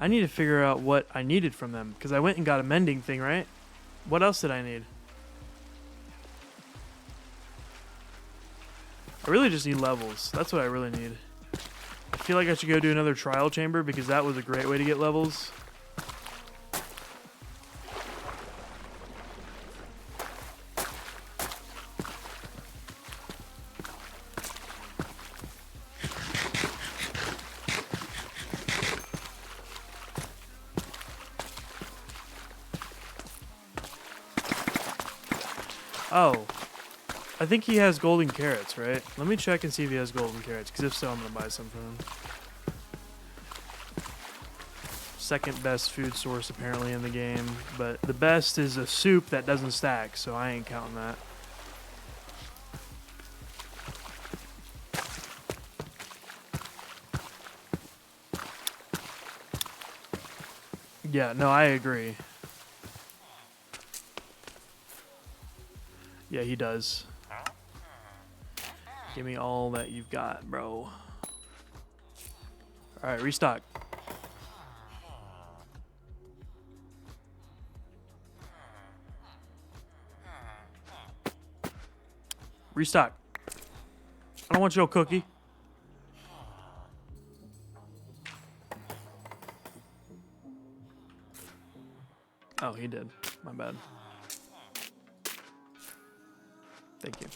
I need to figure out what I needed from them, because I went and got a mending thing, right? What else did I need? I really just need levels. That's what I really need. I feel like I should go do another trial chamber, because that was a great way to get levels. Oh, I think he has golden carrots, right? Let me check and see if he has golden carrots, because if so, I'm going to buy some from him. Second best food source apparently in the game, but the best is a soup that doesn't stack, so I ain't counting that. Yeah, no, I agree. Yeah, he does. Give me all that you've got, bro. Alright, restock. Restock. I don't want your cookie. Oh, he did. My bad. Thank you.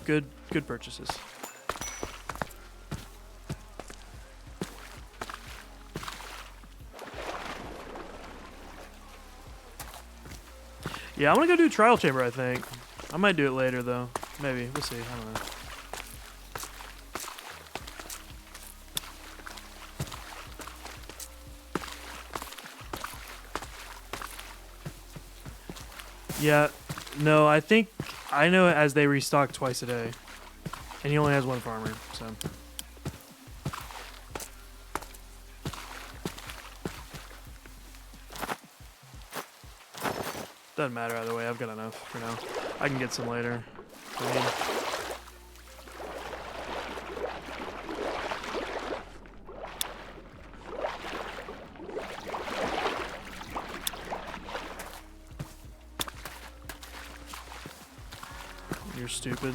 Good purchases. Yeah, I'm gonna go do trial chamber, I think. I might do it later though. Maybe. We'll see. I don't know. Yeah, no, I think I know it as they restock twice a day. And he only has one farmer, so. Doesn't matter either way, I've got enough for now. I can get some later. You're stupid.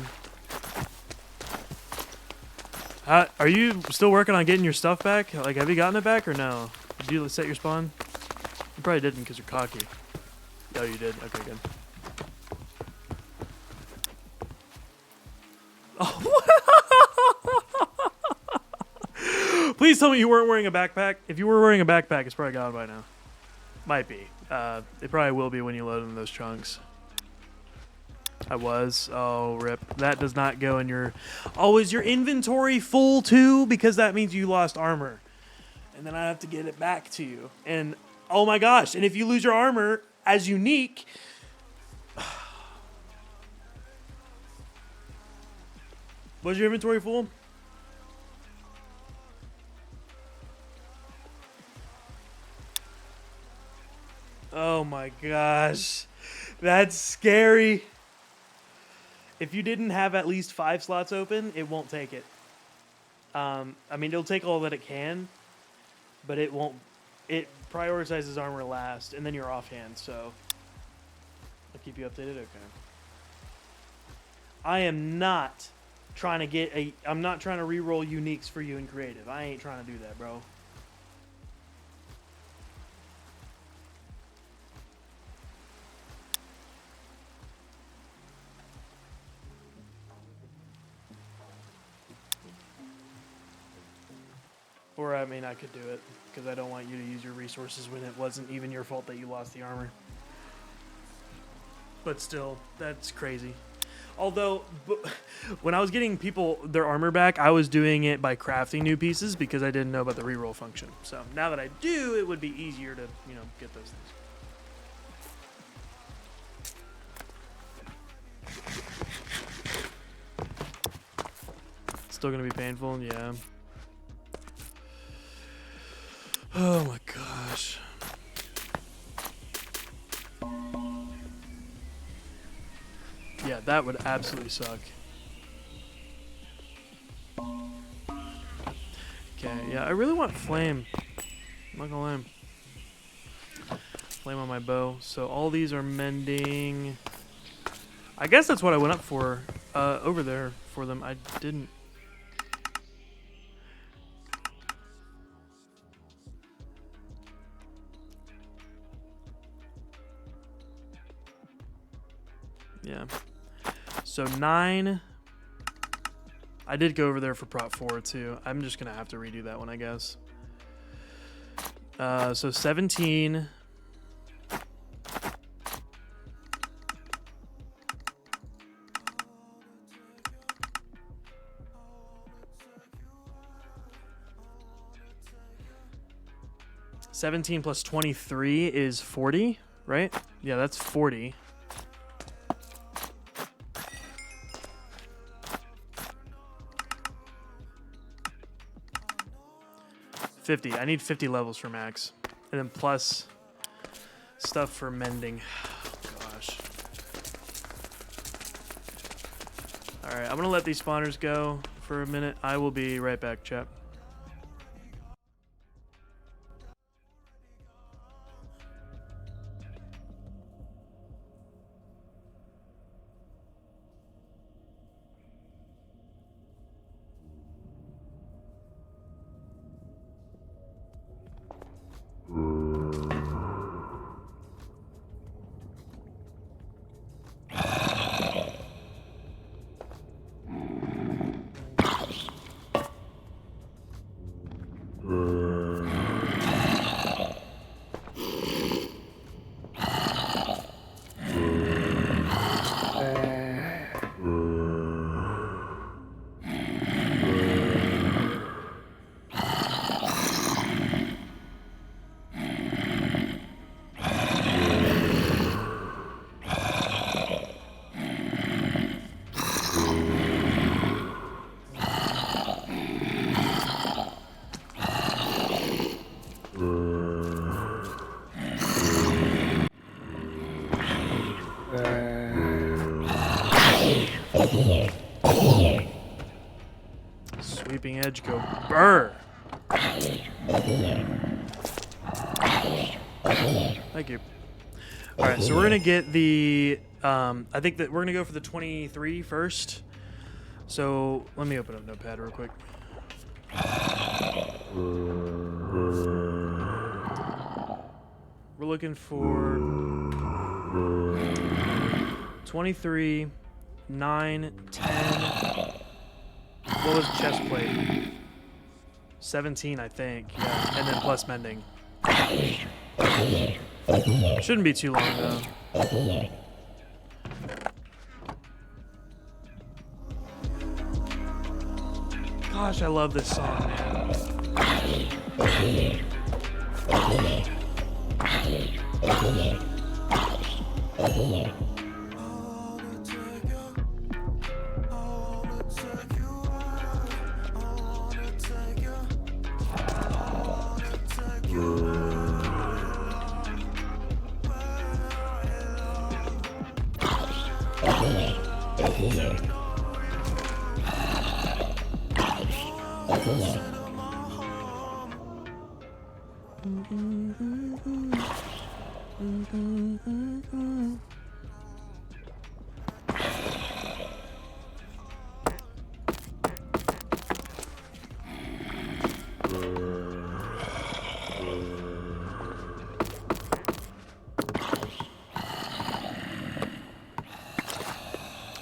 Are you still working on getting your stuff back? Like, have you gotten it back or no? Did you set your spawn? You probably didn't because you're cocky. Oh, you did? Okay, good. Oh. Please tell me you weren't wearing a backpack. If you were wearing a backpack, it's probably gone by now. Might be. It probably will be when you load in those chunks. I was. Oh, rip. That does not go in your... Oh, is your inventory full too? Because that means you lost armor. And then I have to get it back to you. And, oh my gosh. And if you lose your armor as unique... Was your inventory full? Oh my gosh. That's scary. If you didn't have at least 5 slots open, it won't take it. I mean, it'll take all that it can, but it won't. It prioritizes armor last, and then you're offhand, so I'll keep you updated. Okay. I am not trying to get a... I'm not trying to re-roll uniques for you in creative. I ain't trying to do that, bro. Or, I mean, I could do it, because I don't want you to use your resources when it wasn't even your fault that you lost the armor. But still, that's crazy. Although, when I was getting people their armor back, I was doing it by crafting new pieces because I didn't know about the reroll function. So now that I do, it would be easier to, you know, get those things. Still gonna be painful, yeah. Oh my gosh. Yeah, that would absolutely suck. Okay, yeah, I really want flame. I'm not gonna lie. Flame on my bow. So all these are mending. I guess that's what I went up for over there for them. I didn't. Yeah. So 9. I did go over there for prop 4 too. I'm just gonna have to redo that one, I guess. So 17. $17 plus 23 is 40, right? Yeah, that's 40. I need 50 levels for max. And then plus stuff for mending. Oh, gosh. Alright, I'm going to let these spawners go for a minute. I will be right back, chat. Sweeping edge, go burr. Thank you. All right, so we're gonna get the. I think that we're gonna go for the 23 first. So let me open up Notepad real quick. We're looking for 23, 9, 10. What was chest plate? 17, I think. Yeah, and then plus mending. Shouldn't be too long though. Gosh, I love this song, man.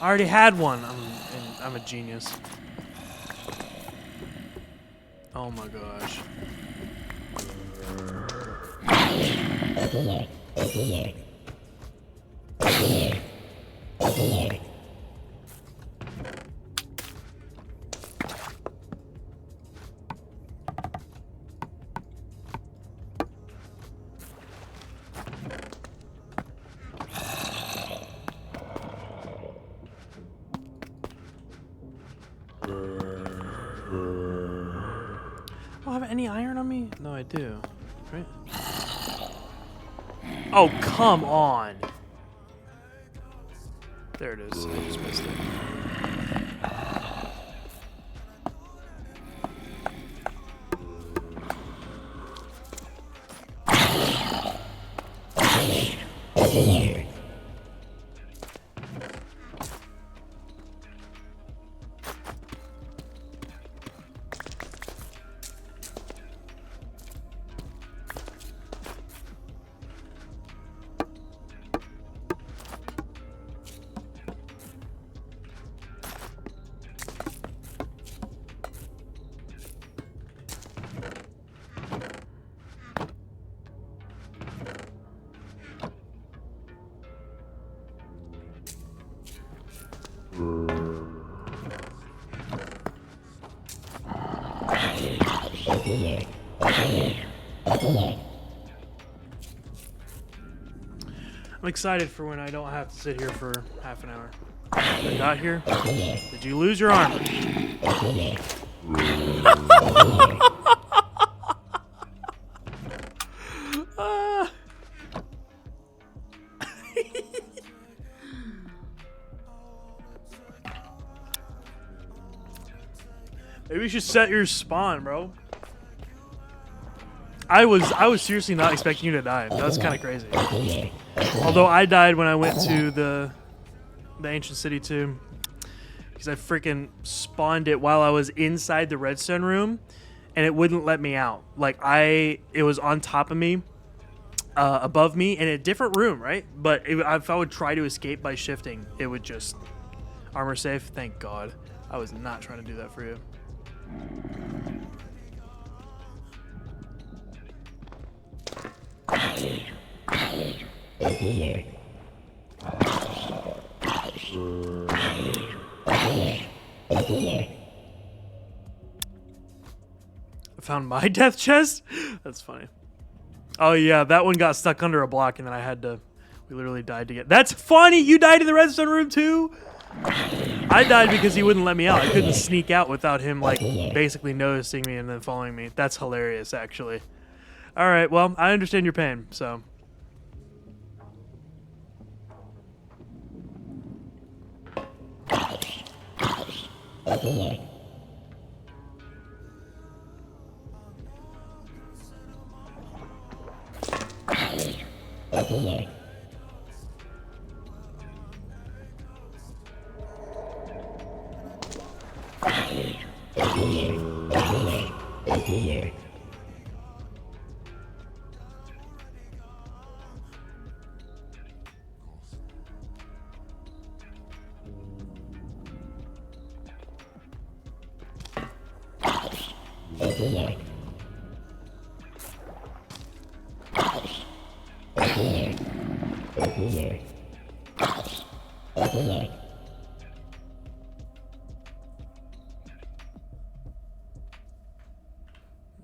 I already had one. I'm a genius. Oh my gosh. Do I have any iron on me? No, I do. Right? Oh, come on. There it is. I just missed it. I'm excited for when I don't have to sit here for half an hour. I got here. Did you lose your armor? Maybe you should set your spawn, bro. I was seriously not expecting you to die. That was kind of crazy. Although I died when I went to the ancient city too, because I freaking spawned it while I was inside the redstone room, and it wouldn't let me out. Like it was on top of me, above me, in a different room, right? But if I would try to escape by shifting, it would just armor safe. Thank God. I was not trying to do that for you. I found my death chest? That's funny. Oh yeah, that one got stuck under a block and then I had to... We literally died to get... That's funny! You died in the redstone room too? I died because he wouldn't let me out. I couldn't sneak out without him, like, basically noticing me and then following me. That's hilarious, actually. Alright, well, I understand your pain, so...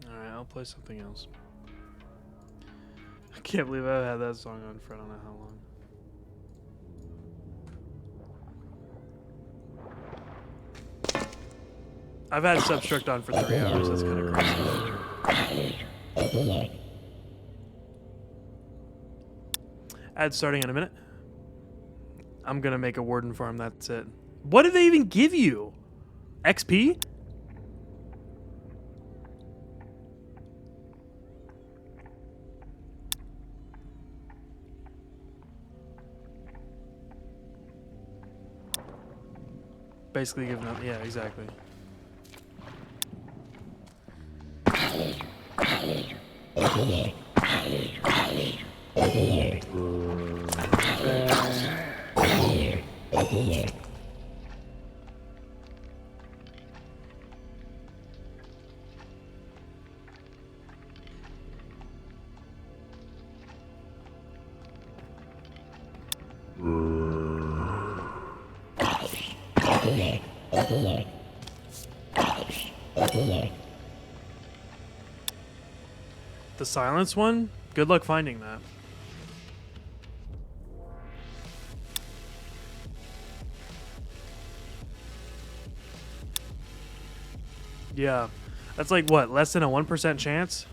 Alright, I'll play something else. I can't believe I've had that song on for I don't know how long. I've had Substruct on for 3 hours, that's kind of crazy. Ad starting in a minute. I'm gonna make a warden farm, that's it. What did they even give you? XP? Basically giving up, yeah, exactly. The silence one? Good luck finding that. Yeah. That's like what? Less than a 1% chance?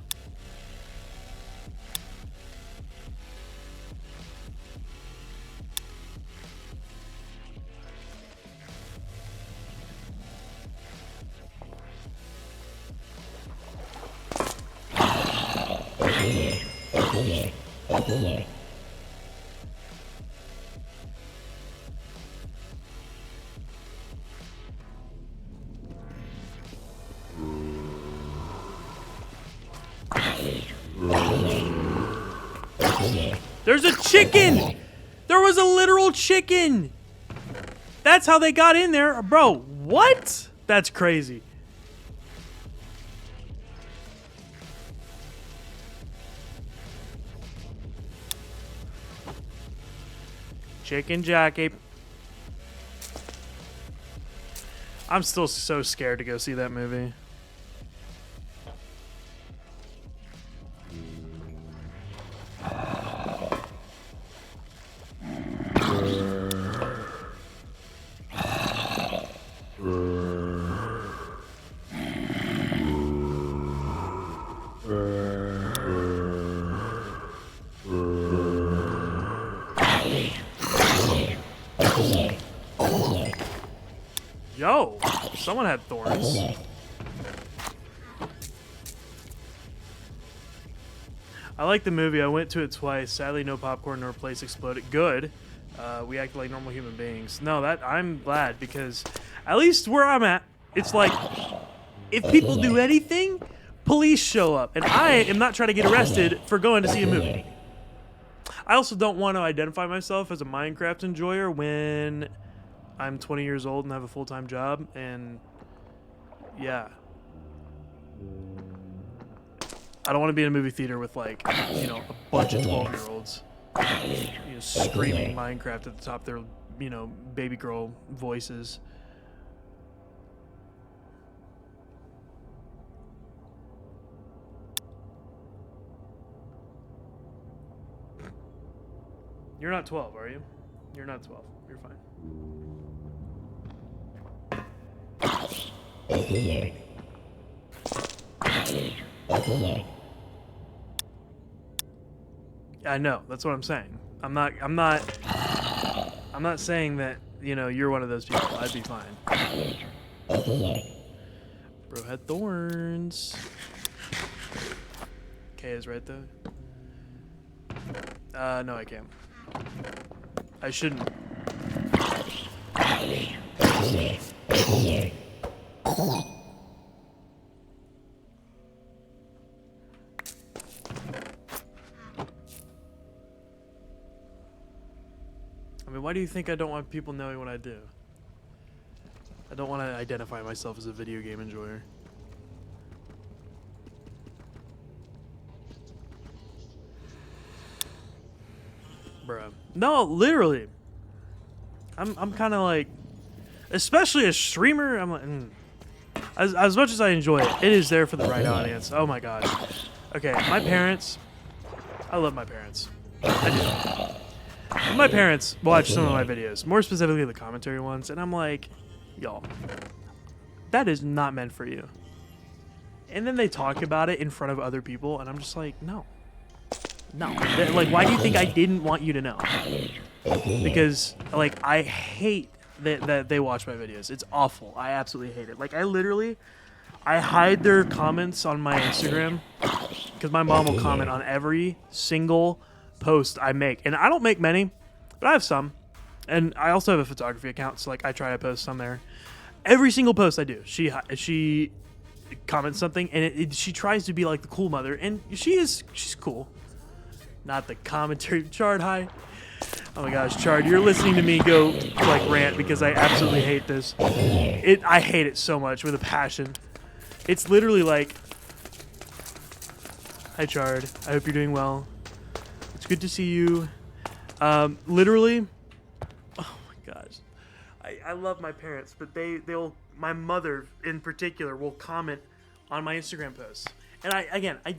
There's a chicken! There was a literal chicken! That's how they got in there. Bro, what? That's crazy. Chicken Jackie. I'm still so scared to go see that movie. Yo, someone had thorns. I like the movie. I went to it twice. Sadly, no popcorn nor place exploded. Good. We acted like normal human beings. No, that I'm glad because at least where I'm at, it's like if people do anything, police show up, and I am not trying to get arrested for going to see a movie. I also don't want to identify myself as a Minecraft enjoyer when I'm 20 years old and have a full-time job, and yeah. I don't want to be in a movie theater with, like, you know, a bunch of 12-year-olds screaming Minecraft at the top of their, you know, baby girl voices. You're not 12, are you? You're not 12. You're fine. I know. That's what I'm saying. I'm not saying that, you know, you're one of those people. I'd be fine. Bro had thorns. K is right though. No, I can't. I shouldn't. I mean, why do you think I don't want people knowing what I do? I don't want to identify myself as a video game enjoyer. Bruh. No, literally. I'm kind of like, especially a streamer, I'm like, as much as I enjoy it, it is there for the right audience. Oh my gosh. Okay, my parents, I love my parents. I do. My parents watch some of my videos, more specifically the commentary ones, and I'm like, y'all, that is not meant for you. And then they talk about it in front of other people, and I'm just like, no. No. Like, why do you think I didn't want you to know? Because, like, I hate that they watch my videos. It's awful. I absolutely hate it. Like, I hide their comments on my Instagram because my mom will comment on every single post I make. And I don't make many, but I have some. And I also have a photography account, so, like, I try to post some there. Every single post I do, she comments something, and she tries to be like the cool mother, and she's cool. Not the commentary. Chard, hi. Oh my gosh, Chard, you're listening to me go, like, rant because I absolutely hate this. I hate it so much with a passion. It's literally like, hi, Chard. I hope you're doing well. It's good to see you. Literally, oh my gosh. I love my parents, but my mother in particular will comment on my Instagram posts. And I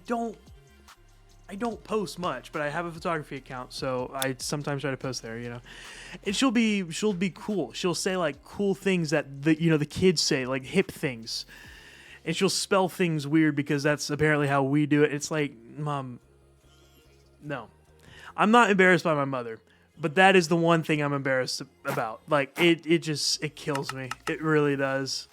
don't post much, but I have a photography account, so I sometimes try to post there, you know. And she'll be cool. She'll say like cool things that the kids say, like hip things. And she'll spell things weird because that's apparently how we do it. It's like, Mom, no. I'm not embarrassed by my mother, but that is the one thing I'm embarrassed about. Like it kills me. It really does.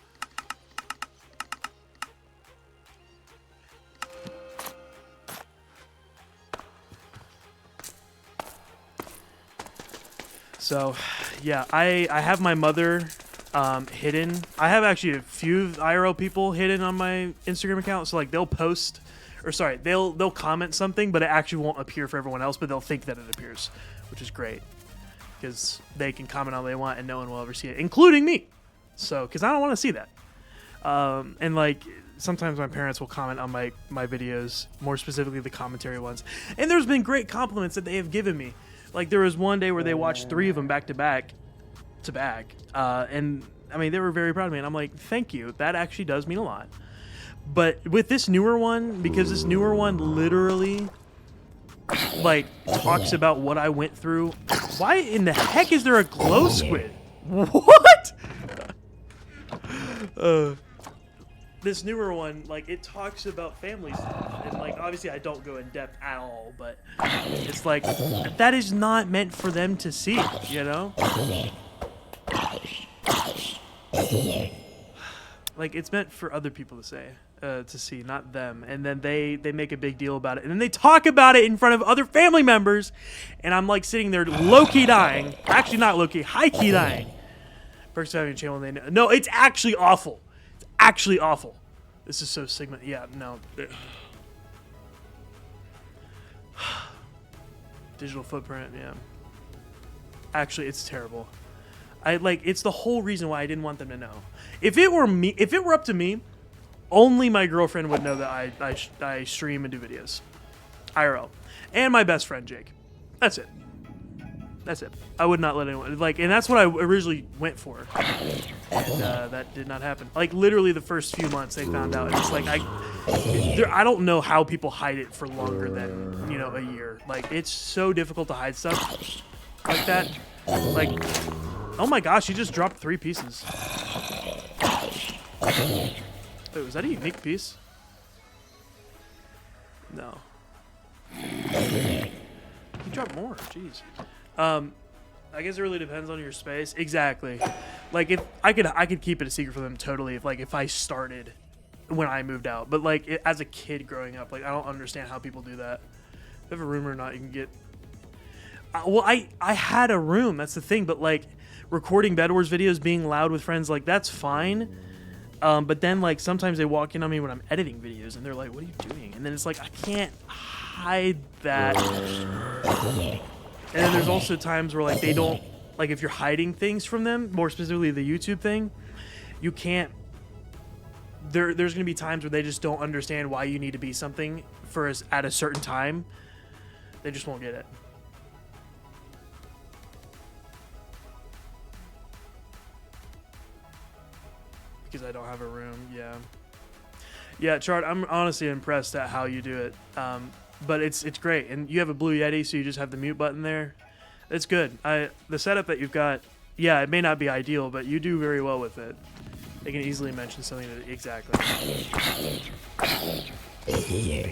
So, yeah, I have my mother hidden. I have actually a few IRL people hidden on my Instagram account. So, like, they'll post, or sorry, they'll comment something, but it actually won't appear for everyone else, but they'll think that it appears, which is great. Because they can comment all they want and no one will ever see it, including me. So, because I don't want to see that. And, like, sometimes my parents will comment on my videos, more specifically the commentary ones. And there's been great compliments that they have given me. Like, there was one day where they watched 3 of them back to back. And, I mean, they were very proud of me. And I'm like, thank you. That actually does mean a lot. But with this newer one, because this newer one literally, like, talks about what I went through. Why in the heck is there a glow squid? What? This newer one, like, it talks about family stuff, and like obviously I don't go in depth at all, but it's like that is not meant for them to see, you know? Like, it's meant for other people to see, not them. And then they make a big deal about it, and then they talk about it in front of other family members, and I'm like sitting there low-key dying. Actually not low-key, high-key dying. Perks having a channel, they know. No, it's actually awful. Actually awful. This is so Sigma. Yeah, no. Digital footprint, yeah. Actually, it's terrible. It's the whole reason why I didn't want them to know. If it were up to me, only my girlfriend would know that I stream and do videos. IRL. And my best friend, Jake. That's it. That's it. I would not let anyone, like, and that's what I originally went for. And that did not happen. Like, literally the first few months they found out. And it's like, I don't know how people hide it for longer than, you know, a year. Like, it's so difficult to hide stuff like that. Like, oh my gosh, he just dropped 3 pieces. Wait, was that a unique piece? No. He dropped more, jeez. I guess it really depends on your space. Exactly. Like, if I could keep it a secret from them totally if I started when I moved out. But like as a kid growing up, like I don't understand how people do that. If you have a room or not, you can get. Well, I had a room. That's the thing. But like recording Bed Wars videos, being loud with friends, like that's fine. But then like sometimes they walk in on me when I'm editing videos, and they're like, "What are you doing?" And then it's like I can't hide that. And then there's also times where like they don't, like if you're hiding things from them, more specifically the YouTube thing, you can't. There's going to be times where they just don't understand why you need to be something for us at a certain time. They just won't get it. Because I don't have a room, yeah. Yeah, Chart, I'm honestly impressed at how you do it. But it's great, and you have a Blue Yeti, so you just have the mute button there. It's good. The setup that you've got, yeah, it may not be ideal, but you do very well with it. They can easily mention something that exactly. Yeah.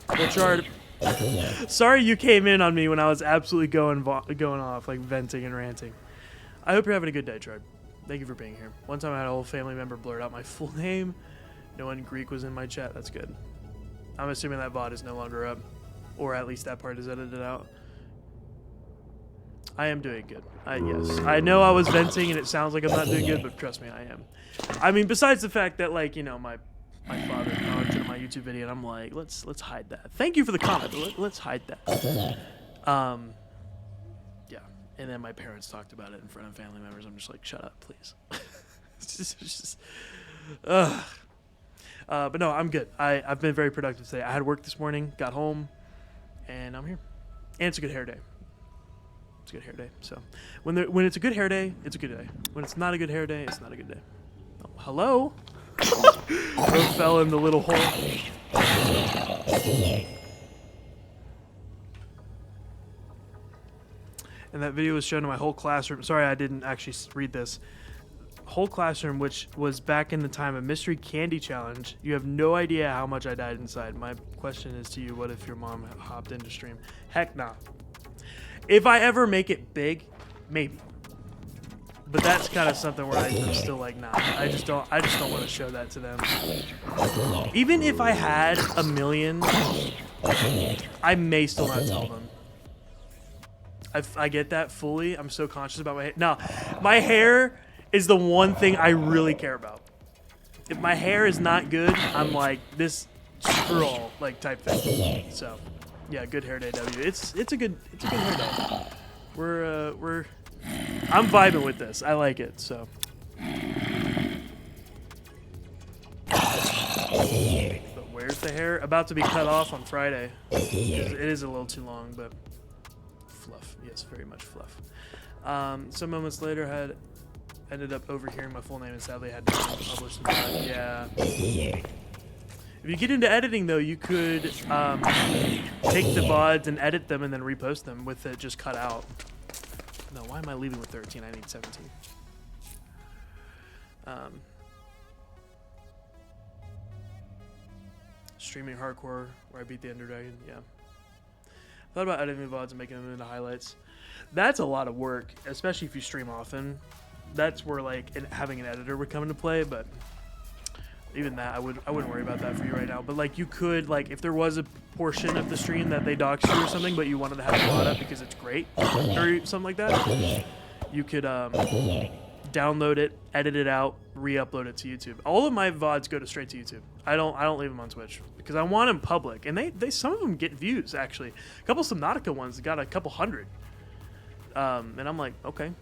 Well, Chart, sorry you came in on me when I was absolutely going off, like venting and ranting. I hope you're having a good day, Chard. Thank you for being here. One time I had a whole family member blurt out my full name. No one Greek was in my chat. That's good. I'm assuming that VOD is no longer up. Or at least that part is edited out. I am doing good. Yes. I know I was venting and it sounds like I'm not doing good, but trust me, I am. I mean, besides the fact that, like, you know, my father commented on my YouTube video, and I'm like, let's hide that. Thank you for the comment, but let's hide that. Yeah. And then my parents talked about it in front of family members. I'm just like, shut up, please. It's just But no, I'm good. I've been very productive today. I had work this morning, got home, and I'm here. And it's a good hair day. It's a good hair day. So when it's a good hair day, it's a good day. When it's not a good hair day, it's not a good day. Oh, hello? Both fell in the little hole. And that video was shown to my whole classroom. Sorry, I didn't actually read this. Whole classroom, which was back in the time of Mystery Candy Challenge. You have no idea how much I died inside. My question is to you, what if your mom hopped into stream? Heck nah. If I ever make it big, maybe. But that's kind of something where I'm still like, nah. I just don't want to show that to them. Even if I had 1 million, I may still not tell them. I get that fully. I'm so conscious about my hair. No, my hair is the one thing I really care about. If my hair is not good, I'm like, this screw all like type thing. So, yeah, good hair day, W. It's a good hair day. I'm vibing with this. I like it. So. But where's the hair? About to be cut off on Friday. It is a little too long, but fluff. Yes, very much fluff. Some moments later, ended up overhearing my full name and sadly had to publish the VOD. Yeah. If you get into editing, though, you could take the VODs and edit them and then repost them with it just cut out. No, why am I leaving with 13? I need 17. Streaming hardcore, where I beat the Ender Dragon. Yeah. Thought about editing the VODs and making them into highlights. That's a lot of work, especially if you stream often. That's where like having an editor would come into play, but even that I wouldn't worry about that for you right now. But like you could, like if there was a portion of the stream that they doxed you or something, but you wanted to have a VOD up because it's great or something like that, you could download it, edit it out, re-upload it to YouTube. All of my VODs go straight to YouTube. I don't leave them on Twitch because I want them public, and they some of them get views actually. A couple Subnautica ones got a couple hundred, and I'm like, okay.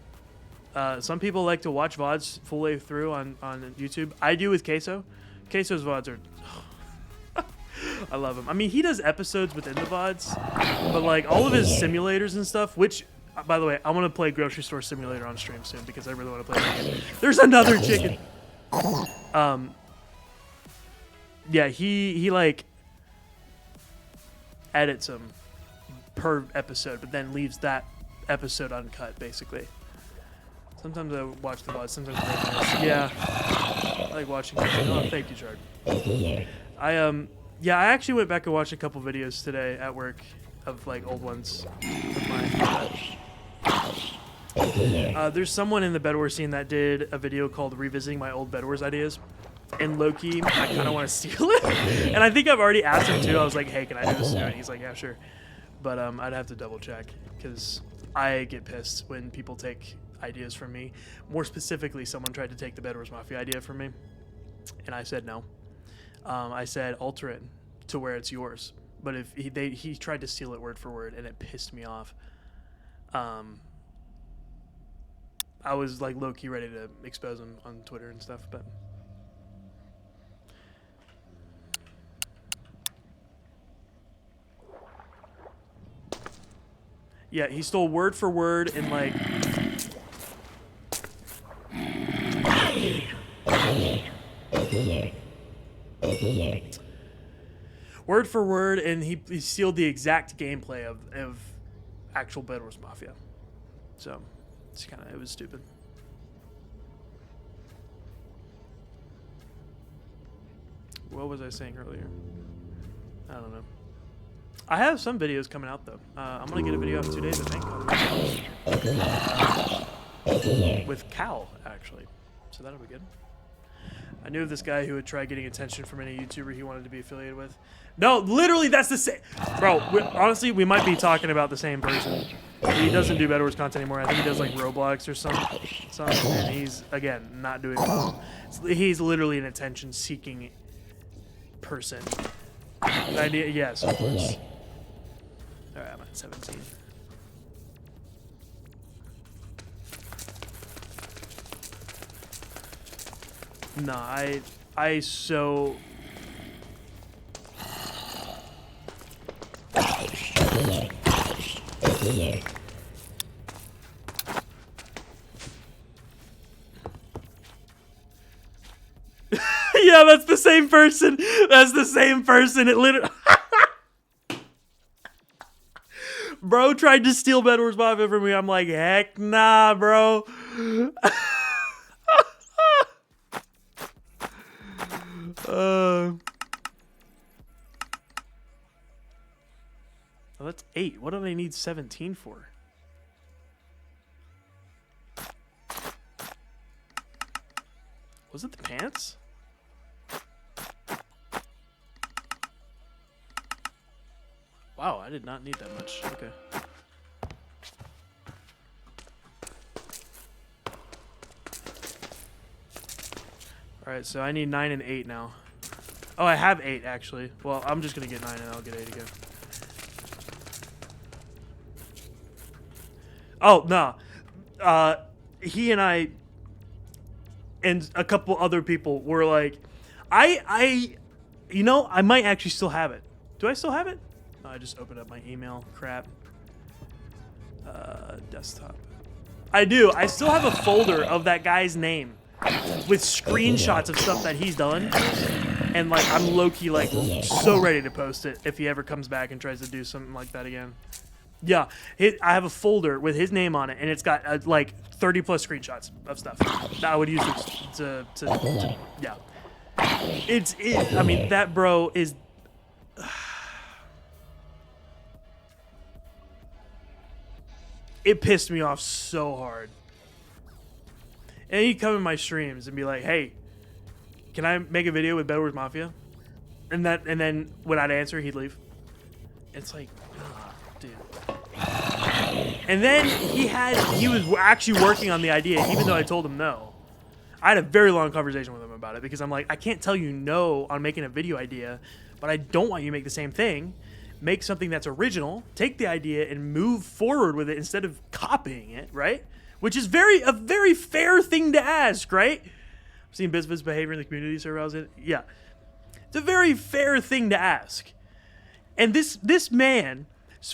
Some people like to watch VODs full way through on YouTube. I do with Queso. Queso's VODs are... I love him. I mean, he does episodes within the VODs, but like all of his simulators and stuff, which, by the way, I want to play Grocery Store Simulator on stream soon because I really want to play that game. There's another chicken. Yeah, he like edits them per episode, but then leaves that episode uncut, basically. Sometimes I watch the VODs, sometimes I miss. Yeah, I like watching. Oh, thank you, Chard. I actually went back and watched a couple videos today at work of like old ones of mine. There's someone in the Bed Wars scene that did a video called "Revisiting My Old Bed Wars Ideas," and low-key, I kind of want to steal it. And I think I've already asked him too. I was like, "Hey, can I do this?" And he's like, "Yeah, sure." But I'd have to double check because I get pissed when people take ideas from me. More specifically, someone tried to take the Bed Wars Mafia idea from me, and I said no. I said alter it to where it's yours. But if he tried to steal it word for word, and it pissed me off. I was like low key ready to expose him on Twitter and stuff, but. Yeah, he stole word for word and like. Word for word, and he sealed the exact gameplay of actual Bed Wars Mafia. So, it was stupid. What was I saying earlier? I don't know. I have some videos coming out though. I'm gonna get a video out in 2 days, I think. With Cal, actually. So that'll be good. I knew of this guy who would try getting attention from any YouTuber he wanted to be affiliated with. No, literally, that's the same. Bro, honestly, we might be talking about the same person. He doesn't do Bed Wars content anymore. I think he does like Roblox or something. And he's, again, not doing well. He's literally an attention-seeking person. Idea, yes, of course. All right, I'm at 17. No, I so Yeah, that's the same person. That's the same person. It literally. Bro tried to steal Bedwars Mafia from me. I'm like, heck nah, bro. Oh, that's 8. What do they need 17 for? Was it the pants? Wow, I did not need that much. Okay. Alright, so I need 9 and 8 now. Oh, I have 8 actually. Well, I'm just gonna get 9 and I'll get 8 again. Oh, no. He and I and a couple other people were like, you know, I might actually still have it. Do I still have it? No, I just opened up my email. Crap. Desktop. I do. I still have a folder of that guy's name with screenshots of stuff that he's done. And, like, I'm low-key, like, so ready to post it if he ever comes back and tries to do something like that again. Yeah, I have a folder with his name on it, and it's got, like, 30-plus screenshots of stuff that I would use to yeah. I mean, that bro is... It pissed me off so hard. And he'd come in my streams and be like, hey, can I make a video with Bedwars Mafia? And then when I'd answer, he'd leave. It's like, oh, dude. And then he was actually working on the idea, even though I told him no. I had a very long conversation with him about it because I'm like, I can't tell you no on making a video idea, but I don't want you to make the same thing. Make something that's original, take the idea and move forward with it instead of copying it, right? Which is a very fair thing to ask, right? I've seen business behavior in the community server I was in. Yeah. It's a very fair thing to ask. And this man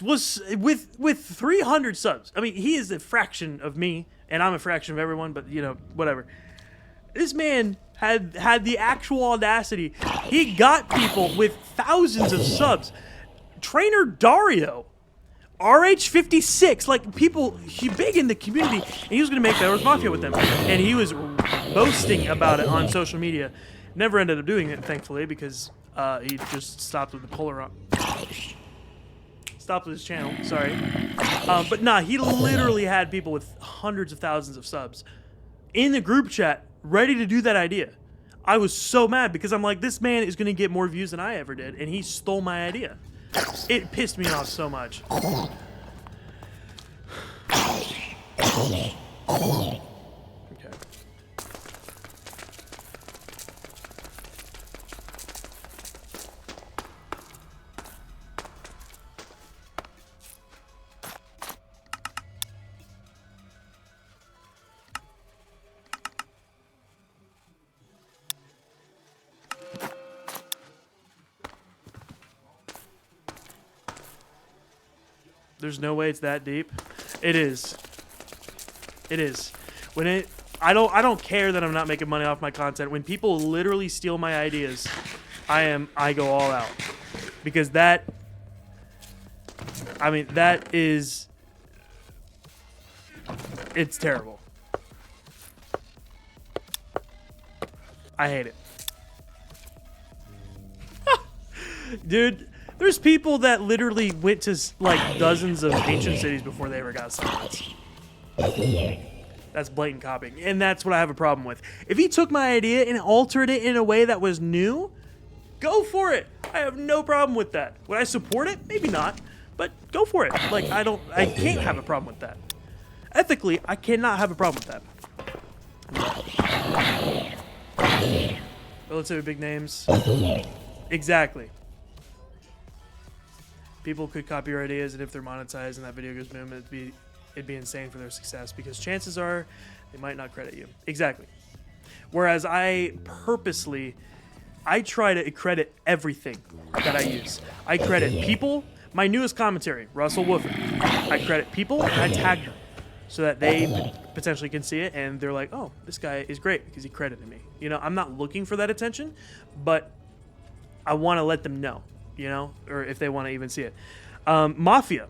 was with 300 subs. I mean, he is a fraction of me, and I'm a fraction of everyone, but you know, whatever. This man had the actual audacity. He got people with thousands of subs. Trainer Dario, RH56, like people, he big in the community, and he was gonna make Bedwars Mafia with them, and he was boasting about it on social media. Never ended up doing it, thankfully, because he just stopped with the Polaroid. Stopped with his channel, sorry. But nah, he literally had people with hundreds of thousands of subs in the group chat ready to do that idea. I was so mad because I'm like, this man is gonna get more views than I ever did, and he stole my idea. It pissed me off so much. Okay. There's no way it's that deep. It is. It is. I don't care that I'm not making money off my content. When people literally steal my ideas, I go all out. Because that is, it's terrible. I hate it. Dude, there's people that literally went to like dozens of ancient cities before they ever got silence. That's blatant copying, and that's what I have a problem with. If he took my idea and altered it in a way that was new, go for it. I have no problem with that. Would I support it? Maybe not, but go for it. Like I can't have a problem with that. Ethically, I cannot have a problem with that. Relatively big names. Exactly. People could copy your ideas, and if they're monetized and that video goes boom, it'd be insane for their success because chances are they might not credit you. Exactly. Whereas I try to credit everything that I use. I credit people, My newest commentary, Russell Wooford. I credit people and I tag them so that they potentially can see it and they're like, oh, this guy is great because he credited me. You know, I'm not looking for that attention, but I want to let them know, you know, or if they want to even see it. Mafia.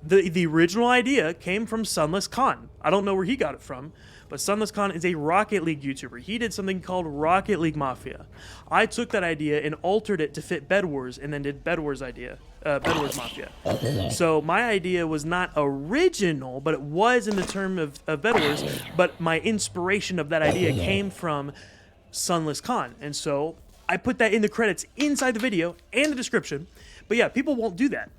The original idea came from Sunless Khan. I don't know where he got it from, but Sunless Khan is a Rocket League YouTuber. He did something called Rocket League Mafia. I took that idea and altered it to fit Bed Wars and then did Bed Wars Mafia. So my idea was not original, but it was in the term of Bed Wars, but my inspiration of that idea came from Sunless Khan. And so I put that in the credits inside the video and the description. But yeah, people won't do that.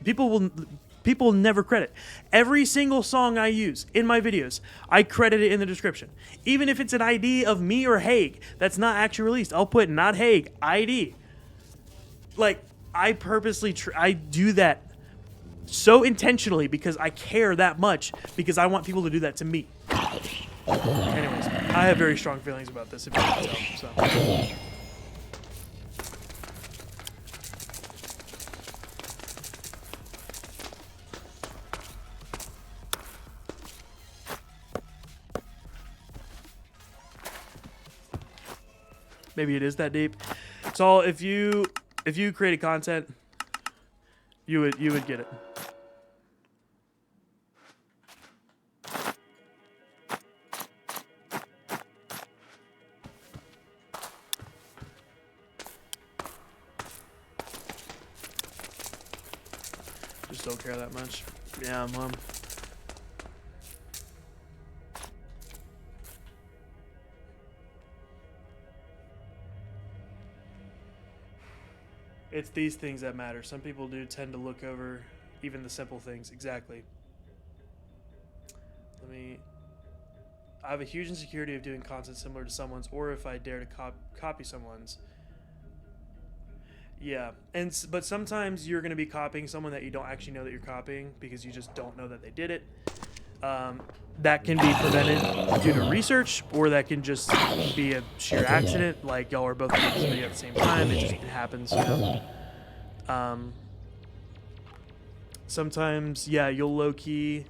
People never credit. Every single song I use in my videos, I credit it in the description. Even if it's an ID of me or Haig that's not actually released, I'll put not Haig, ID. Like, I purposely, I do that so intentionally because I care that much because I want people to do that to me. Anyways, I have very strong feelings about this, if you can tell, so. Maybe it is that deep. It's all if you created content, you would get it. Just don't care that much. Yeah, Mom. It's these things that matter. Some people do tend to look over even the simple things. Exactly. I have a huge insecurity of doing content similar to someone's, or if I dare to copy someone's. Yeah, but sometimes you're going to be copying someone that you don't actually know that you're copying because you just don't know that they did it. That can be prevented due to research, or that can just be a sheer accident. Like y'all are both making this video at the same time. It happens. You know? Sometimes, yeah, you'll low key.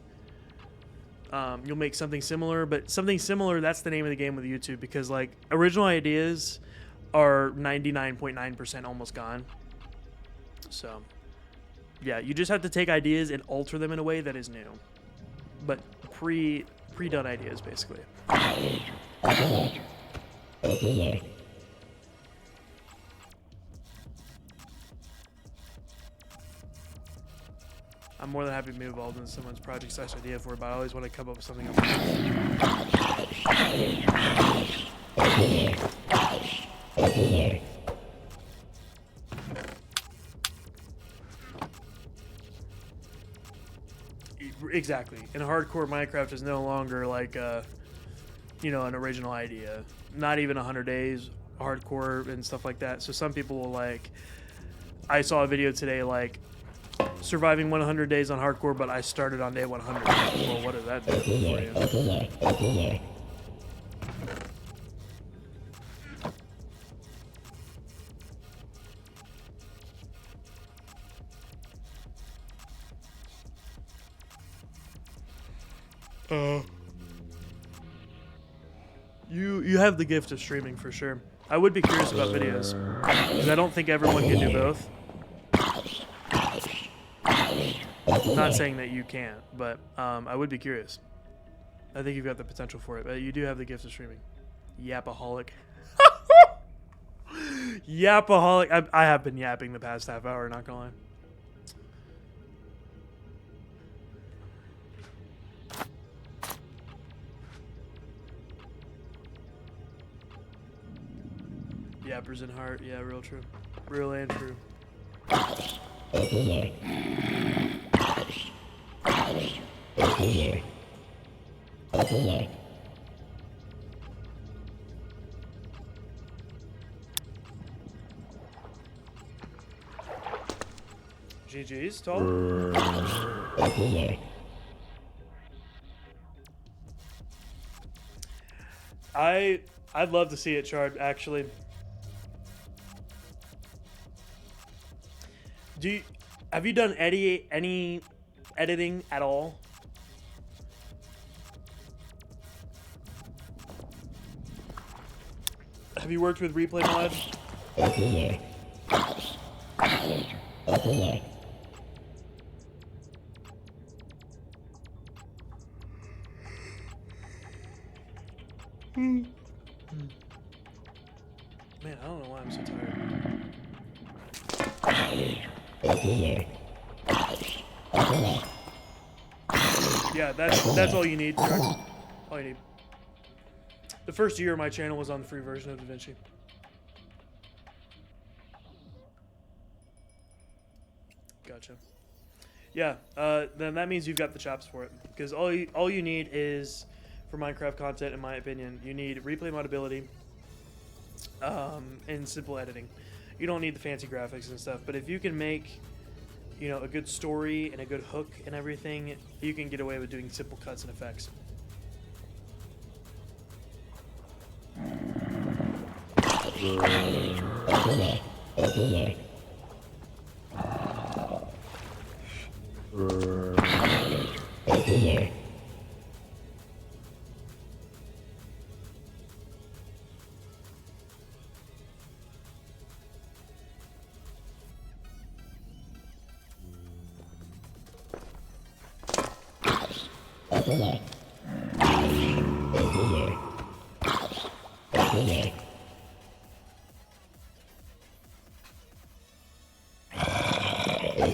You'll make something similar, but something similar. That's the name of the game with YouTube because like original ideas are 99.9% almost gone. So, yeah, you just have to take ideas and alter them in a way that is new, but pre-done ideas basically. I'm more than happy to be involved in someone's project / idea for it, but I always want to come up with something else. Exactly. And hardcore Minecraft is no longer like you know, an original idea. Not even 100 days hardcore and stuff like that. So some people will like, I saw a video today like surviving 100 days on hardcore, but I started on day 100. Well, what does that do for you? You have the gift of streaming for sure. I would be curious about videos because I don't think everyone can do both. Not saying that you can't, but I would be curious. I think you've got the potential for it, but you do have the gift of streaming. Yapaholic. Yapaholic. I have been yapping the past half hour, not gonna lie. Yappers in heart. Yeah, real true. Real and true. GG's, tall. I'd love to see it, Chard, actually. Have you done any editing at all? Have you worked with Replay Mod? Man, I don't know why I'm so tired. Yeah, that's all you need. All you need. The first year of my channel was on the free version of DaVinci. Gotcha. Yeah, then that means you've got the chops for it. Because all you need is, for Minecraft content, in my opinion, you need replay modability and simple editing. You don't need the fancy graphics and stuff, but if you can make, you know, a good story and a good hook and everything, you can get away with doing simple cuts and effects.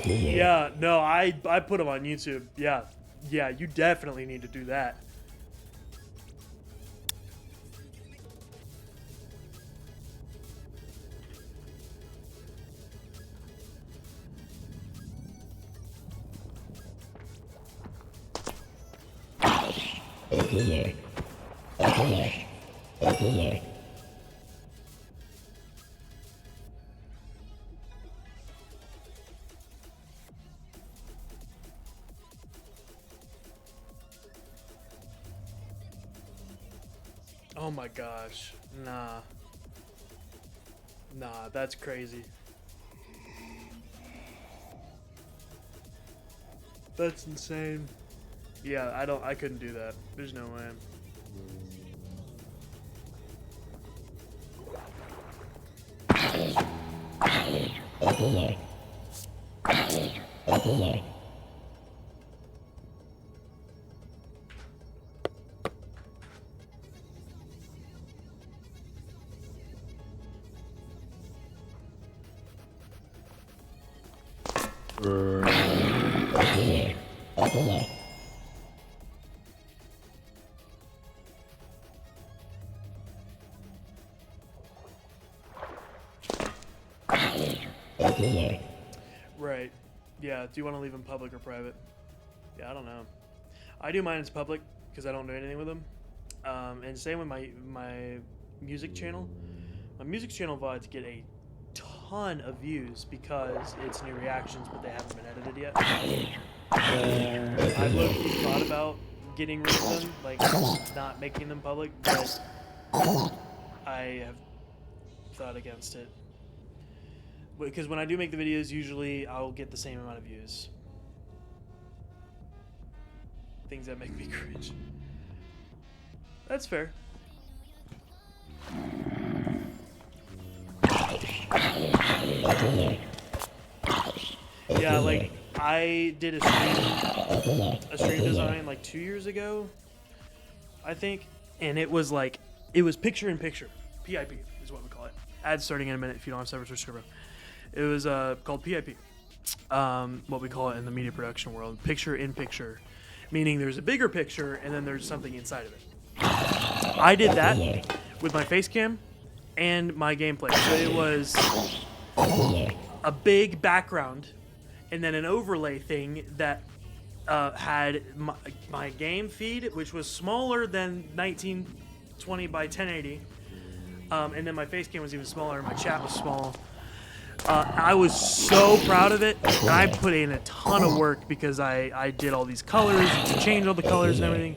Yeah, no, I put them on YouTube. Yeah, you definitely need to do that. Oh my gosh. Nah, that's crazy. That's insane. Yeah, I couldn't do that. There's no way. Right. Yeah, do you want to leave them public or private? Yeah, I don't know. I do mine as public because I don't do anything with them. And same with my music channel. My music channel VODs get a ton of views because it's new reactions, but they haven't been edited yet. I low-key thought about getting rid of them, like not making them public, but I have thought against it. Because when I do make the videos, usually I'll get the same amount of views. Things that make me cringe. That's fair. Yeah, like I did a stream design like 2 years ago, I think, and it was picture in picture. PIP is what we call it. Ads starting in a minute if you don't have Cyber Switch Turbo. It was called PIP. What we call it in the media production world, picture in picture, meaning there's a bigger picture and then there's something inside of it. I did that with my face cam and my gameplay. So it was a big background and then an overlay thing that had my game feed, which was smaller than 1920 by 1080, and then my face cam was even smaller and my chat was small. I was so proud of it, and I put in a ton of work because I did all these colors, to change all the colors and everything.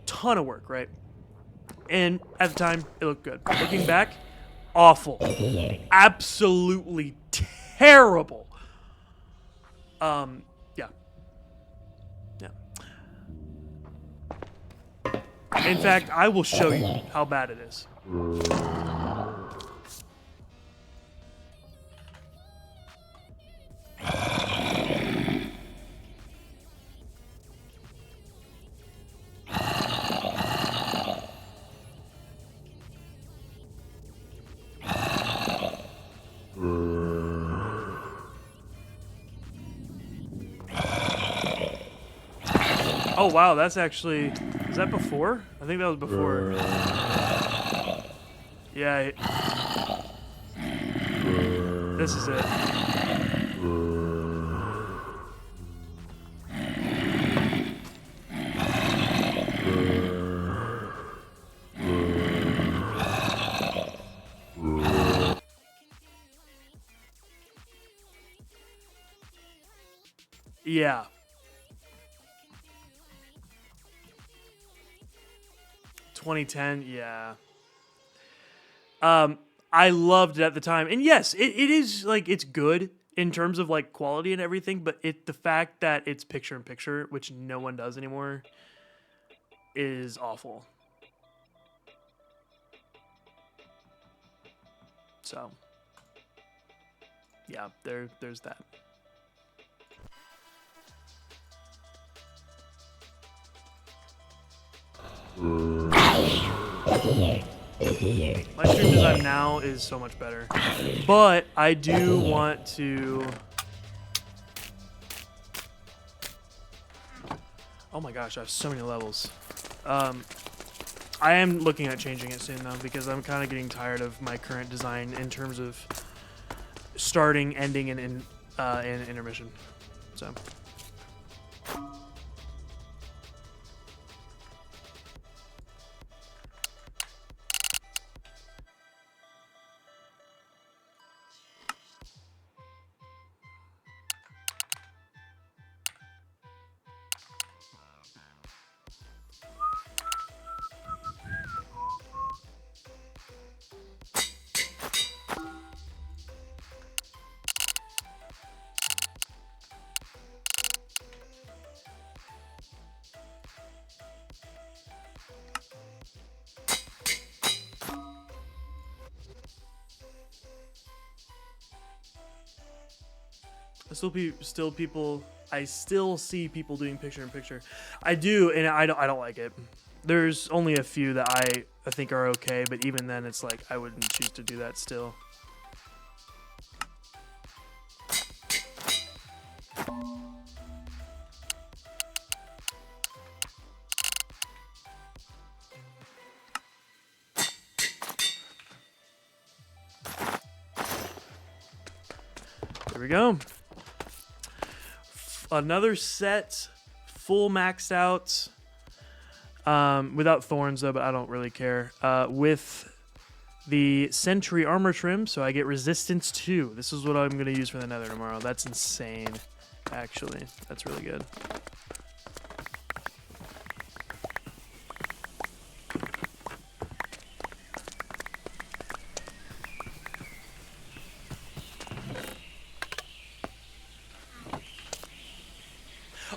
Ton of work, right? And at the time, it looked good. Looking back, awful. Absolutely terrible. Yeah. Yeah. In fact, I will show you how bad it is. Oh wow, that's actually, is that before? I think that was before. Yeah. This is it. Yeah. (2010), yeah. I loved it at the time, and yes, it is like it's good in terms of like quality and everything, but the fact that it's picture in picture, which no one does anymore, is awful. So, yeah, there's that. My stream design now is so much better, but I do want to. Oh my gosh, I have so many levels. I am looking at changing it soon though, because I'm kind of getting tired of my current design in terms of starting, ending, and intermission. So. I still see people doing picture in picture. I do, and I don't like it. There's only a few that I think are okay, but even then it's like I wouldn't choose to do that still. There we go. Another set, full maxed out, without thorns though, but I don't really care. With the Sentry armor trim, so I get resistance 2. This is what I'm going to use for the Nether tomorrow. That's insane, actually. That's really good.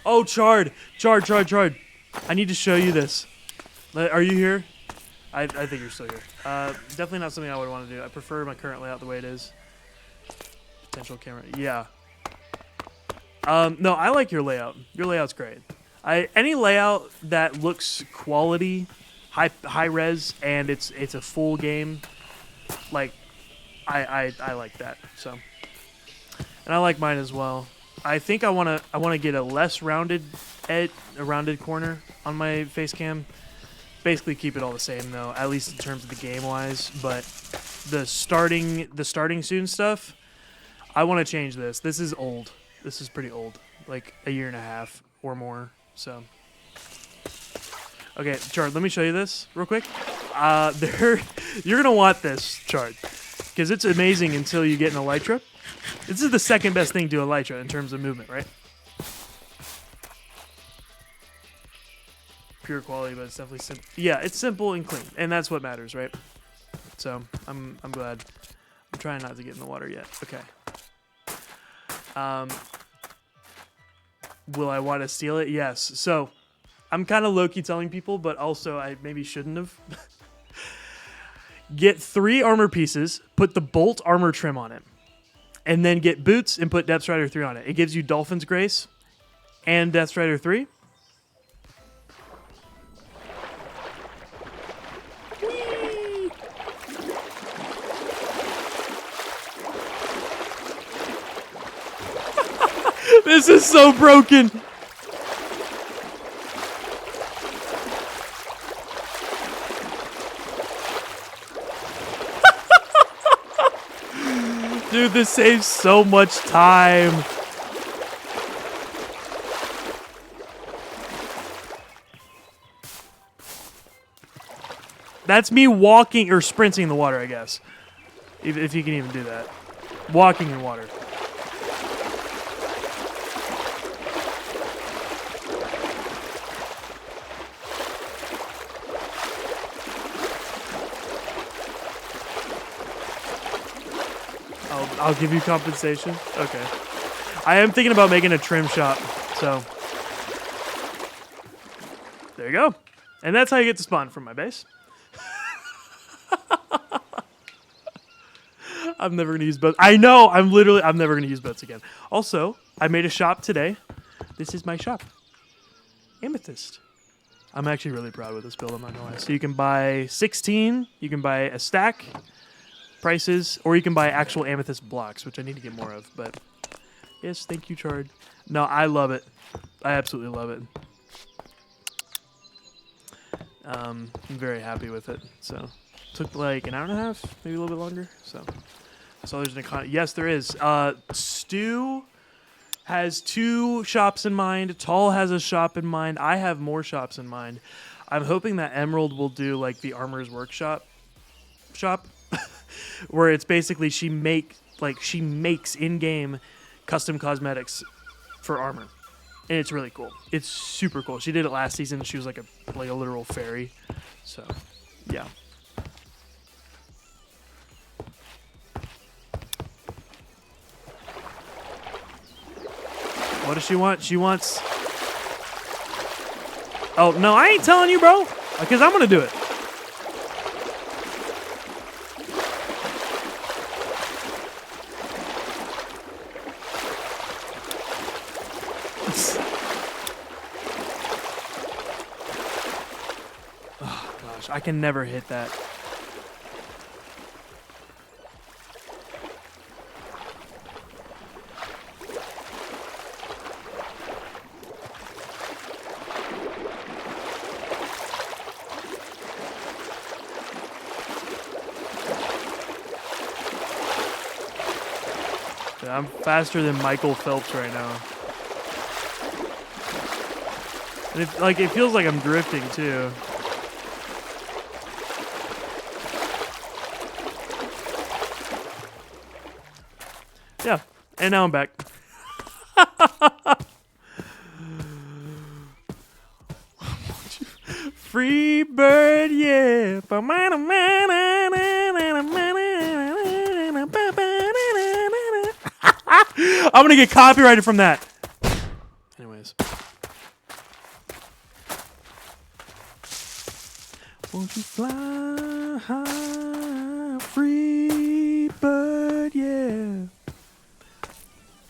Oh, Chard. I need to show you this. Are you here? I think you're still here. Definitely not something I would want to do. I prefer my current layout the way it is. Potential camera. Yeah. No, I like your layout. Your layout's great. Any layout that looks quality, high res, and it's a full game, like I like that. So, and I like mine as well. I think I wanna get a less rounded corner on my face cam. Basically keep it all the same though, at least in terms of the game wise. But the starting soon stuff, I want to change this. This is old. This is pretty old, like a year and a half or more. So, okay, Chard, let me show you this real quick. You're gonna want this, Chard, because it's amazing until you get an Elytra. This is the second best thing to Elytra in terms of movement, right? Pure quality, but it's definitely simple. Yeah, it's simple and clean, and that's what matters, right? So I'm glad. I'm trying not to get in the water yet. Okay. Will I want to steal it? Yes. So I'm kind of low-key telling people, but also I maybe shouldn't have. Get 3 armor pieces, put the bolt armor trim on it, and then get boots and put Death Strider 3 on it. It gives you Dolphin's Grace and Death Strider 3. Whee! This is so broken. Dude, this saves so much time. That's me walking or sprinting in the water, I guess. If you can even do that. Walking in water. I'll give you compensation. Okay. I am thinking about making a trim shop, so there you go. And that's how you get to spawn from my base. I'm never gonna use boats. I know. I'm never gonna use boats again. Also, I made a shop today. This is my shop. Amethyst. I'm actually really proud with this build. I'm not gonna lie. So you can buy 16. You can buy a stack. Prices, or you can buy actual amethyst blocks, which I need to get more of. But yes, thank you, Chard. No, I love it. I absolutely love it. I'm very happy with it. So took like an hour and a half, maybe a little bit longer. So there's an econ. Yes, there is. Stu has 2 shops in mind. Tall has a shop in mind. I have more shops in mind. I'm hoping that Emerald will do like the Armor's Workshop shop. Where it's basically she makes in-game custom cosmetics for armor, and it's really cool. It's super cool. She did it last season. She was like a literal fairy. So, yeah. What does she want? She wants. Oh no, I ain't telling you, bro, because I'm gonna do it. I can never hit that. Yeah, I'm faster than Michael Phelps right now. And it feels like I'm drifting too. Yeah, and now I'm back. Free bird, yeah. I'm gonna get copyrighted from that. Anyways. Won't you fly high, free bird, yeah.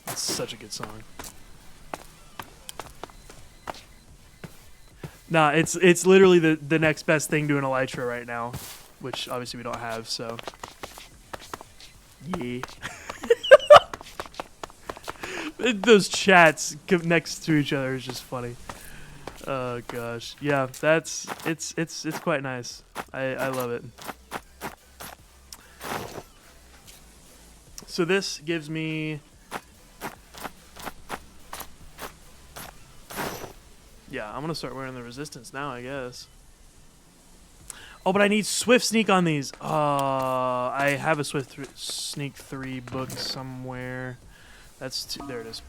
It's such a good song. Nah, it's literally the next best thing to an elytra right now, which obviously we don't have, so yeah. Those chats next to each other is just funny. Oh gosh, yeah, it's quite nice. I love it. So this gives me. Yeah, I'm gonna start wearing the resistance now, I guess. Oh, but I need Swift Sneak on these. I have a Swift Sneak 3 book somewhere. That's there it is.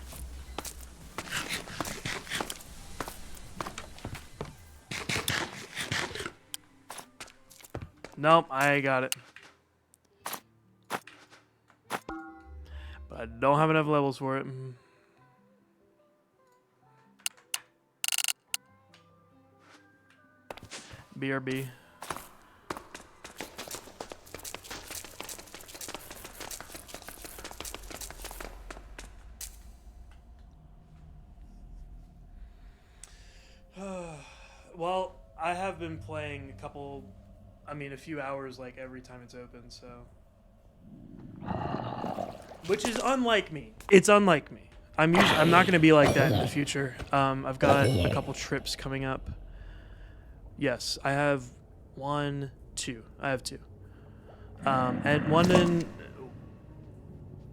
Nope, I got it. But I don't have enough levels for it. BRB. Well, I have been playing a few hours like every time it's open, so. Which is unlike me. It's unlike me. I'm not going to be like that in the future. I've got a couple trips coming up. Yes, I have two. I have two. And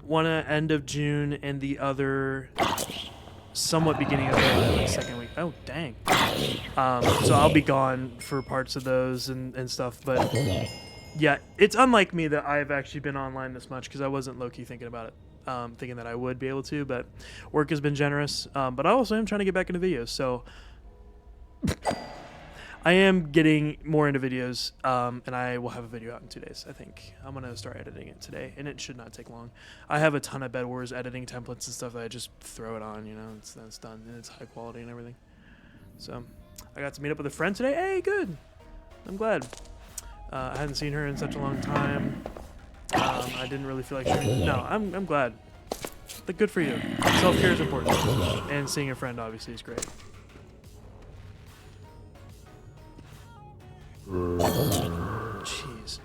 one at end of June and the other somewhat beginning of July, like second week. Oh, dang. So I'll be gone for parts of those and stuff. But yeah, it's unlike me that I've actually been online this much because I wasn't low-key thinking about it, thinking that I would be able to. But work has been generous. But I also am trying to get back into videos. So I am getting more into videos, and I will have a video out in 2 days, I think. I'm going to start editing it today, and it should not take long. I have a ton of Bed Wars editing templates and stuff that I just throw it on, it's done, and it's high quality and everything. So, I got to meet up with a friend today. Hey, good. I'm glad. I hadn't seen her in such a long time. I didn't really feel like sharing. No, I'm glad. But good for you. Self-care is important, and seeing a friend, obviously, is great. Jeez.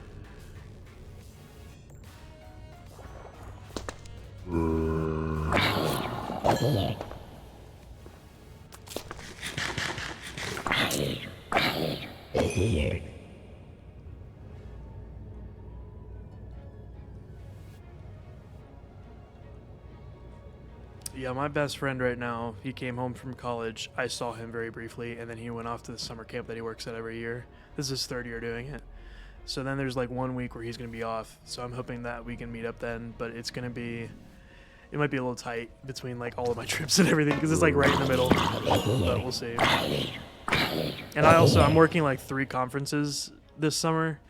Yeah, my best friend right now, he came home from college. I saw him very briefly, and then he went off to the summer camp that he works at every year. This is his third year doing it. So then there's like 1 week where he's going to be off. So I'm hoping that we can meet up then, but it might be a little tight between like all of my trips and everything because it's like right in the middle, but we'll see. And I'm working like 3 conferences this summer.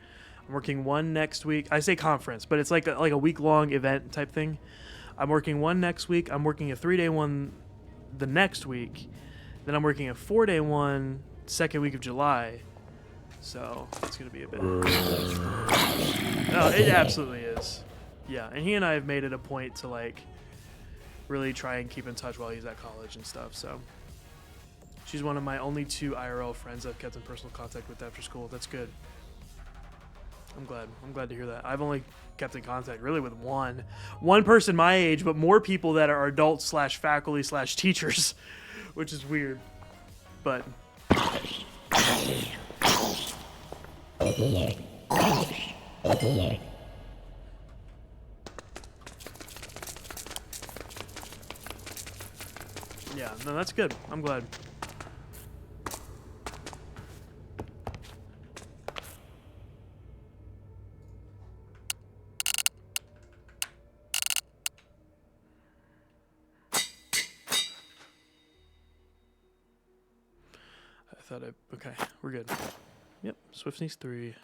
I'm working one next week. I say conference, but it's like a week-long event type thing. I'm working one next week. I'm working a 3-day one the next week. Then I'm working a 4-day one second week of July. So it's going to be a bit. No, it absolutely is. Yeah, and he and I have made it a point to like really try and keep in touch while he's at college and stuff. So she's one of my only 2 IRL friends I've kept in personal contact with after school. That's good. I'm glad to hear that. I've only kept in contact really with one person my age, but more people that are adults / faculty / teachers, which is weird. But yeah, no, that's good. I'm glad. Okay, we're good. Yep, Swift sneeze 3.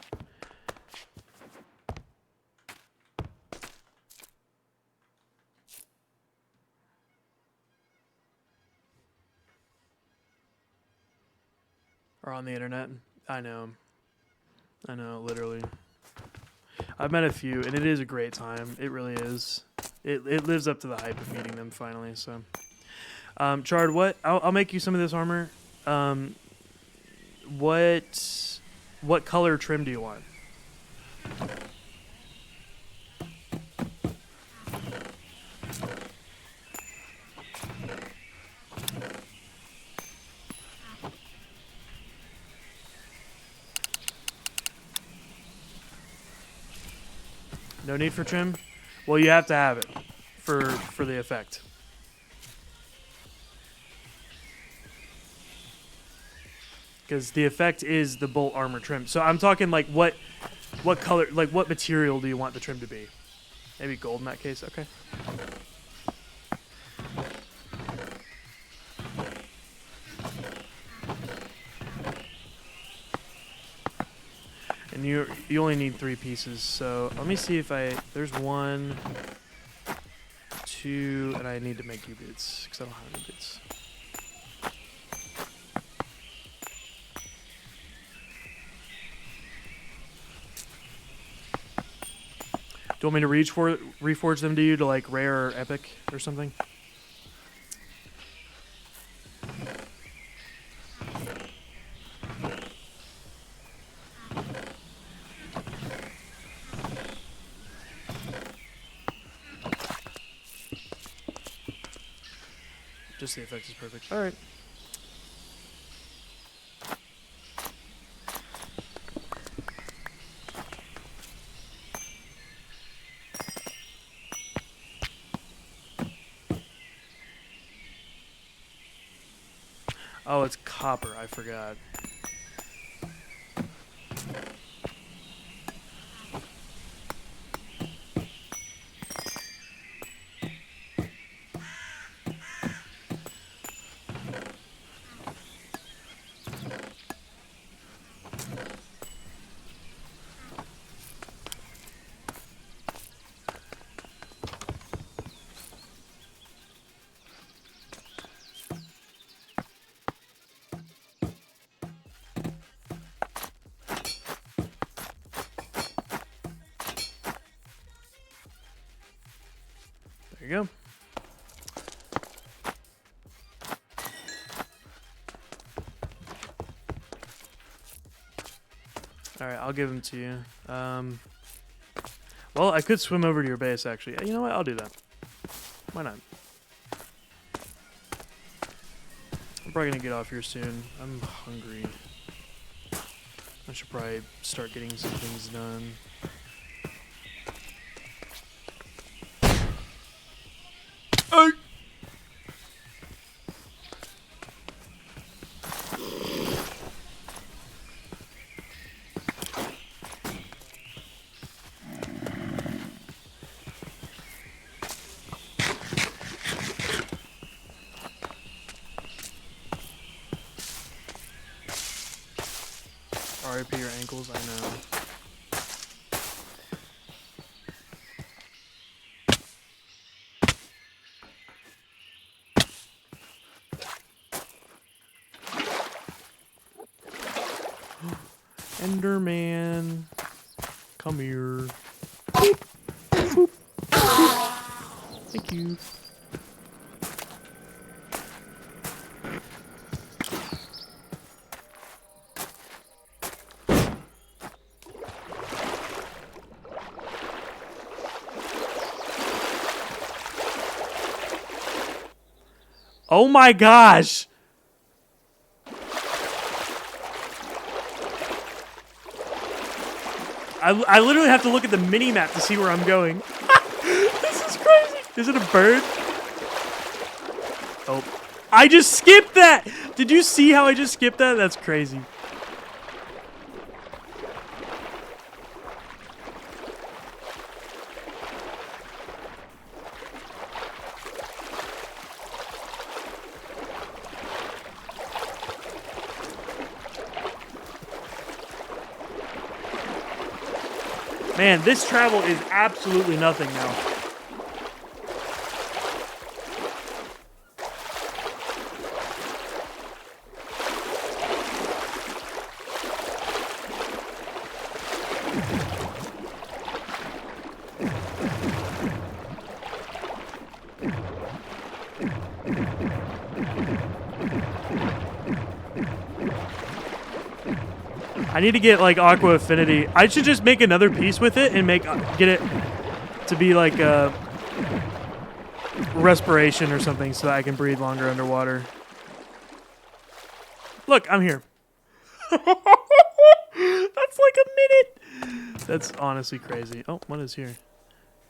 Or on the internet. I know, literally. I've met a few, and it is a great time. It really is. It lives up to the hype of meeting them finally, so. Chard, I'll make you some of this armor. What color trim do you want? No need for trim? Well, you have to have it for the effect. Because the effect is the bolt armor trim. So I'm talking like what color, like what material do you want the trim to be? Maybe gold in that case. Okay. And you only need 3 pieces. So let me see if there's 1, 2, and I need to make you boots because I don't have any boots. you want me to reforge them to you to like rare or epic or something? Just the effect is perfect. All right. Oh, it's copper. I forgot. There you go. Alright, I'll give them to you. Well, I could swim over to your base, actually. You know what? I'll do that. Why not? I'm probably gonna get off here soon. I'm hungry. I should probably start getting some things done. RIP your ankles, I know. Enderman, come here. Boop. Boop. Boop. Thank you. Oh my gosh! I literally have to look at the mini map to see where I'm going. This is crazy. Is it a bird? Oh, I just skipped that. Did you see how I just skipped that? That's crazy. Man, this travel is absolutely nothing now. I need to get like aqua affinity. I should just make another piece with it and get it to be like a respiration or something so that I can breathe longer underwater. Look, I'm here. That's like a minute. That's honestly crazy. Oh, what is here?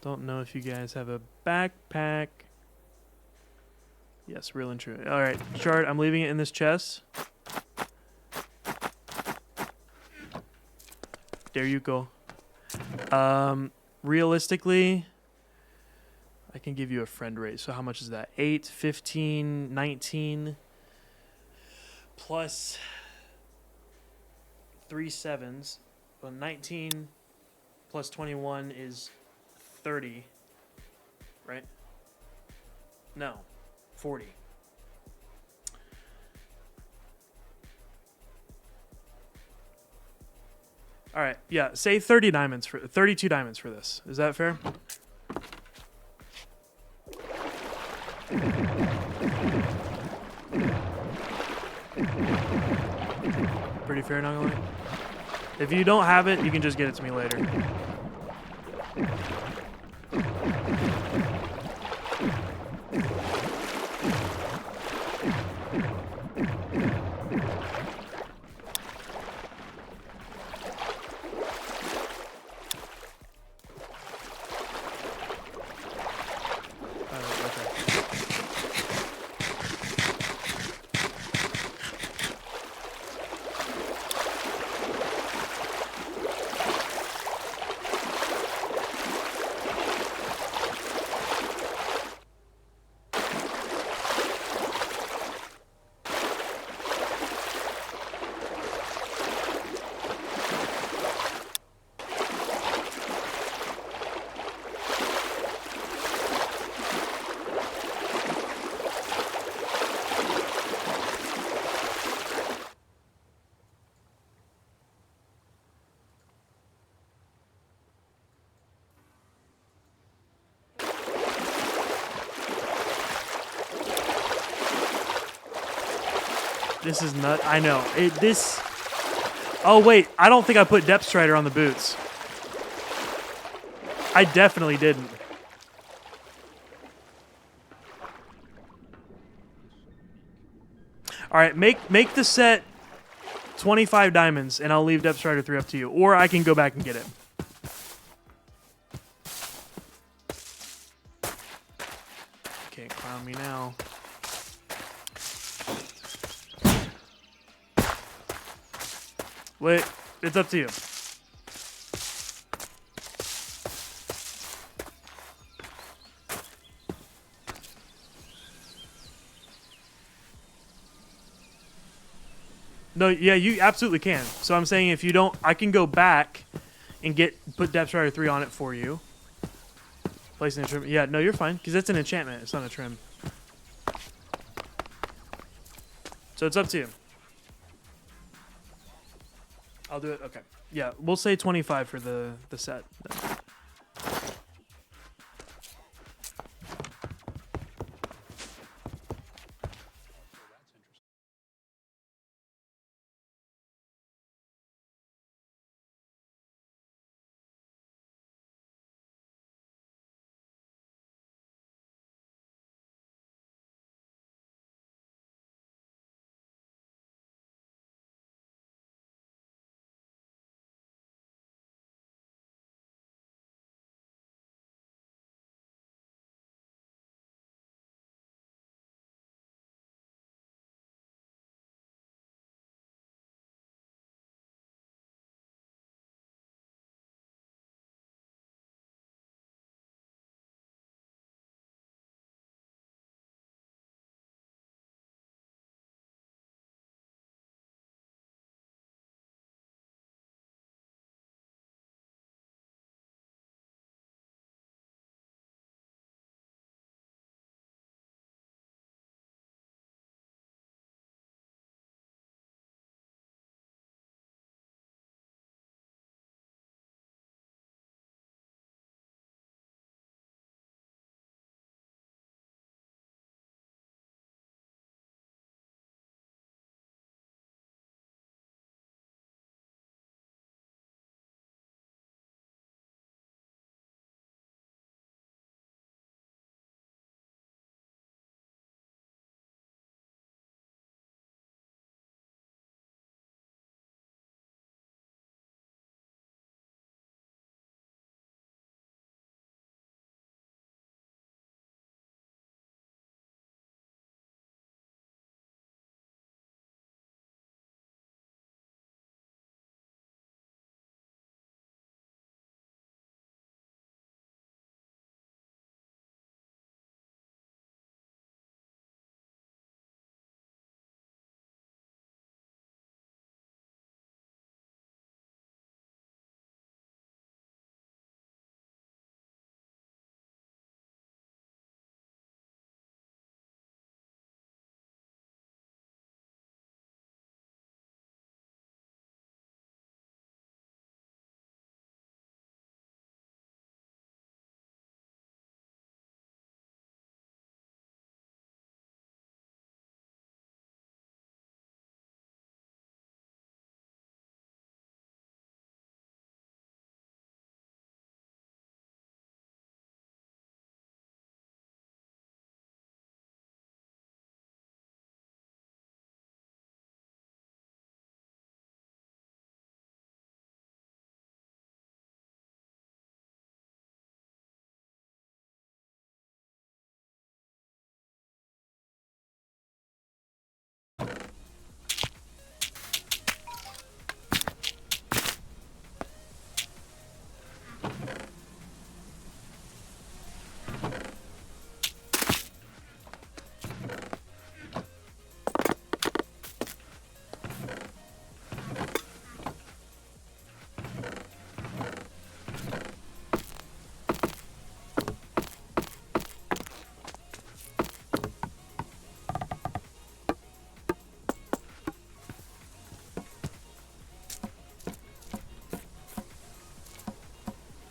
Don't know if you guys have a backpack. Yes, real and true. All right, Shard, I'm leaving it in this chest. There you go. Realistically, I can give you a friend rate. So how much is that? 8, 15, 19, plus 3 7s. Well, 19 plus 21 is 30, right? No, 40. All right. Yeah. Say 32 diamonds for this. Is that fair? Pretty fair, not gonna lie. If you don't have it, you can just get it to me later. This is nut. I know. This. Oh, wait. I don't think I put Depth Strider on the boots. I definitely didn't. All right. Make the set 25 diamonds, and I'll leave Depth Strider 3 up to you. Or I can go back and get it. Can't clown me now. Wait, it's up to you. No, yeah, you absolutely can. So I'm saying if you don't, I can go back and put Depth Strider 3 on it for you. Placing a trim. Yeah, no, you're fine, because it's an enchantment. It's not a trim. So it's up to you. I'll do it. Okay. Yeah, we'll say 25 for the set.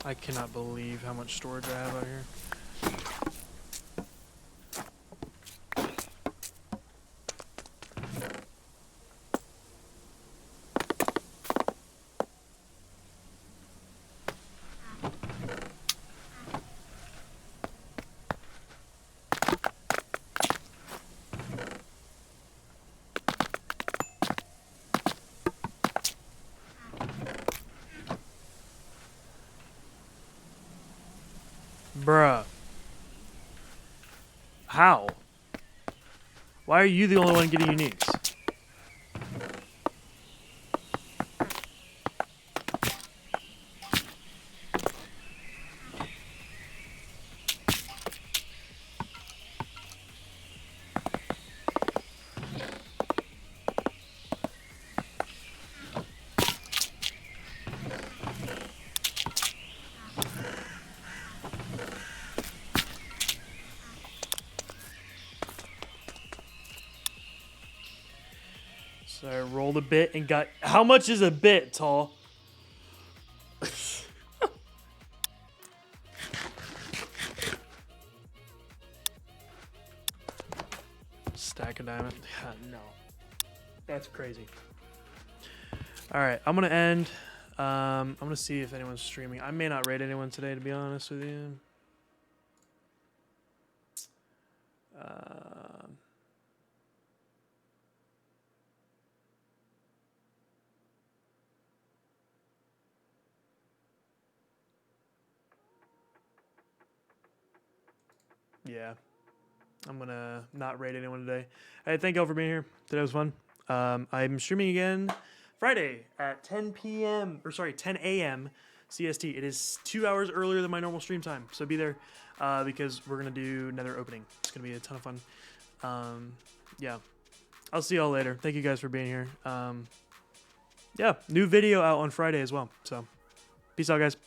I cannot believe how much storage I have out here. Bruh. How? Why are you the only one getting uniques? So I rolled a bit and got... How much is a bit, Tall? Stack of diamond. No. That's crazy. Alright, I'm going to end. I'm going to see if anyone's streaming. I may not raid anyone today, to be honest with you. Yeah. I'm going to not raid anyone today. Hey, thank y'all for being here. Today was fun. I'm streaming again Friday at 10 p.m. or sorry, 10 a.m. CST. It is 2 hours earlier than my normal stream time. So be there because we're going to do another opening. It's going to be a ton of fun. Yeah. I'll see y'all later. Thank you guys for being here. Yeah, new video out on Friday as well. So peace out, guys.